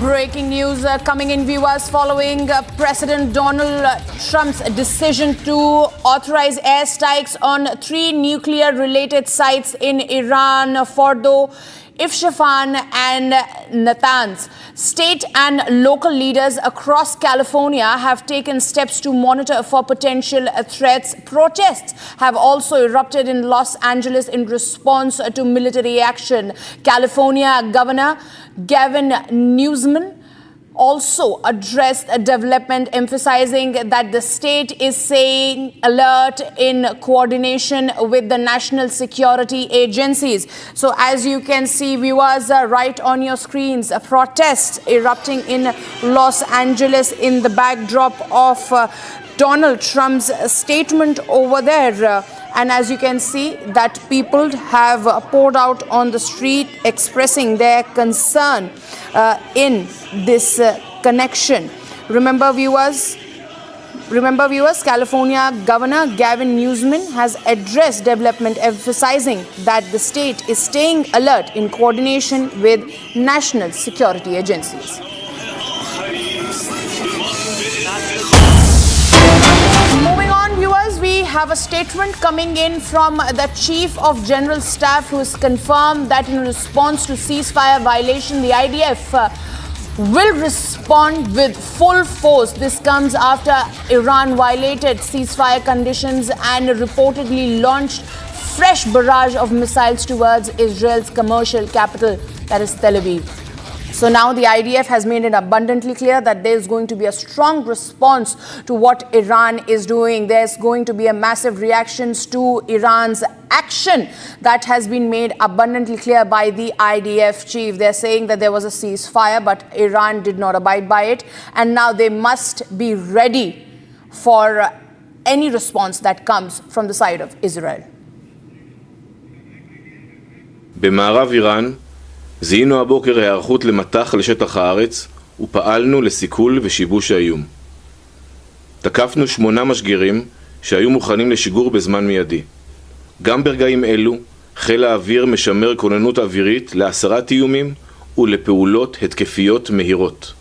Breaking news, coming in, viewers, following President Donald Trump's decision to authorize airstrikes on 3 nuclear-related sites in Iran, Fordo, Isfahan and Natanz. State and local leaders across California have taken steps to monitor for potential threats. Protests have also erupted in Los Angeles in response to military action. California Governor Gavin Newsom also addressed a development, emphasizing that the state is staying alert in coordination with the national security agencies. So as you can see, viewers, right on your screens, protests erupting in Los Angeles in the backdrop of Donald Trump's statement over there. And as you can see, that people have poured out on the street expressing their concern in this connection. Remember viewers, California Governor Gavin Newsom has addressed development, emphasizing that the state is staying alert in coordination with national security agencies. Moving on, viewers, we have a statement coming in from the Chief of General Staff, who has confirmed that in response to ceasefire violation, the IDF will respond with full force. This comes after Iran violated ceasefire conditions and reportedly launched fresh barrage of missiles towards Israel's commercial capital, that is Tel Aviv. So now the IDF has made it abundantly clear that there is going to be a strong response to what Iran is doing. There's going to be a massive reaction to Iran's action. That has been made abundantly clear by the IDF chief. They're saying that there was a ceasefire, but Iran did not abide by it. And now they must be ready for any response that comes from the side of Israel. במערב איראן זיהינו הבוקר הערכות למטח לשטח הארץ ופעלנו לסיכול ושיבוש האיום. תקפנו 8 משגרים שהיו מוכנים לשיגור בזמן מיידי. גם ברגעים אלו חיל האוויר משמר כוננות אווירית להסרת איומים ולפעולות התקפיות מהירות.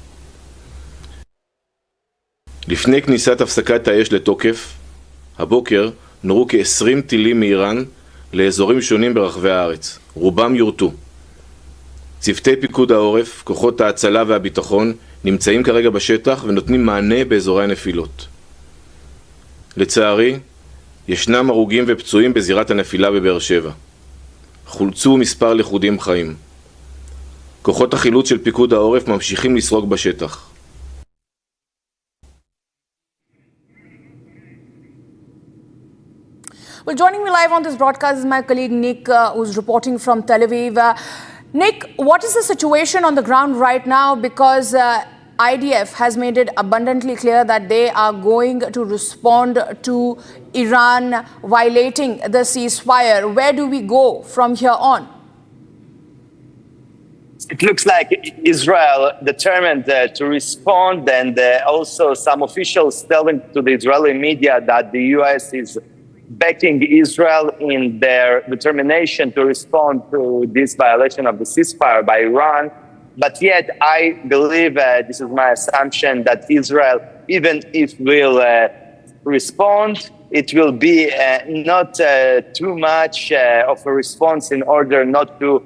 לפני כניסת הפסקת האש לתוקף, הבוקר נורו כ-20 טילים מאיראן לאזורים שונים ברחבי הארץ. רובם יורטו. צוותי פיקוד העורף, כוחות ההצלה והביטחון, נמצאים כרגע בשטח ונותנים מענה באזורי הנפילות. לצערי, ישנם הרוגים ופצועים בזירת הנפילה בבאר שבע. חולצו מספר לכודים חיים. כוחות החילוץ של פיקוד העורף ממשיכים לסרוג בשטח. Well, joining me live on this broadcast is my colleague Nick, who's reporting from Tel Aviv. Nick, what is the situation on the ground right now? Because IDF has made it abundantly clear that they are going to respond to Iran violating the ceasefire. Where do we go from here on? It looks like Israel determined to respond, and also some officials telling to the Israeli media that the U.S. is backing Israel in their determination to respond to this violation of the ceasefire by Iran. But yet, I believe, this is my assumption, that Israel, even if will respond, it will be not too much of a response in order not to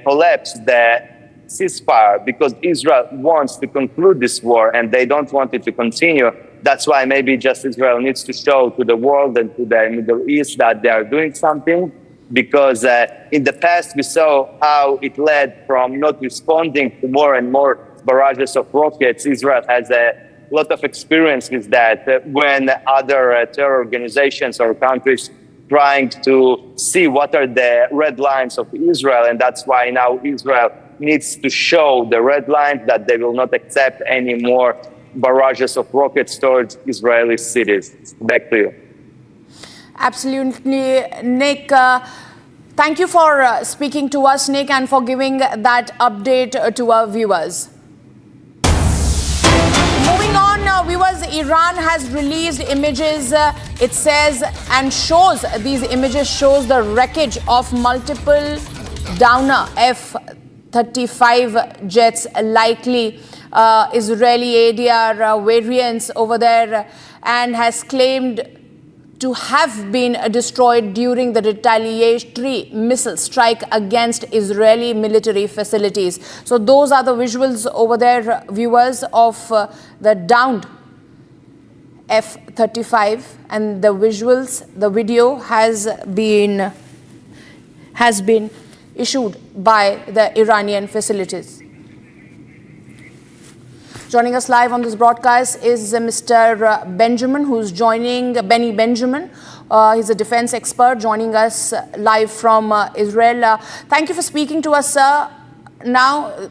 collapse the ceasefire, because Israel wants to conclude this war and they don't want it to continue. That's why maybe just Israel needs to show to the world and to the Middle East that they are doing something, because in the past we saw how it led from not responding to more and more barrages of rockets. Israel has a lot of experience with that when other terror organizations or countries trying to see what are the red lines of Israel, and that's why now Israel needs to show the red lines that they will not accept any more barrages of rockets towards Israeli cities. Back to you. Absolutely, Nick. Thank you for speaking to us, Nick, and for giving that update to our viewers. Moving on, viewers, Iran has released images, it says, and shows, these images shows the wreckage of multiple downer F-35 jets likely Israeli ADR variants over there and has claimed to have been destroyed during the retaliatory missile strike against Israeli military facilities. So those are the visuals over there, viewers, of the downed F-35, and the visuals, the video has been issued by the Iranian facilities. Joining us live on this broadcast is Mr. Benjamin, who's joining Benny Benjamin. He's a defense expert joining us live from Israel. Thank you for speaking to us, sir. Now,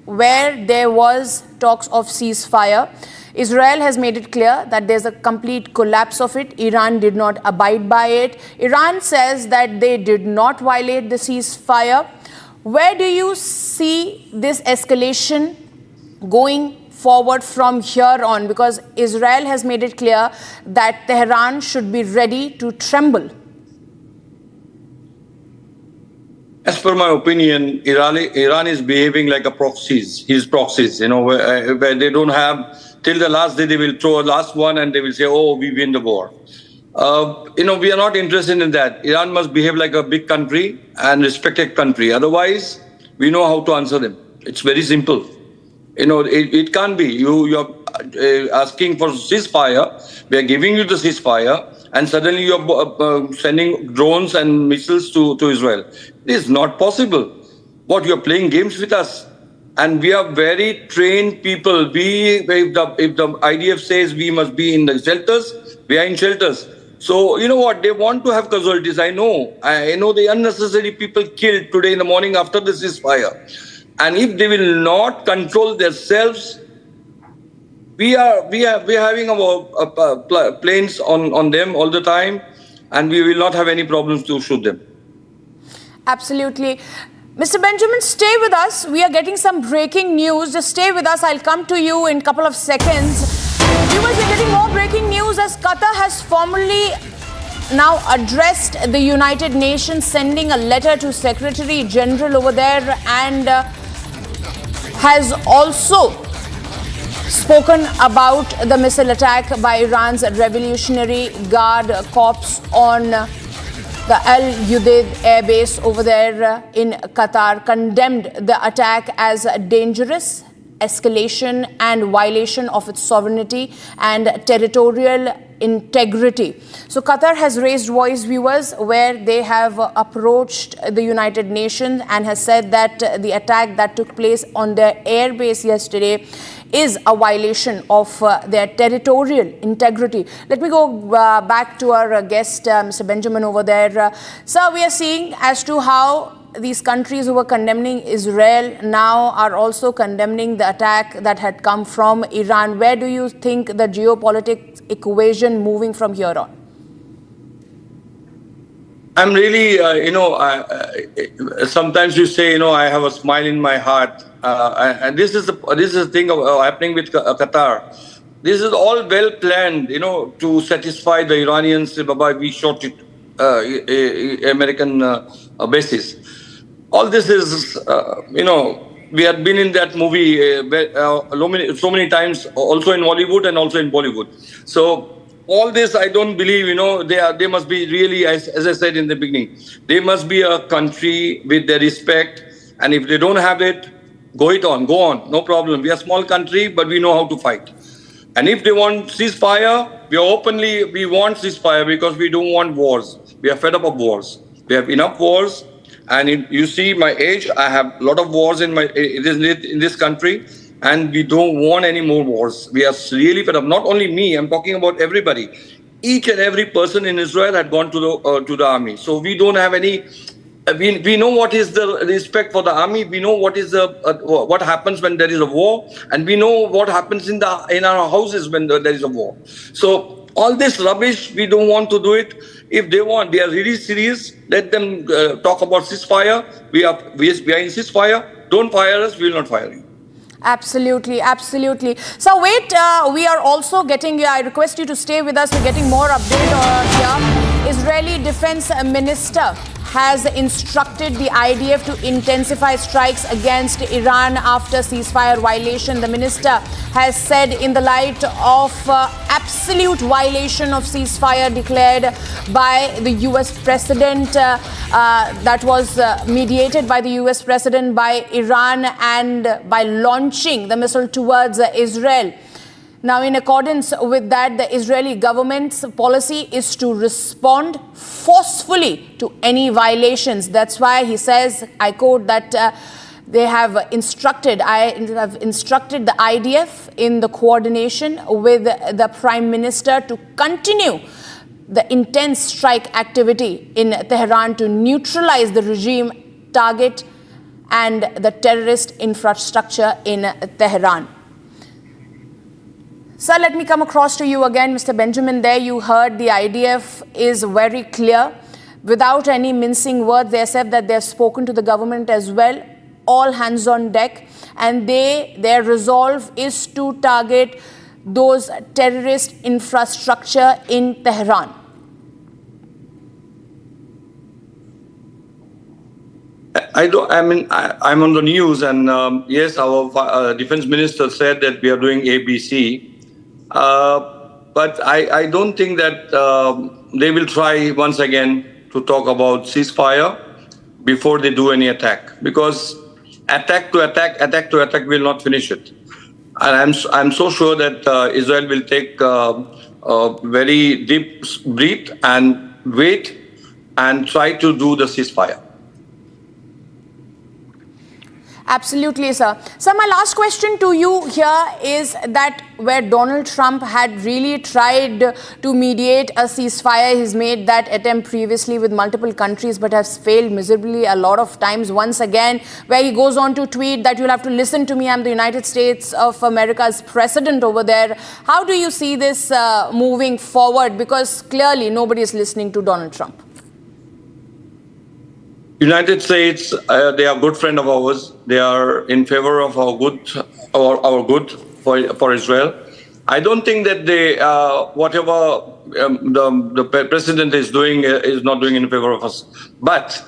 where there was talks of ceasefire, Israel has made it clear that there's a complete collapse of it. Iran did not abide by it. Iran says that they did not violate the ceasefire. Where do you see this escalation going forward from here on? Because Israel has made it clear that Tehran should be ready to tremble. As per my opinion, Iran is behaving like his proxies, where they don't have, till the last day they will throw a last one and they will say, oh, we win the war. We are not interested in that. Iran must behave like a big country and respected country. Otherwise, we know how to answer them. It's very simple. It can't be. You're asking for ceasefire. We are giving you the ceasefire, and suddenly you're sending drones and missiles to Israel. This is not possible. What, you're playing games with us? And we are very trained people. If the IDF says we must be in the shelters, we are in shelters. So, you know what? They want to have casualties. I know the unnecessary people killed today in the morning after the ceasefire. And if they will not control themselves, we are having our planes on them all the time, and we will not have any problems to shoot them. Absolutely. Mr. Benjamin, stay with us. We are getting some breaking news. Just stay with us. I'll come to you in a couple of seconds. Viewers, we're getting more breaking news as Qatar has formally now addressed the United Nations, sending a letter to Secretary General over there, and has also spoken about the missile attack by Iran's Revolutionary Guard Corps on the Al Udeid air base over there in Qatar, condemned the attack as dangerous, escalation and violation of its sovereignty and territorial integrity. So Qatar has raised voice, viewers, where they have approached the United Nations and has said that the attack that took place on their air base yesterday is a violation of their territorial integrity. Let me go back to our guest, Mr. Benjamin over there. Sir, we are seeing as to how these countries who were condemning Israel now are also condemning the attack that had come from Iran. Where do you think the geopolitics equation moving from here on? I'm really, sometimes you say, I have a smile in my heart. And this is the thing happening with Qatar. This is all well planned, to satisfy the Iranians. We shot it, American bases. All this is, we have been in that movie so many times, also in Hollywood and also in Bollywood. So all this, I don't believe, they must be really, as I said in the beginning, they must be a country with their respect. And if they don't have it, go on, no problem. We are a small country, but we know how to fight. And if they want ceasefire, we want ceasefire because we don't want wars. We are fed up of wars. We have enough wars. And you see my age, I have a lot of wars in this country, and we don't want any more wars. We are really fed up. Not only me, I'm talking about everybody. Each and every person in Israel had gone to the army. So we don't have any. We know what is the respect for the army. We know what is what happens when there is a war, and we know what happens in our houses when there is a war. So all this rubbish, we don't want to do it. If they want, they are really serious. Let them talk about ceasefire. We are in ceasefire. Don't fire us. We will not fire you. Absolutely, absolutely. So wait, we are also getting, I request you to stay with us. We're getting more update here. Israeli Defense Minister has instructed the IDF to intensify strikes against Iran after ceasefire violation. The minister has said in the light of absolute violation of ceasefire declared by the US President, that was mediated by the US President by Iran and by launching the missile towards Israel. Now, in accordance with that, the Israeli government's policy is to respond forcefully to any violations. That's why he says, I quote, that they have instructed the IDF in the coordination with the Prime Minister to continue the intense strike activity in Tehran to neutralize the regime target and the terrorist infrastructure in Tehran. Sir, let me come across to you again, Mr. Benjamin. There you heard the IDF is very clear. Without any mincing words, they said that they have spoken to the government as well. All hands on deck. And their resolve is to target those terrorist infrastructure in Tehran. I'm on the news, and yes, our defense minister said that we are doing ABC. But I don't think that they will try once again to talk about ceasefire before they do any attack, because attack to attack will not finish it. And I'm so sure that Israel will take a very deep breath and wait and try to do the ceasefire. Absolutely, sir. Sir, my last question to you here is that where Donald Trump had really tried to mediate a ceasefire, he's made that attempt previously with multiple countries but has failed miserably a lot of times. Once again, where he goes on to tweet that you'll have to listen to me, I'm the United States of America's president over there. How do you see this moving forward? Because clearly nobody is listening to Donald Trump. United States, they are a good friend of ours. They are in favor of our good for Israel. I don't think that they, whatever the president is doing is not doing in favor of us. But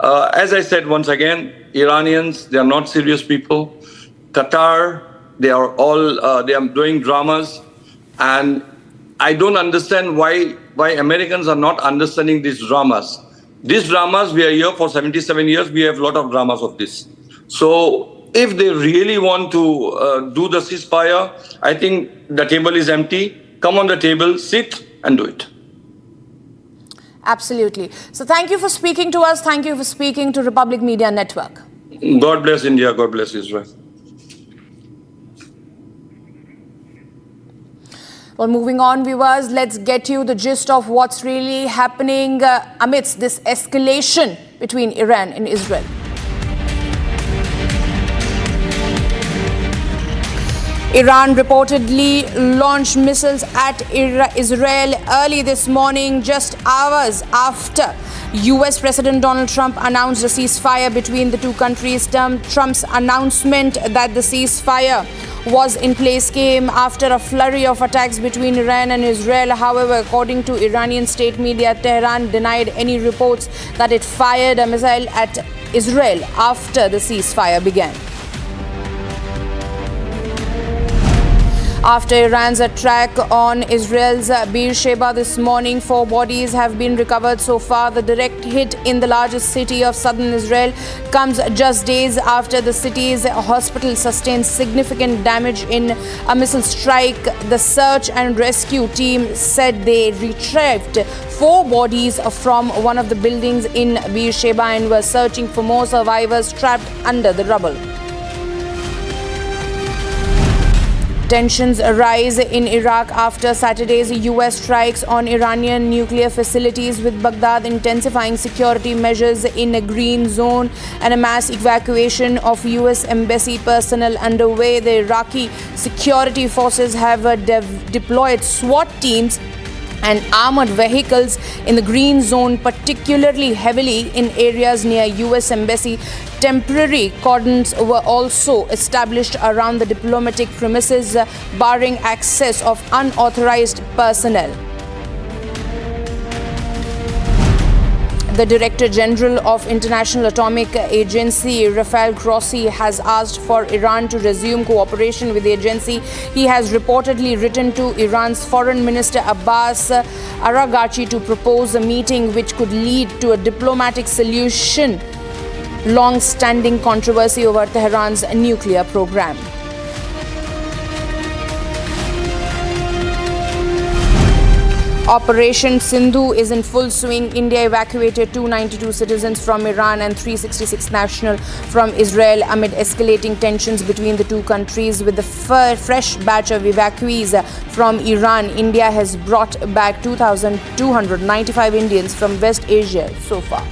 as I said once again, Iranians, they are not serious people. Qatar, they are all they are doing dramas, and I don't understand why Americans are not understanding these dramas. These dramas, we are here for 77 years. We have a lot of dramas of this. So if they really want to do the ceasefire, I think the table is empty. Come on the table, sit and do it. Absolutely. So thank you for speaking to us. Thank you for speaking to Republic Media Network. God bless India. God bless Israel. Well, moving on, viewers, let's get you the gist of what's really happening amidst this escalation between Iran and Israel. Iran reportedly launched missiles at Israel early this morning, just hours after US President Donald Trump announced a ceasefire between the two countries. Trump's announcement that the ceasefire was in place came after a flurry of attacks between Iran and Israel. However, according to Iranian state media, Tehran denied any reports that it fired a missile at Israel after the ceasefire began. After Iran's attack on Israel's Beersheba this morning, 4 bodies have been recovered so far. The direct hit in the largest city of southern Israel comes just days after the city's hospital sustained significant damage in a missile strike. The search and rescue team said they retrieved 4 bodies from one of the buildings in Beersheba and were searching for more survivors trapped under the rubble. Tensions arise in Iraq after Saturday's US strikes on Iranian nuclear facilities, with Baghdad intensifying security measures in a green zone and a mass evacuation of US embassy personnel underway. The Iraqi security forces have deployed SWAT teams and armored vehicles in the green zone, particularly heavily in areas near US embassy. Temporary cordons were also established around the diplomatic premises, barring access of unauthorized personnel. The Director General of International Atomic Agency, Rafael Grossi, has asked for Iran to resume cooperation with the agency. He has reportedly written to Iran's Foreign Minister Abbas Araghchi to propose a meeting which could lead to a diplomatic solution long-standing controversy over Tehran's nuclear program. Operation Sindhu is in full swing. India evacuated 292 citizens from Iran and 366 nationals from Israel amid escalating tensions between the two countries. With the fresh batch of evacuees from Iran, India has brought back 2,295 Indians from West Asia so far.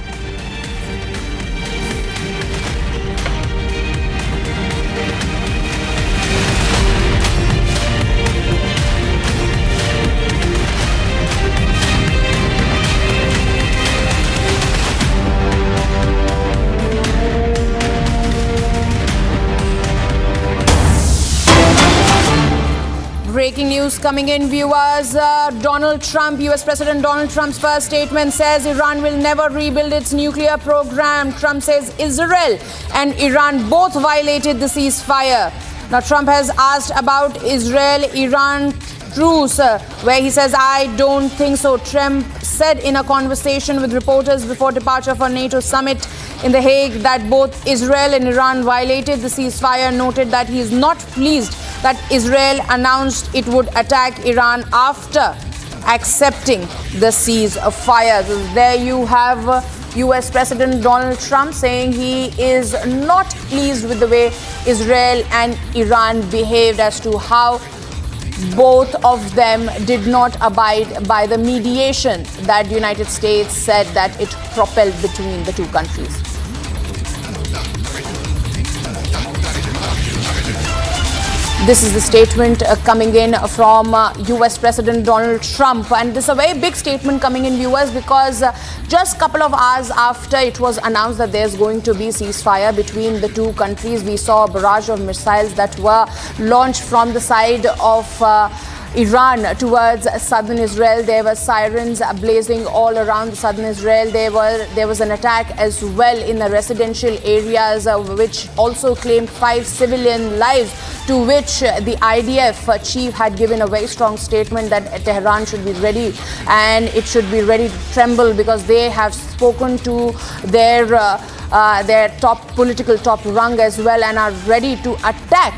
Breaking news coming in, viewers. Donald Trump, US President Donald Trump's first statement says Iran will never rebuild its nuclear program. Trump says Israel and Iran both violated the ceasefire. Now, Trump has asked about Israel-Iran truce, where he says, I don't think so. Trump said in a conversation with reporters before departure for NATO summit in The Hague that both Israel and Iran violated the ceasefire, noted that he is not pleased that Israel announced it would attack Iran after accepting the ceasefire. So there you have US President Donald Trump saying he is not pleased with the way Israel and Iran behaved, as to how both of them did not abide by the mediation that the United States said that it propelled between the two countries. This is the statement coming in from US President Donald Trump, and this is a very big statement coming in, viewers, because just a couple of hours after it was announced that there's going to be ceasefire between the two countries, we saw a barrage of missiles that were launched from the side of Iran towards southern Israel. There were sirens blazing all around southern Israel. There was an attack as well in the residential areas, which also claimed 5 civilian lives, to which the IDF chief had given a very strong statement that Tehran should be ready, and it should be ready to tremble, because they have spoken to their political top rung as well and are ready to attack.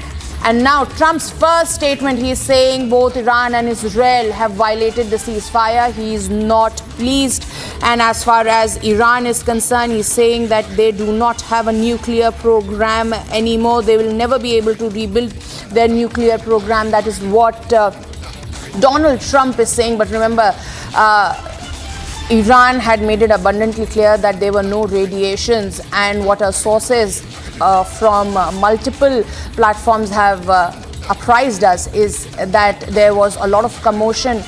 And now Trump's first statement, he is saying both Iran and Israel have violated the ceasefire. He is not pleased. And as far as Iran is concerned, he's saying that they do not have a nuclear program anymore. They will never be able to rebuild their nuclear program. That is what Donald Trump is saying. But remember, Iran had made it abundantly clear that there were no radiations, and what our sources from multiple platforms have apprised us is that there was a lot of commotion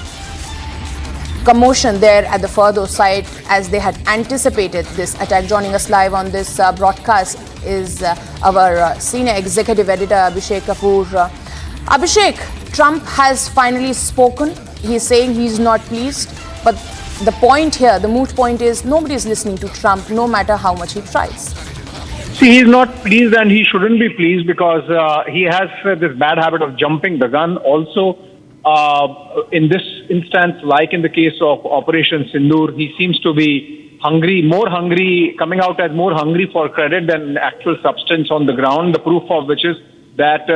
there at the Fordow site, as they had anticipated this attack. Joining us live on this broadcast is our senior executive editor Abhishek Kapoor. Abhishek, Trump has finally spoken. He's saying he's not pleased, but the point here, the moot point is, nobody is listening to Trump, no matter how much he tries. See, he's not pleased, and he shouldn't be pleased, because he has this bad habit of jumping the gun. Also, in this instance, like in the case of Operation Sindoor, he seems to be coming out as more hungry for credit than actual substance on the ground, the proof of which is that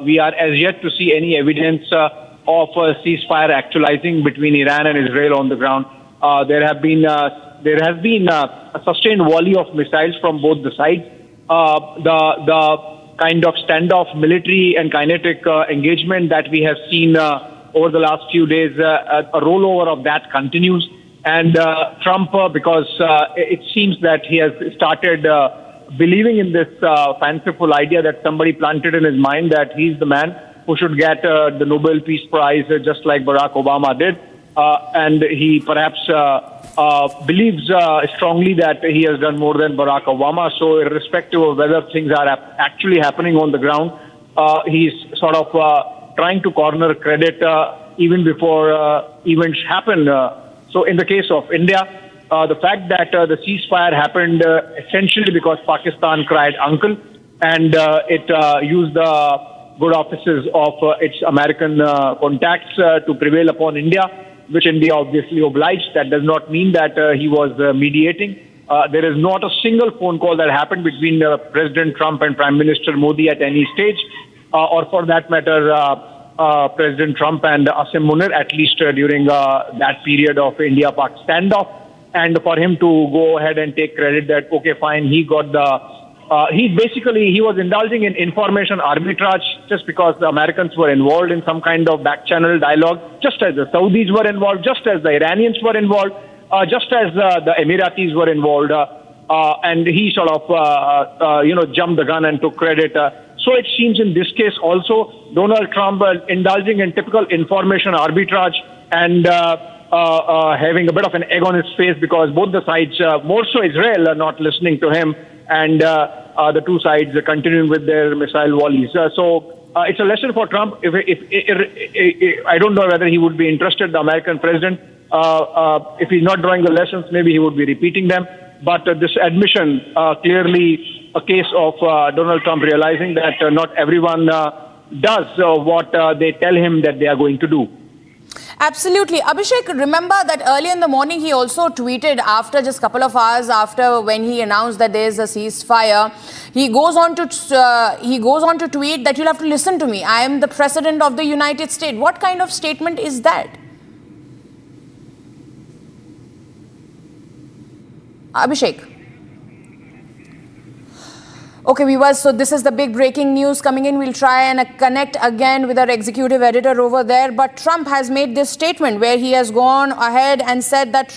we are as yet to see any evidence of a ceasefire actualizing between Iran and Israel on the ground. There has been a sustained volley of missiles from both the sides. The kind of standoff, military and kinetic engagement that we have seen over the last few days, a rollover of that continues. And Trump, because it seems that he has started believing in this fanciful idea that somebody planted in his mind that he's the man who should get the Nobel Peace Prize, just like Barack Obama did. And he perhaps believes strongly that he has done more than Barack Obama. So irrespective of whether things are actually happening on the ground, he's sort of trying to corner credit even before events happen. So in the case of India, the fact that the ceasefire happened essentially because Pakistan cried uncle, and it used the good offices of its American contacts to prevail upon India, which India obviously obliged. That does not mean that he was mediating. There is not a single phone call that happened between President Trump and Prime Minister Modi at any stage, or for that matter, President Trump and Asim Munir, at least during that period of India-Pak standoff. And for him to go ahead and take credit that, okay, fine, he got the... he was indulging in information arbitrage just because the Americans were involved in some kind of back-channel dialogue, just as the Saudis were involved, just as the Iranians were involved, just as the Emiratis were involved, and he sort of, jumped the gun and took credit. So it seems in this case also, Donald Trump indulging in typical information arbitrage and having a bit of an egg on his face because both the sides, more so Israel, are not listening to him, and the two sides are continuing with their missile volleys. So it's a lesson for Trump. If I don't know whether he would be interested, the American president. If he's not drawing the lessons, maybe he would be repeating them. But this admission, clearly a case of Donald Trump realizing that not everyone does what they tell him that they are going to do. Absolutely. Abhishek, remember that early in the morning he also tweeted after just a couple of hours after when he announced that there is a ceasefire, he goes on to tweet that you'll have to listen to me. I am the President of the United States. What kind of statement is that? Abhishek. Okay, viewers, so this is the big breaking news coming in. We'll try and connect again with our executive editor over there. But Trump has made this statement where he has gone ahead and said that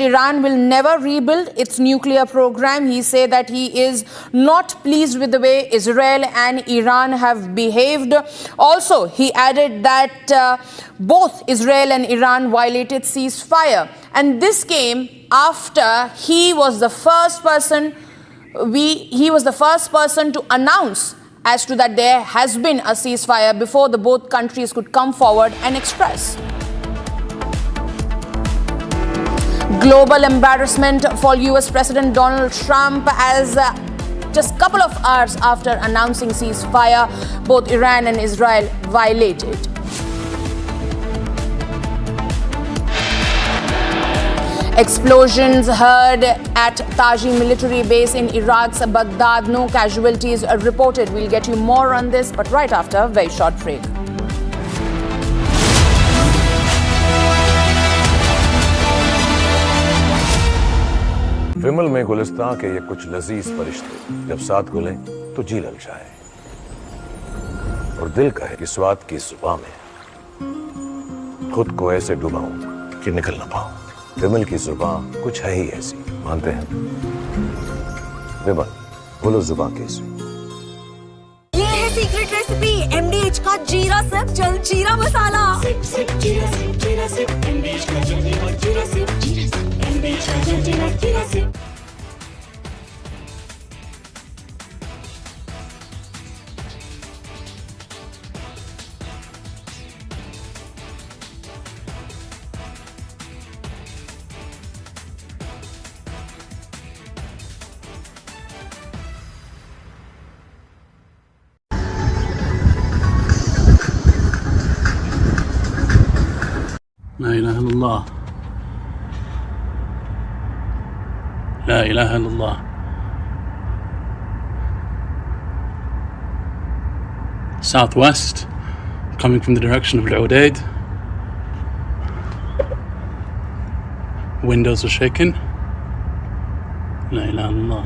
Iran will never rebuild its nuclear program. He said that he is not pleased with the way Israel and Iran have behaved. Also, he added that both Israel and Iran violated ceasefire. And this came after he was the first person to announce as to that there has been a ceasefire before the both countries could come forward and express. Global embarrassment for US President Donald Trump as just a couple of hours after announcing ceasefire, both Iran and Israel violated. Explosions heard at Taji military base in Iraq's Baghdad. No casualties reported. We'll get you more on this, but right after a very short break. विमल में गुलिस्तां के ये कुछ लजीज फरिश्ते जब साथ घुलें तो जी ललचाए और दिल कहे कि स्वाद की जुबान में खुद को ऐसे डुबाऊं कि निकल ना पाऊं। विमल की जुबान कुछ है ही ऐसी, मानते हैं? विमल, बोलो जुबान कैसी? ये है सीक्रेट रेसिपी MDH का जीरा सिप जल जीरा मसाला। सिप सिप जीरा सिप MDH का जल जीरा सिप MDH का जल जीरा SIP. لا إله إلا الله لا إله إلا الله Southwest coming from the direction of Al-Udaid. Windows are shaking. La ilaha illallah.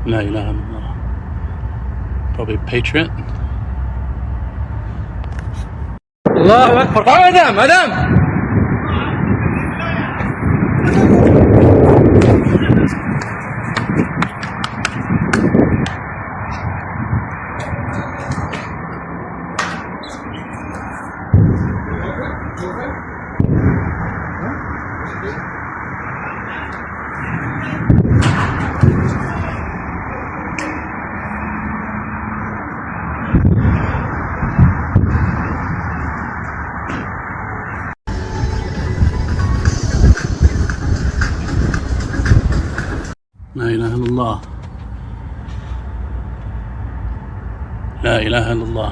La ilaha illallah. Probably Patriot. Allahu Akbar. Madam. لا إله إلا الله.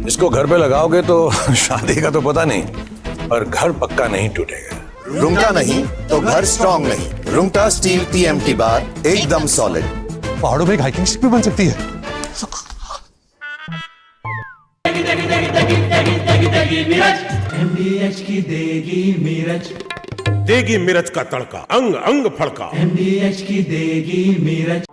इसको घर पे लगाओगे तो शादी का तो पता नहीं, पर घर पक्का नहीं टूटेगा। रुंगटा नहीं तो घर स्ट्रॉन्ग नहीं। रुंगटा स्टील TMT बार एकदम सॉलिड। पहाड़ों में एक हाइकिंग स्टिक भी बन सकती है। MDH की देगी मिर्च, देगी मिर्च का तड़का, अंग अंग फड़का। MDH की देगी मिर्च।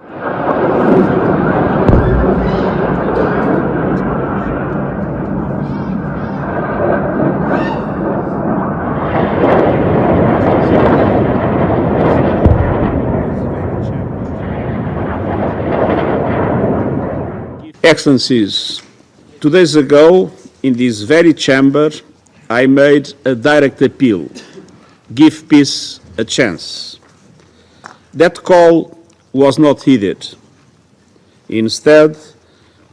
Excellencies, 2 days ago, in this very chamber, I made a direct appeal: give peace a chance. That call was not heeded. Instead,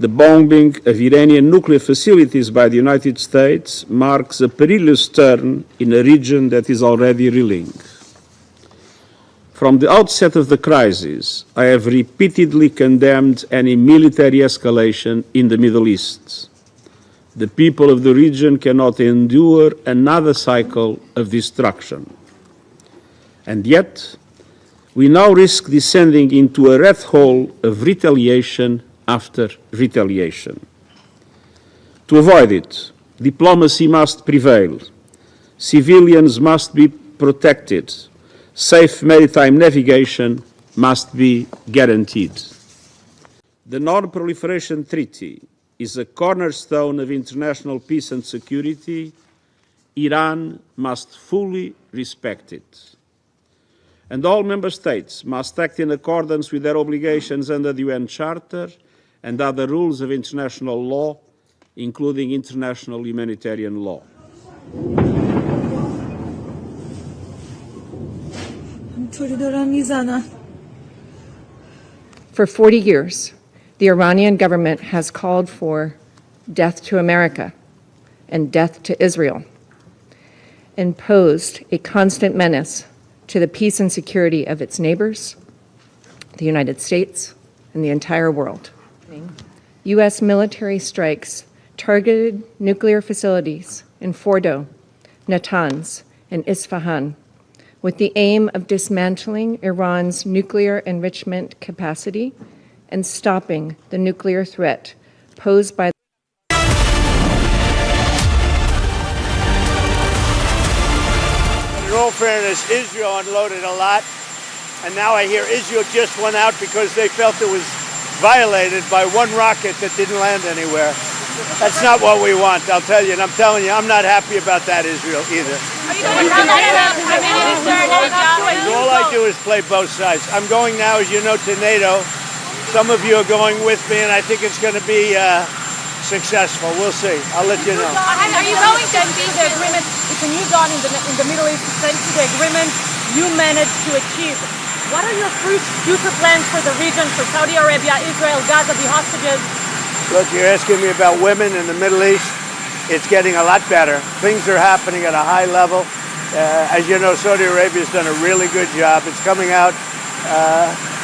the bombing of Iranian nuclear facilities by the United States marks a perilous turn in a region that is already reeling. From the outset of the crisis, I have repeatedly condemned any military escalation in the Middle East. The people of the region cannot endure another cycle of destruction. And yet, we now risk descending into a rat hole of retaliation after retaliation. To avoid it, diplomacy must prevail. Civilians must be protected. Safe maritime navigation must be guaranteed. The Non-Proliferation Treaty is a cornerstone of international peace and security. Iran must fully respect it. And all member states must act in accordance with their obligations under the UN Charter and other rules of international law, including international humanitarian law. For 40 years, the Iranian government has called for death to America and death to Israel, and posed a constant menace to the peace and security of its neighbors, the United States, and the entire world. U.S. military strikes targeted nuclear facilities in Fordo, Natanz, and Isfahan, with the aim of dismantling Iran's nuclear enrichment capacity and stopping the nuclear threat posed by In all fairness, Israel unloaded a lot, and now I hear Israel just went out because they felt it was violated by one rocket that didn't land anywhere. That's not what we want, I'll tell you, and I'm telling you, I'm not happy about that, Israel, either. All I do is play both sides. I'm going now, as you know, to NATO. Some of you are going with me, and I think it's going to be successful. We'll see. I'll let you know. Are you going to see the agreement? It's a new dawn in the Middle East. Thanks to the agreement you managed to achieve. What are your future plans for the region, for Saudi Arabia, Israel, Gaza, the hostages? Look, you're asking me about women in the Middle East. It's getting a lot better. Things are happening at a high level. As you know, Saudi Arabia's done a really good job. It's coming out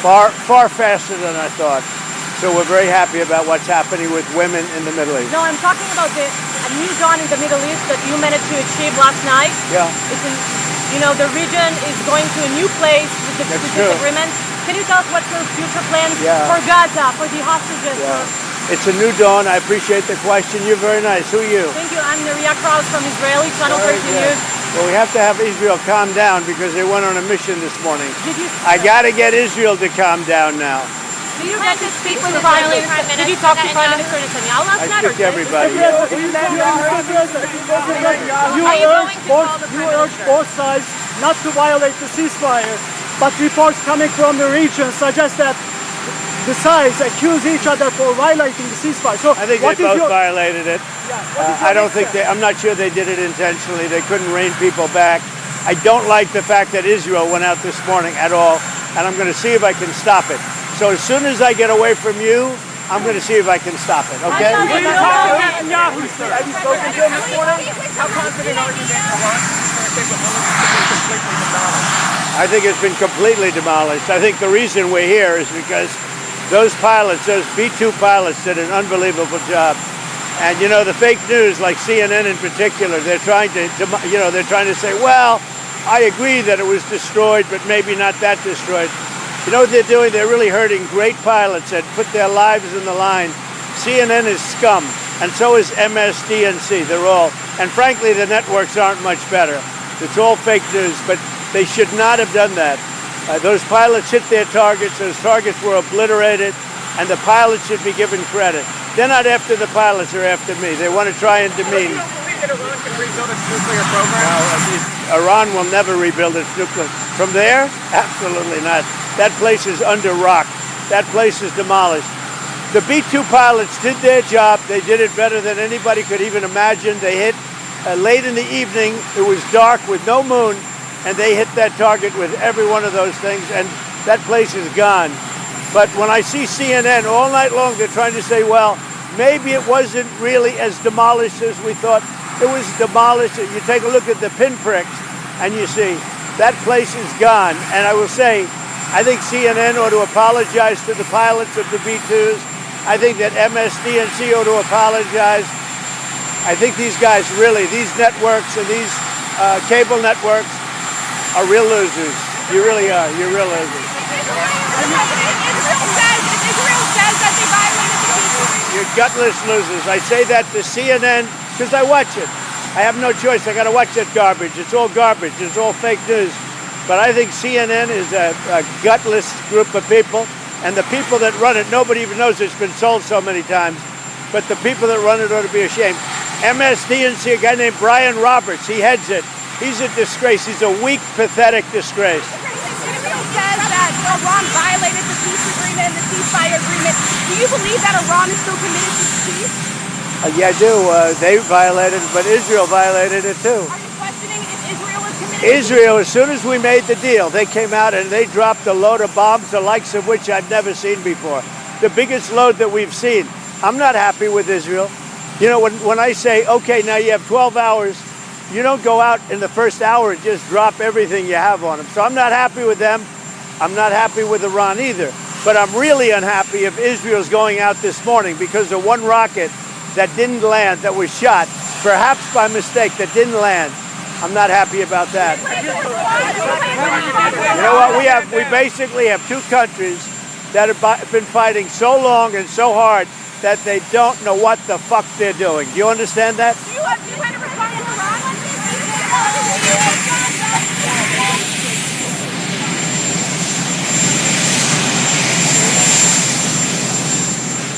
far faster than I thought. So we're very happy about what's happening with women in the Middle East. No, I'm talking about a new dawn in the Middle East that you managed to achieve last night. Yeah. The region is going to a new place with this agreement. Can you tell us what's your future plans for Gaza, for the hostages? It's a new dawn. I appreciate the question. You're very nice. Who are you? Thank you. I'm Neria Kraus from Israeli Channel 13 News. Well, we have to have Israel calm down because they went on a mission this morning. I got to get Israel to calm down now. Did you get to speak with the Prime Minister? Did you talk to Prime Minister Netanyahu last night? I speak to everybody. You urge both sides not to violate the ceasefire, but reports coming from the region suggest that the sides accuse each other for violating the ceasefire. So I think they both violated it. I don't think I'm not sure they did it intentionally. They couldn't rein people back. I don't like the fact that Israel went out this morning at all, and I'm going to see if I can stop it. So as soon as I get away from you, I'm going to see if I can stop it, okay? Have you spoken to him this morning? How confident are you that I think it's been completely demolished. I think the reason we're here is because those pilots, those B-2 pilots, did an unbelievable job. And you know, the fake news, like CNN in particular, they're trying to say, well, I agree that it was destroyed, but maybe not that destroyed. You know what they're doing? They're really hurting great pilots that put their lives in the line. CNN is scum, and so is MSDNC. They're all, and frankly, the networks aren't much better. It's all fake news, but they should not have done that. Those pilots hit their targets. Those targets were obliterated, and the pilots should be given credit. They're not after the pilots, they're after me. They want to try and demean. You don't believe that Iran can rebuild its nuclear program? No, Iran will never rebuild its nuclear. From there? Absolutely not. That place is under rock. That place is demolished. The B-2 pilots did their job. They did it better than anybody could even imagine. They hit late in the evening. It was dark with no moon, and they hit that target with every one of those things, and that place is gone. But when I see CNN all night long, they're trying to say, well, maybe it wasn't really as demolished as we thought. It was demolished. You take a look at the pinpricks, and you see that place is gone. And I will say, I think CNN ought to apologize to the pilots of the B-2s. I think that MSDNC ought to apologize. I think these guys really, these networks and these cable networks are real losers. You really are. You're real losers. Israel says that they violated the peace. You're gutless losers. I say that to CNN because I watch it. I have no choice. I got to watch that garbage. It's all garbage. It's all fake news. But I think CNN is a gutless group of people. And the people that run it, nobody even knows it's been sold so many times. But the people that run it ought to be ashamed. MSDNC, a guy named Brian Roberts, he heads it. He's a disgrace. He's a weak, pathetic disgrace. Israel says that Iran violated the peace agreement and the ceasefire agreement. Do you believe that Iran is still committed to peace? Yeah, I do. They violated it, but Israel violated it too. Are you questioning if Israel is committed? Israel, as soon as we made the deal, they came out and they dropped a load of bombs, the likes of which I've never seen before. The biggest load that we've seen. I'm not happy with Israel. You know, when I say, okay, now you have 12 hours, you don't go out in the first hour and just drop everything you have on them. So I'm not happy with them. I'm not happy with Iran either. But I'm really unhappy if Israel's going out this morning because of one rocket that didn't land, that was shot, perhaps by mistake, that didn't land. I'm not happy about that. You know what? We basically have two countries that have been fighting so long and so hard that they don't know what the fuck they're doing. Do you understand that? Do you have to respond to Iran on this?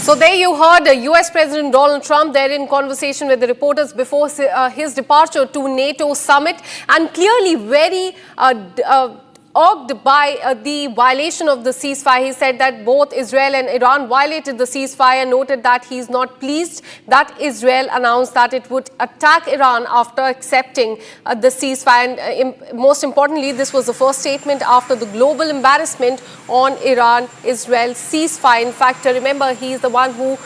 So there you heard US President Donald Trump there in conversation with the reporters before his departure to NATO summit, and clearly very irked by the violation of the ceasefire. He said that both Israel and Iran violated the ceasefire, noted that he is not pleased that Israel announced that it would attack Iran after accepting the ceasefire. And most importantly, this was the first statement after the global embarrassment on Iran-Israel ceasefire. In fact, remember, he is the one who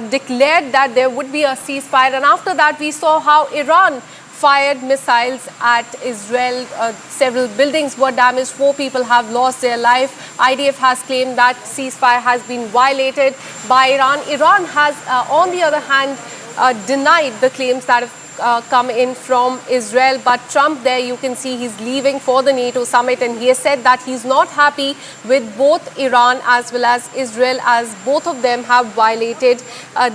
declared that there would be a ceasefire. And after that, we saw how Iran fired missiles at Israel. Several buildings were damaged. 4 people have lost their life. IDF has claimed that ceasefire has been violated by Iran. Iran has, on the other hand, denied the claims that have come in from Israel. But Trump there, you can see he's leaving for the NATO summit, and he has said that he's not happy with both Iran as well as Israel, as both of them have violated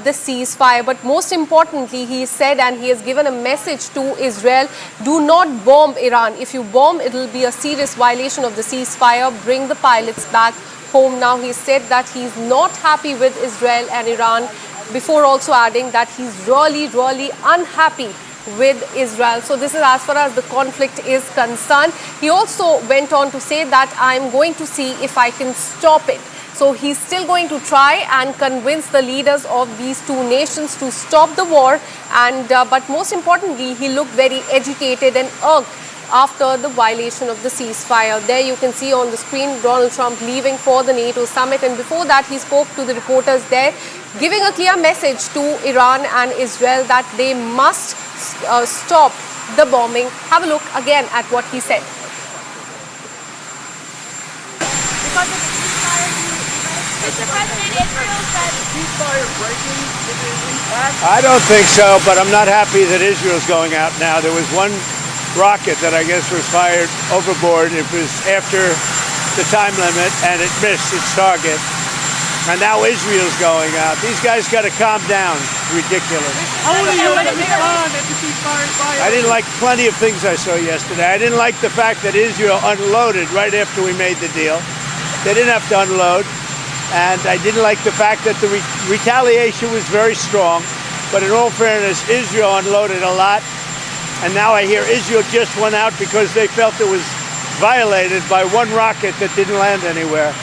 the ceasefire. But most importantly, he said, and he has given a message to Israel, do not bomb Iran. If you bomb, it will be a serious violation of the ceasefire. Bring the pilots back home. Now, he said that he's not happy with Israel and Iran, before also adding that he's really, really unhappy with Israel. So this is as far as the conflict is concerned. He also went on to say that I'm going to see if I can stop it. So he's still going to try and convince the leaders of these two nations to stop the war. And but most importantly, he looked very agitated and irked after the violation of the ceasefire. There you can see on the screen Donald Trump leaving for the NATO summit, and before that he spoke to the reporters there, giving a clear message to Iran and Israel that they must stop the bombing. Have a look again at what he said. Mr. President, Israel said ceasefire breaking impact. I don't think so, but I'm not happy that Israel's going out now. There was one rocket that I guess was fired overboard. It was after the time limit, and it missed its target. And now Israel's going out. These guys got to calm down. Ridiculous. How will you respond if the ceasefire is violated? I didn't like plenty of things I saw yesterday. I didn't like the fact that Israel unloaded right after we made the deal. They didn't have to unload. And I didn't like the fact that the retaliation was very strong. But in all fairness, Israel unloaded a lot. And now I hear Israel just went out because they felt it was violated by one rocket that didn't land anywhere.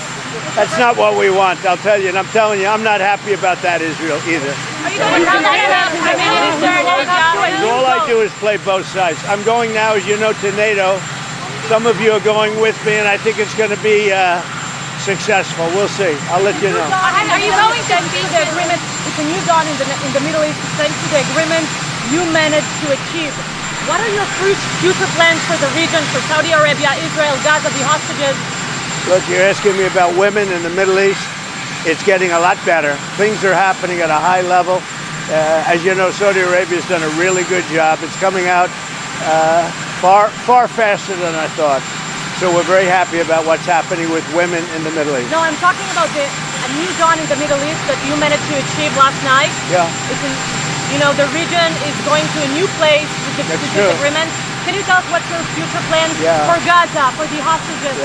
That's not what we want, I'll tell you. And I'm telling you, I'm not happy about that, Israel, either. All I do is play both sides. I'm going now, as you know, to NATO. Some of you are going with me, and I think it's going to be successful. We'll see. I'll let you know. Are you going to see the agreement? It's a new dawn in the Middle East thanks to the agreement you managed to achieve. What are your future plans for the region, for Saudi Arabia, Israel, Gaza, the hostages? Look, you're asking me about women in the Middle East. It's getting a lot better. Things are happening at a high level. As you know, Saudi Arabia's done a really good job. It's coming out far faster than I thought. So we're very happy about what's happening with women in the Middle East. No, I'm talking about a new dawn in the Middle East that you managed to achieve last night. Yeah. The region is going to a new place with this agreement. Can you tell us what's your future plans for Gaza, for the hostages?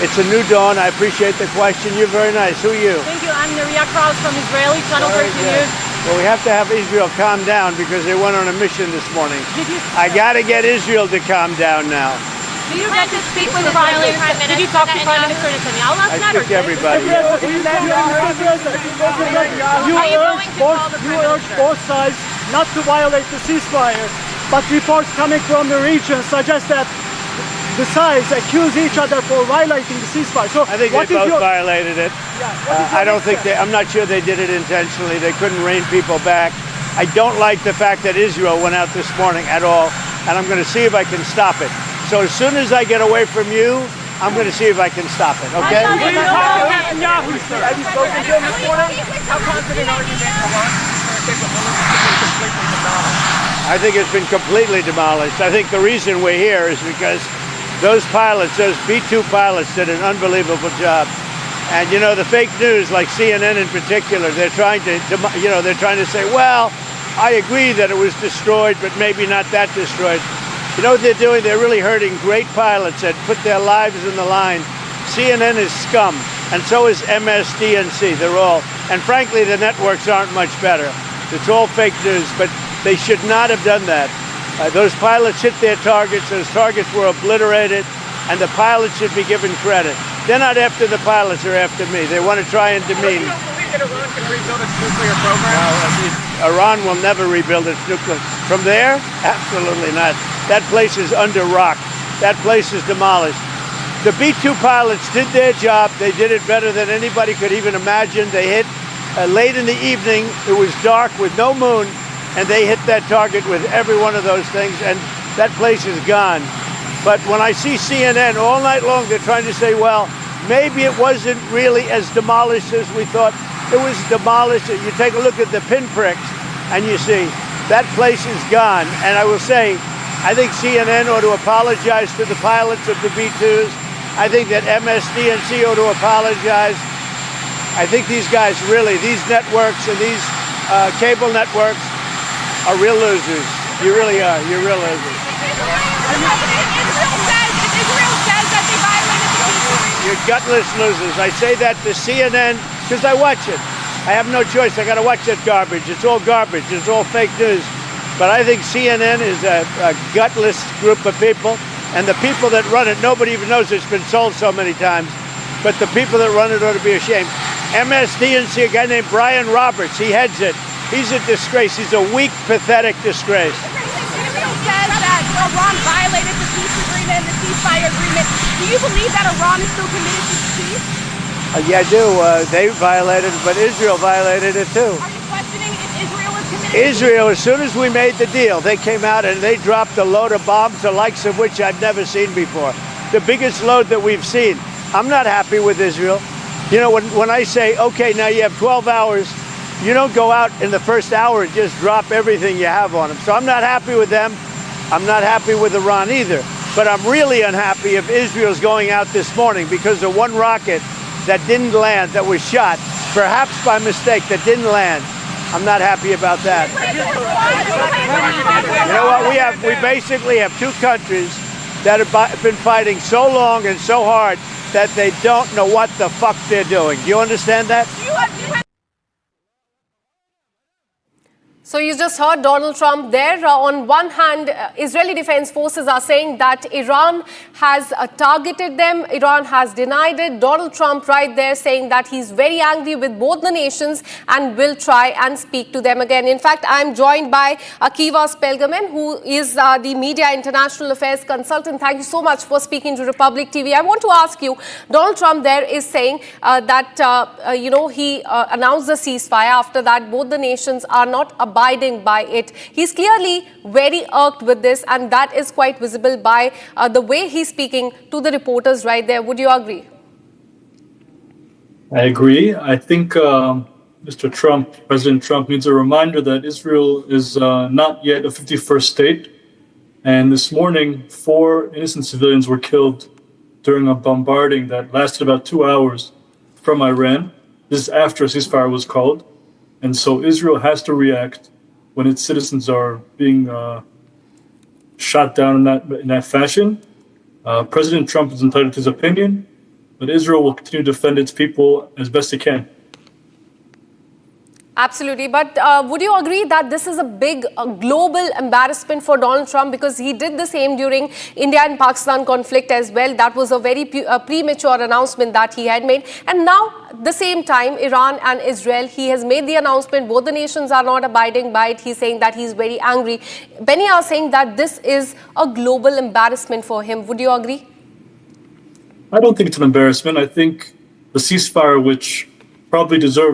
It's a new dawn. I appreciate the question. You're very nice. Who are you? Thank you. I'm Neria Kraus from Israeli Channel 13 News. Well, we have to have Israel calm down because they went on a mission this morning. I got to get Israel to calm down now. Did you get to speak with the Prime Minister? Did you talk to Prime Minister Netanyahu last night? I speak to everybody. You urge both sides not to violate the ceasefire, but reports coming from the region suggest that the sides accuse each other for violating the ceasefire. So I think they both violated it. I don't think I'm not sure they did it intentionally. They couldn't rein people back. I don't like the fact that Israel went out this morning at all, and I'm going to see if I can stop it. So as soon as I get away from you, I'm going to see if I can stop it, okay? Have you spoken to him this morning? How confident are you that Iran is completely demolished? I think it's been completely demolished. I think the reason we're here is because those pilots, those B-2 pilots, did an unbelievable job. And you know, the fake news, like CNN in particular, they're trying to say, well, I agree that it was destroyed, but maybe not that destroyed. You know what they're doing? They're really hurting great pilots that put their lives in the line. CNN is scum, and so is MSDNC. They're all, and frankly, the networks aren't much better. It's all fake news, but they should not have done that. Those pilots hit their targets. Those targets were obliterated, and the pilots should be given credit. They're not after the pilots, they're after me. They want to try and demean. You don't believe that Iran can rebuild its nuclear program? No, Iran will never rebuild its nuclear. From there? Absolutely not. That place is under rock. That place is demolished. The B-2 pilots did their job. They did it better than anybody could even imagine. They hit late in the evening. It was dark with no moon, and they hit that target with every one of those things, and that place is gone. But when I see CNN all night long, they're trying to say, well, maybe it wasn't really as demolished as we thought. It was demolished. You take a look at the pinpricks, and you see that place is gone. And I will say, I think CNN ought to apologize to the pilots of the B-2s. I think that MSDNC ought to apologize. I think these guys really, these networks and these cable networks are real losers. You really are. You're real losers. Israel says that they violated the peace agreement. You're gutless losers. I say that to CNN because I watch it. I have no choice. I got to watch that garbage. It's all garbage. It's all fake news. But I think CNN is a gutless group of people. And the people that run it, nobody even knows it's been sold so many times. But the people that run it ought to be ashamed. MSDNC, a guy named Brian Roberts, he heads it. He's a disgrace. He's a weak, pathetic disgrace. Israel says that Iran violated the peace agreement and the ceasefire agreement. Do you believe that Iran is still committed to peace? Yeah, I do. They violated it, but Israel violated it too. Are you questioning if Israel is committed Israel, as soon as we made the deal, they came out and they dropped a load of bombs, the likes of which I've never seen before. The biggest load that we've seen. I'm not happy with Israel. You know, when I say, okay, now you have 12 hours, you don't go out in the first hour and just drop everything you have on them. So I'm not happy with them. I'm not happy with Iran either. But I'm really unhappy if Israel's going out this morning because of one rocket that didn't land, that was shot, perhaps by mistake, that didn't land. I'm not happy about that. You know what? We basically have two countries that have been fighting so long and so hard that they don't know what the fuck they're doing. Do you understand that? So you just heard Donald Trump there. On one hand, Israeli Defense Forces are saying that Iran has targeted them. Iran has denied it. Donald Trump right there saying that he's very angry with both the nations and will try and speak to them again. In fact, I'm joined by Akiva Spelgaman, who is the Media International Affairs consultant. Thank you so much for speaking to Republic TV. I want to ask you, Donald Trump there is saying that, he announced the ceasefire. After that, both the nations are not abiding by it. He's clearly very irked with this, and that is quite visible by the way he's speaking to the reporters right there. Would you agree? I agree. I think President Trump needs a reminder that Israel is not yet a 51st state. And this morning, 4 innocent civilians were killed during a bombarding that lasted about 2 hours from Iran. This is after a ceasefire was called. And so Israel has to react when its citizens are being shot down in that fashion. President Trump is entitled to his opinion, but Israel will continue to defend its people as best it can. Absolutely. But would you agree that this is a big global embarrassment for Donald Trump, because he did the same during India and Pakistan conflict as well? That was a very premature announcement that he had made. And now, at the same time, Iran and Israel, he has made the announcement. Both the nations are not abiding by it. He's saying that he's very angry. Many are saying that this is a global embarrassment for him. Would you agree? I don't think it's an embarrassment. I think the ceasefire, which probably deserves